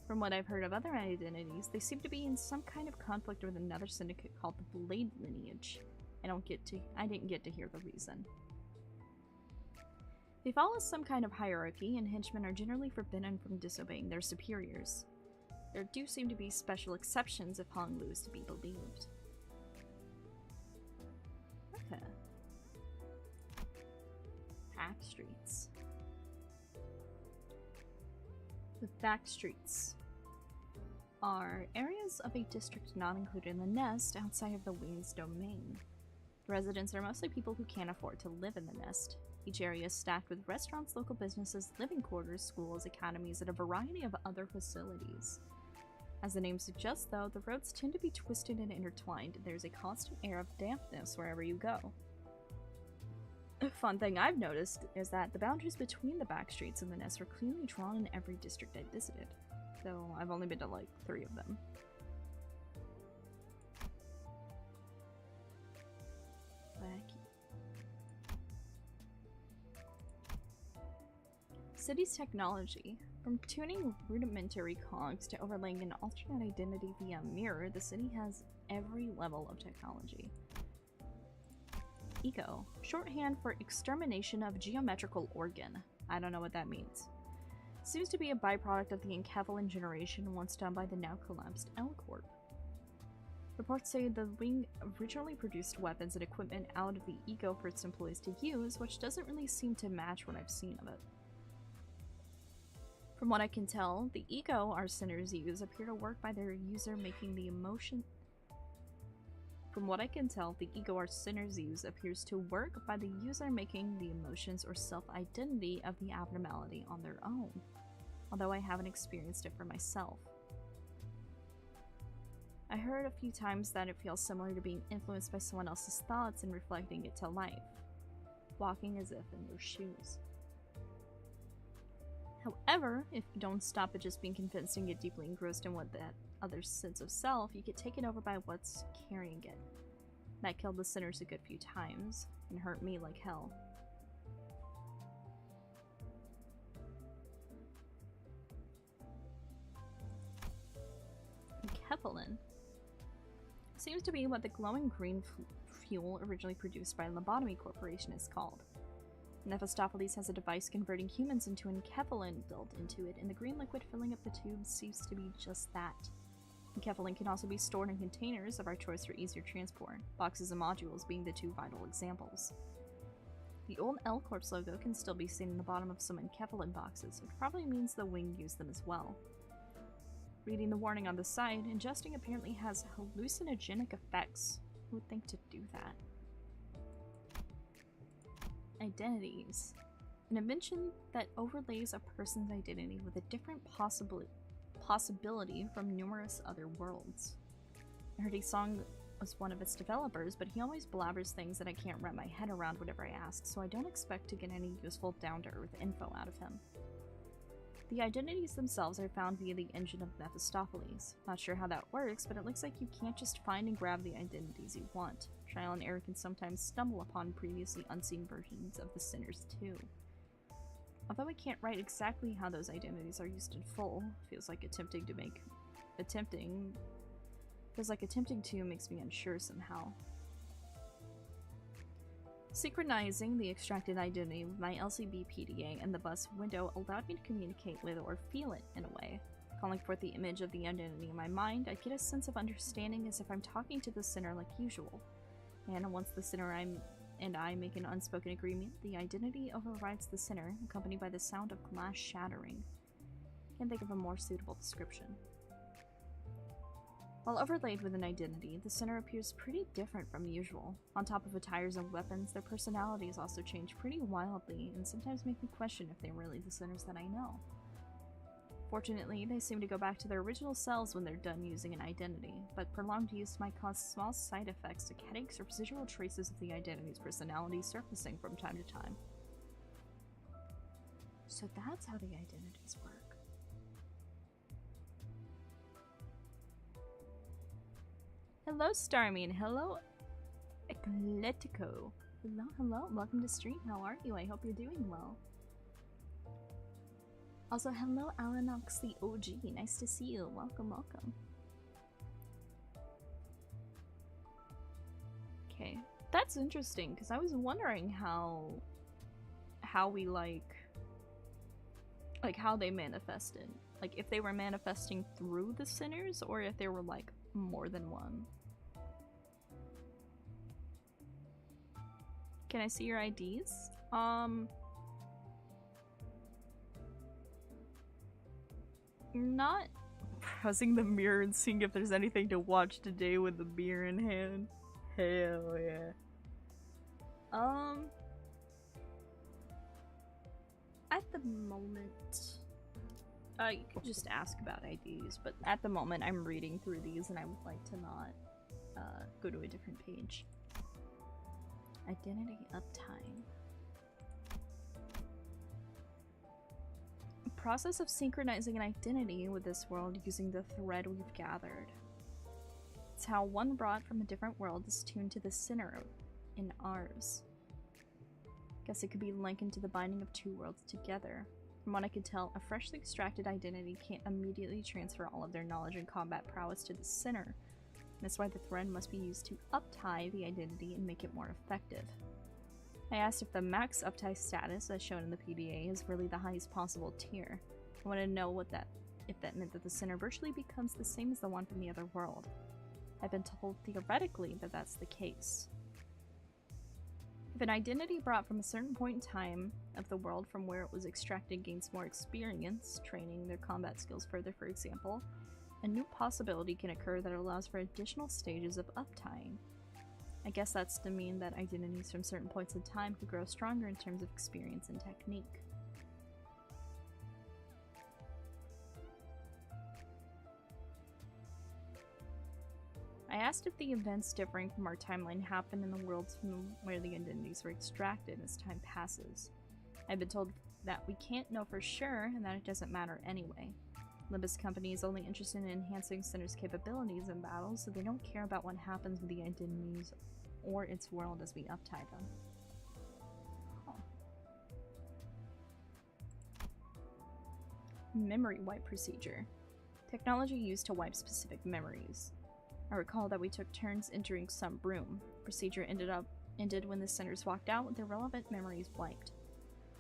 From what I've heard of other identities, they seem to be in some kind of conflict with another syndicate called the Blade Lineage. I didn't get to hear the reason. They follow some kind of hierarchy, and henchmen are generally forbidden from disobeying their superiors. There do seem to be special exceptions if Honglu is to be believed. Okay. Back streets. The back streets are areas of a district not included in the nest outside of the wing's domain. The residents are mostly people who can't afford to live in the nest. Each area is stacked with restaurants, local businesses, living quarters, schools, academies, and a variety of other facilities. As the name suggests, though, the roads tend to be twisted and intertwined, and there's a constant air of dampness wherever you go. A fun thing I've noticed is that the boundaries between the back streets and the nest are clearly drawn in every district I visited, though I've only been to like 3 of them. City's technology. From tuning rudimentary cogs to overlaying an alternate identity via mirror, the city has every level of technology. PIKO, shorthand for extermination of geometrical organ. I don't know what that means. Seems to be a byproduct of the Enkevalin generation once done by the now collapsed L Corp. Reports say the wing originally produced weapons and equipment out of the ego for its employees to use, which doesn't really seem to match what I've seen of it. From what I can tell, the ego our sinners use appear to work by their user making the emotion. From what I can tell, the ego our sinners use appears to work by the user making the emotions or self-identity of the abnormality on their own, although I haven't experienced it for myself. I heard a few times that it feels similar to being influenced by someone else's thoughts and reflecting it to life, walking as if in their shoes. However, if you don't stop at just being convinced and get deeply engrossed in what that other's sense of self, you get taken over by what's carrying it. That killed the sinners a good few times, and hurt me like hell. Enkevalin seems to be what the glowing green fuel originally produced by Lobotomy Corporation is called. Mephistopheles has a device converting humans into Enkevalin built into it, and the green liquid filling up the tubes seems to be just that. Enkevalin can also be stored in containers of our choice for easier transport, boxes and modules being the two vital examples. The old L Corp's logo can still be seen in the bottom of some Enkevalin boxes, which probably means the wing used them as well. Reading the warning on the side, ingesting apparently has hallucinogenic effects. Who would think to do that? Identities. An invention that overlays a person's identity with a different possibility from numerous other worlds. I heard Song was one of its developers, but he always blabbers things that I can't wrap my head around whenever I ask, so I don't expect to get any useful down-to-earth info out of him. The identities themselves are found via the engine of Mephistopheles. Not sure how that works, but it looks like you can't just find and grab the identities you want. Trial and error can sometimes stumble upon previously unseen versions of the sinners too. Although I can't write exactly how those identities are used in full, feels like attempting to makes me unsure somehow. Synchronizing the extracted identity with my LCB PDA and the bus window allowed me to communicate with or feel it in a way. Calling forth the image of the identity in my mind, I get a sense of understanding as if I'm talking to the sinner like usual. And once the sinner and I make an unspoken agreement, the identity overrides the sinner, accompanied by the sound of glass shattering. Can't think of a more suitable description. While overlaid with an identity, the sinner appears pretty different from usual. On top of attires and weapons, their personalities also change pretty wildly and sometimes make me question if they're really the sinners that I know. Fortunately, they seem to go back to their original selves when they're done using an identity, but prolonged use might cause small side effects like headaches or residual traces of the identity's personality surfacing from time to time. So that's how the identities work. Hello, Starmy, and hello, Ecletico. Hello, welcome to stream. How are you? I hope you're doing well. Also, hello, Alanox the OG. Nice to see you. Welcome. Okay, that's interesting, because I was wondering how we, like how they manifested. Like, if they were manifesting through the sinners, or if there were, like, more than one. Can I see your IDs? Not pressing the mirror and seeing if there's anything to watch today with the beer in hand. Hell yeah. At the moment, you could just ask about IDs, but at the moment I'm reading through these and I would like to not go to a different page. Identity uptime. Process of synchronizing an identity with this world using the thread we've gathered. It's how one brought from a different world is tuned to the sinner in ours. Guess it could be likened to the binding of two worlds together. From what I could tell, a freshly extracted identity can't immediately transfer all of their knowledge and combat prowess to the sinner, That's why the thread must be used to uptie the identity and make it more effective. I asked if the max uptie status, as shown in the PDA, is really the highest possible tier. I wanted to know if that meant that the center virtually becomes the same as the one from the other world. I've been told theoretically that that's the case. If an identity brought from a certain point in time of the world from where it was extracted gains more experience, training their combat skills further, for example, a new possibility can occur that allows for additional stages of uptying. I guess that's to mean that identities from certain points in time could grow stronger in terms of experience and technique. I asked if the events differing from our timeline happen in the worlds from where the identities were extracted as time passes. I've been told that we can't know for sure and that it doesn't matter anyway. Limbus Company is only interested in enhancing Center's capabilities in battle, so they don't care about what happens with the identities or its world as we uptie them. Huh. Memory wipe procedure. Technology used to wipe specific memories. I recall that we took turns entering some room. Procedure ended when the Centers walked out with their relevant memories wiped.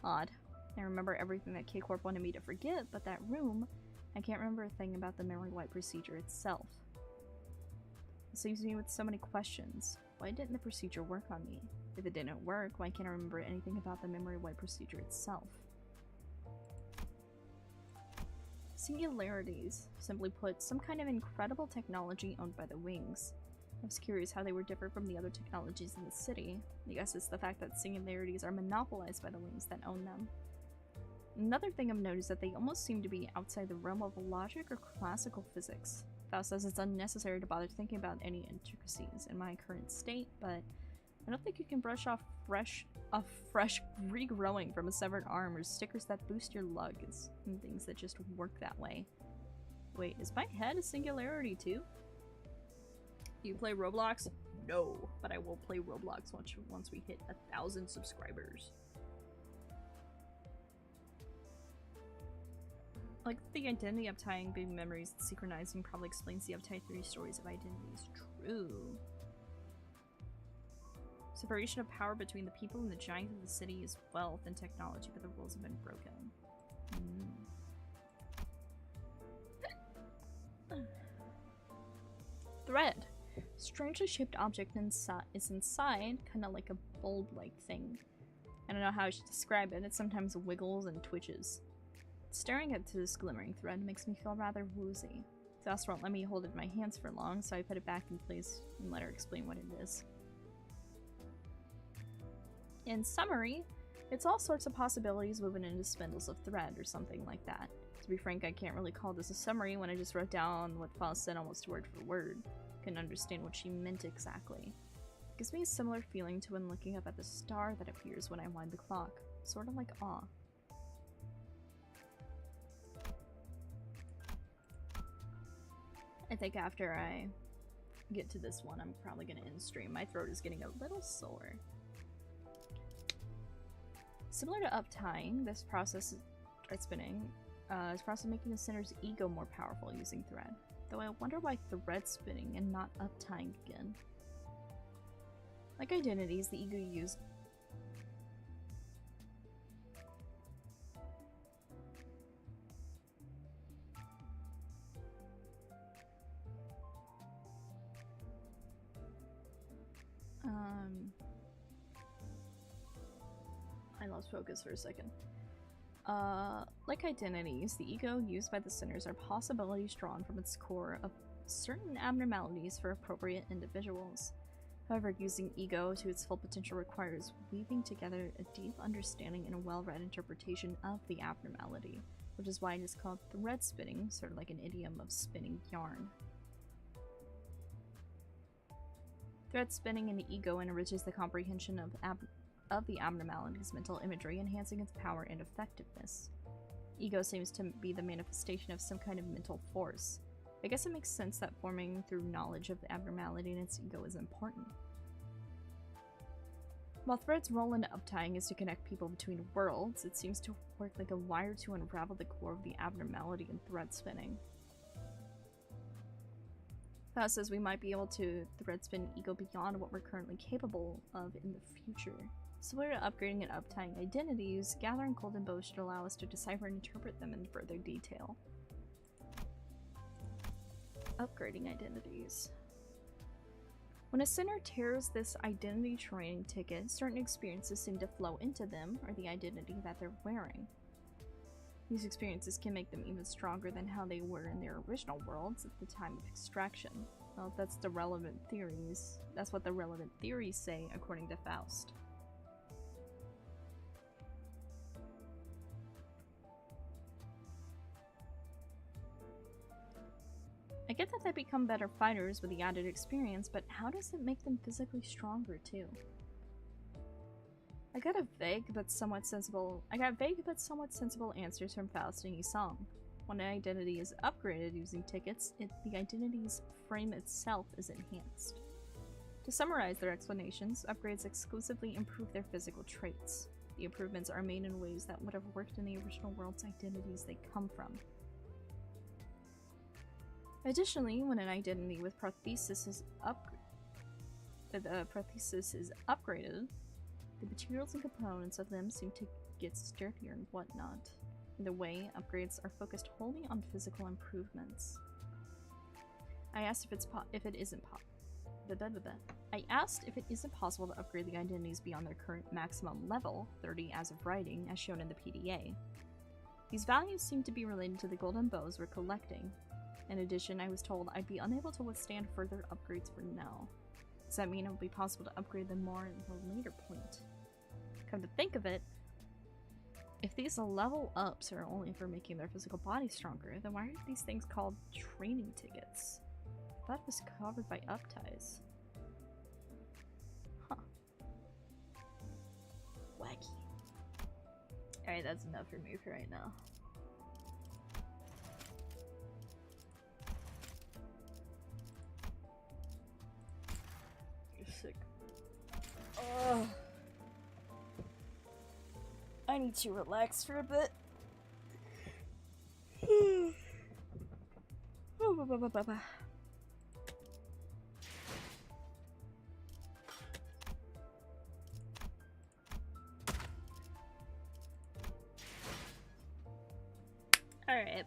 Odd. I remember everything that K-Corp wanted me to forget, but that room, I can't remember a thing about the memory wipe procedure itself. This leaves me with so many questions. Why didn't the procedure work on me? If it didn't work, why can't I remember anything about the memory wipe procedure itself? Singularities, simply put, some kind of incredible technology owned by the Wings. I was curious how they were different from the other technologies in the city. I guess it's the fact that singularities are monopolized by the Wings that own them. Another thing I've noticed is that they almost seem to be outside the realm of logic or classical physics. Faust says it's unnecessary to bother thinking about any intricacies in my current state, but I don't think you can brush off fresh regrowing from a severed arm or stickers that boost your lugs and things that just work that way. Wait, is my head a singularity too? Do you play Roblox? No, but I will play Roblox once we hit 1,000 subscribers. Like the identity uptying big memories and synchronizing probably explains the uptie 3 stories of identities. True. Separation of power between the people and the giants of the city is wealth and technology, but the rules have been broken. Thread. Strangely shaped object is inside, kind of like a bulb-like thing. I don't know how I should describe it. It sometimes wiggles and twitches. Staring at this glimmering thread makes me feel rather woozy. Faust won't let me hold it in my hands for long, so I put it back in place and let her explain what it is. In summary, it's all sorts of possibilities woven into spindles of thread or something like that. To be frank, I can't really call this a summary when I just wrote down what Faust said almost word for word. Couldn't understand what she meant exactly. It gives me a similar feeling to when looking up at the star that appears when I wind the clock. Sort of like awe. I think after I get to this one, I'm probably going to end stream. My throat is getting a little sore. Similar to uptying, this process, thread spinning, is a process of making the center's ego more powerful using thread. Though I wonder why thread spinning and not uptying again. Like identities, the ego used I lost focus for a second. Like identities, the ego used by the sinners are possibilities drawn from its core of certain abnormalities for appropriate individuals. However, using ego to its full potential requires weaving together a deep understanding and a well-read interpretation of the abnormality, which is why it is called thread spinning, sort of like an idiom of spinning yarn. Thread spinning in the ego enriches the comprehension of the abnormality's mental imagery, enhancing its power and effectiveness. Ego seems to be the manifestation of some kind of mental force. I guess it makes sense that forming through knowledge of the abnormality in its ego is important. While thread's role in uptying is to connect people between worlds, it seems to work like a wire to unravel the core of the abnormality in thread spinning. Faust says we might be able to thread spin ego beyond what we're currently capable of in the future. Similar to upgrading and uptying identities, gathering golden bows should allow us to decipher and interpret them in further detail. Upgrading identities. When a sinner tears this identity training ticket, certain experiences seem to flow into them or the identity that they're wearing. These experiences can make them even stronger than how they were in their original worlds at the time of extraction. Well, that's the relevant theories. That's what the relevant theories say, according to Faust. I get that they become better fighters with the added experience, but how does it make them physically stronger too? I got vague but somewhat sensible answers from Faust and Yisong. When an identity is upgraded using tickets, the identity's frame itself is enhanced. To summarize their explanations, upgrades exclusively improve their physical traits. The improvements are made in ways that would have worked in the original world's identities they come from. Additionally, when an identity with prosthesis is upgraded, the materials and components of them seem to get sturdier and whatnot. Either way, upgrades are focused wholly on physical improvements. I asked if it isn't possible to upgrade the identities beyond their current maximum level, 30 as of writing, as shown in the PDA. These values seem to be related to the golden bows we're collecting. In addition, I was told I'd be unable to withstand further upgrades for now. Does that mean it will be possible to upgrade them more at a later point? Come to think of it, if these level ups are only for making their physical body stronger, then why are these things called training tickets? I thought it was covered by upties. Huh. Wacky. Alright, that's enough for me for right now. You're sick. Ugh. I need to relax for a bit. Alright.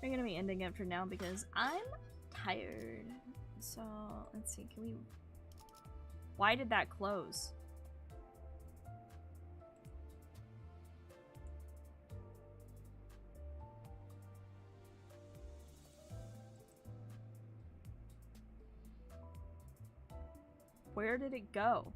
We're gonna be ending it for now because I'm tired. So, let's see, can we... Why did that close? Where did it go?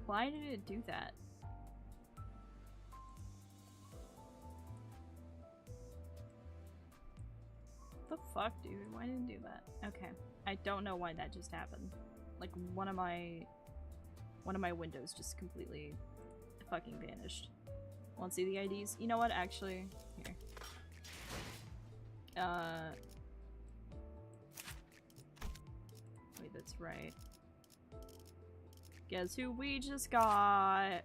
Why did it do that? The fuck, dude? Why did it do that? Okay. I don't know why that just happened. Like, one of my windows just completely fucking vanished. Want to see the IDs? You know what? Actually, here. Wait, that's right. Guess who we just got?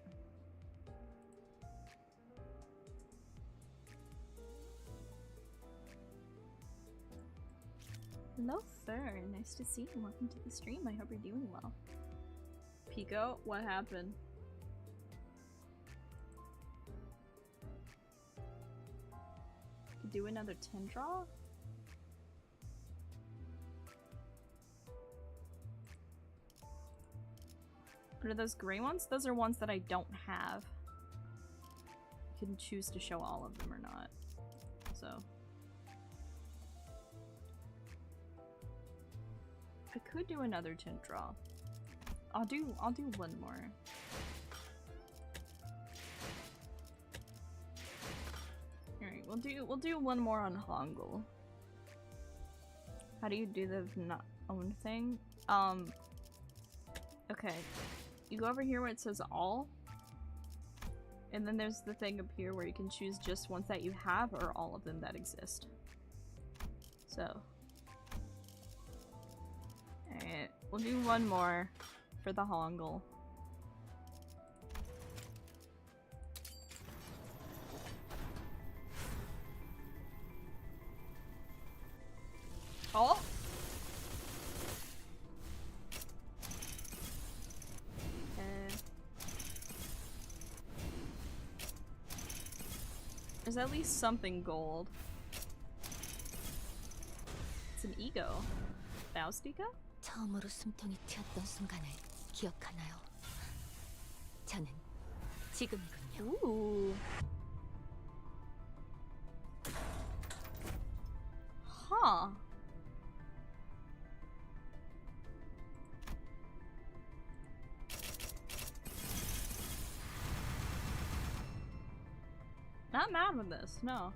Hello, Fur. Nice to see you. Welcome to the stream. I hope you're doing well. PIKO, what happened? Do another 10 draw? What are those gray ones? Those are ones that I don't have. You can choose to show all of them or not. So. I could do another 10 draw. I'll do one more. Alright, we'll do one more on Hangul. How do you do the not own thing? Okay. You go over here where it says all. And then there's the thing up here where you can choose just ones that you have or all of them that exist. So. Alright, we'll do one more for the hongle. Oh! There's at least something gold. It's an ego. Faustica? 처음으로 숨통이 튀었던 순간을 기억하나요? 저는 지금이군요. Ooh. Huh. Not mad with this, no.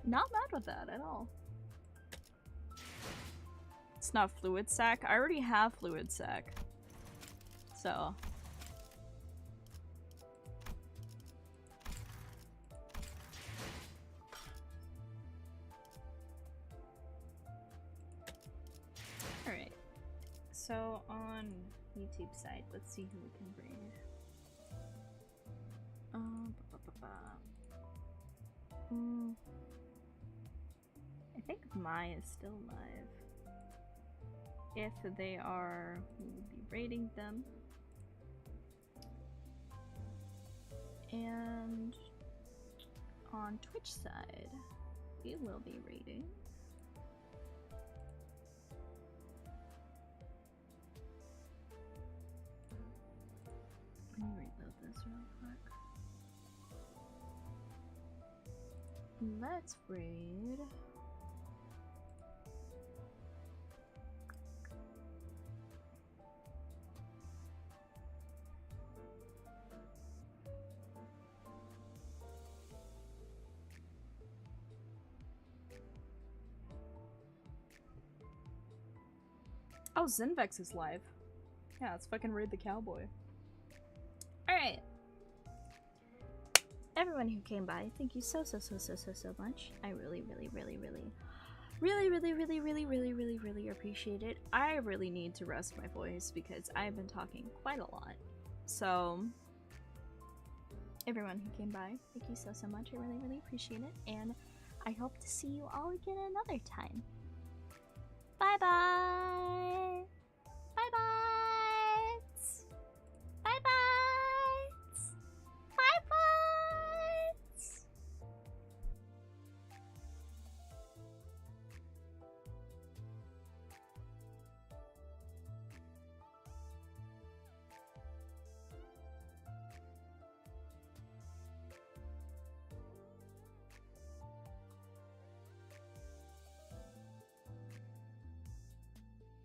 Not mad with that at all. It's not fluid sac. I already have fluid sac. So. Alright. So on YouTube side, let's see who we can bring. I think Mai is still live. If they are, we will be raiding them. And on Twitch side, we will be raiding. Let me reload this real quick. Let's raid. Oh, Zenvex is live. Yeah, let's fucking raid the cowboy. Alright. Everyone who came by, thank you so much. I really appreciate it. I really need to rest my voice because I've been talking quite a lot. So, everyone who came by, thank you so much. I really appreciate it. And I hope to see you all again another time. Bye bye!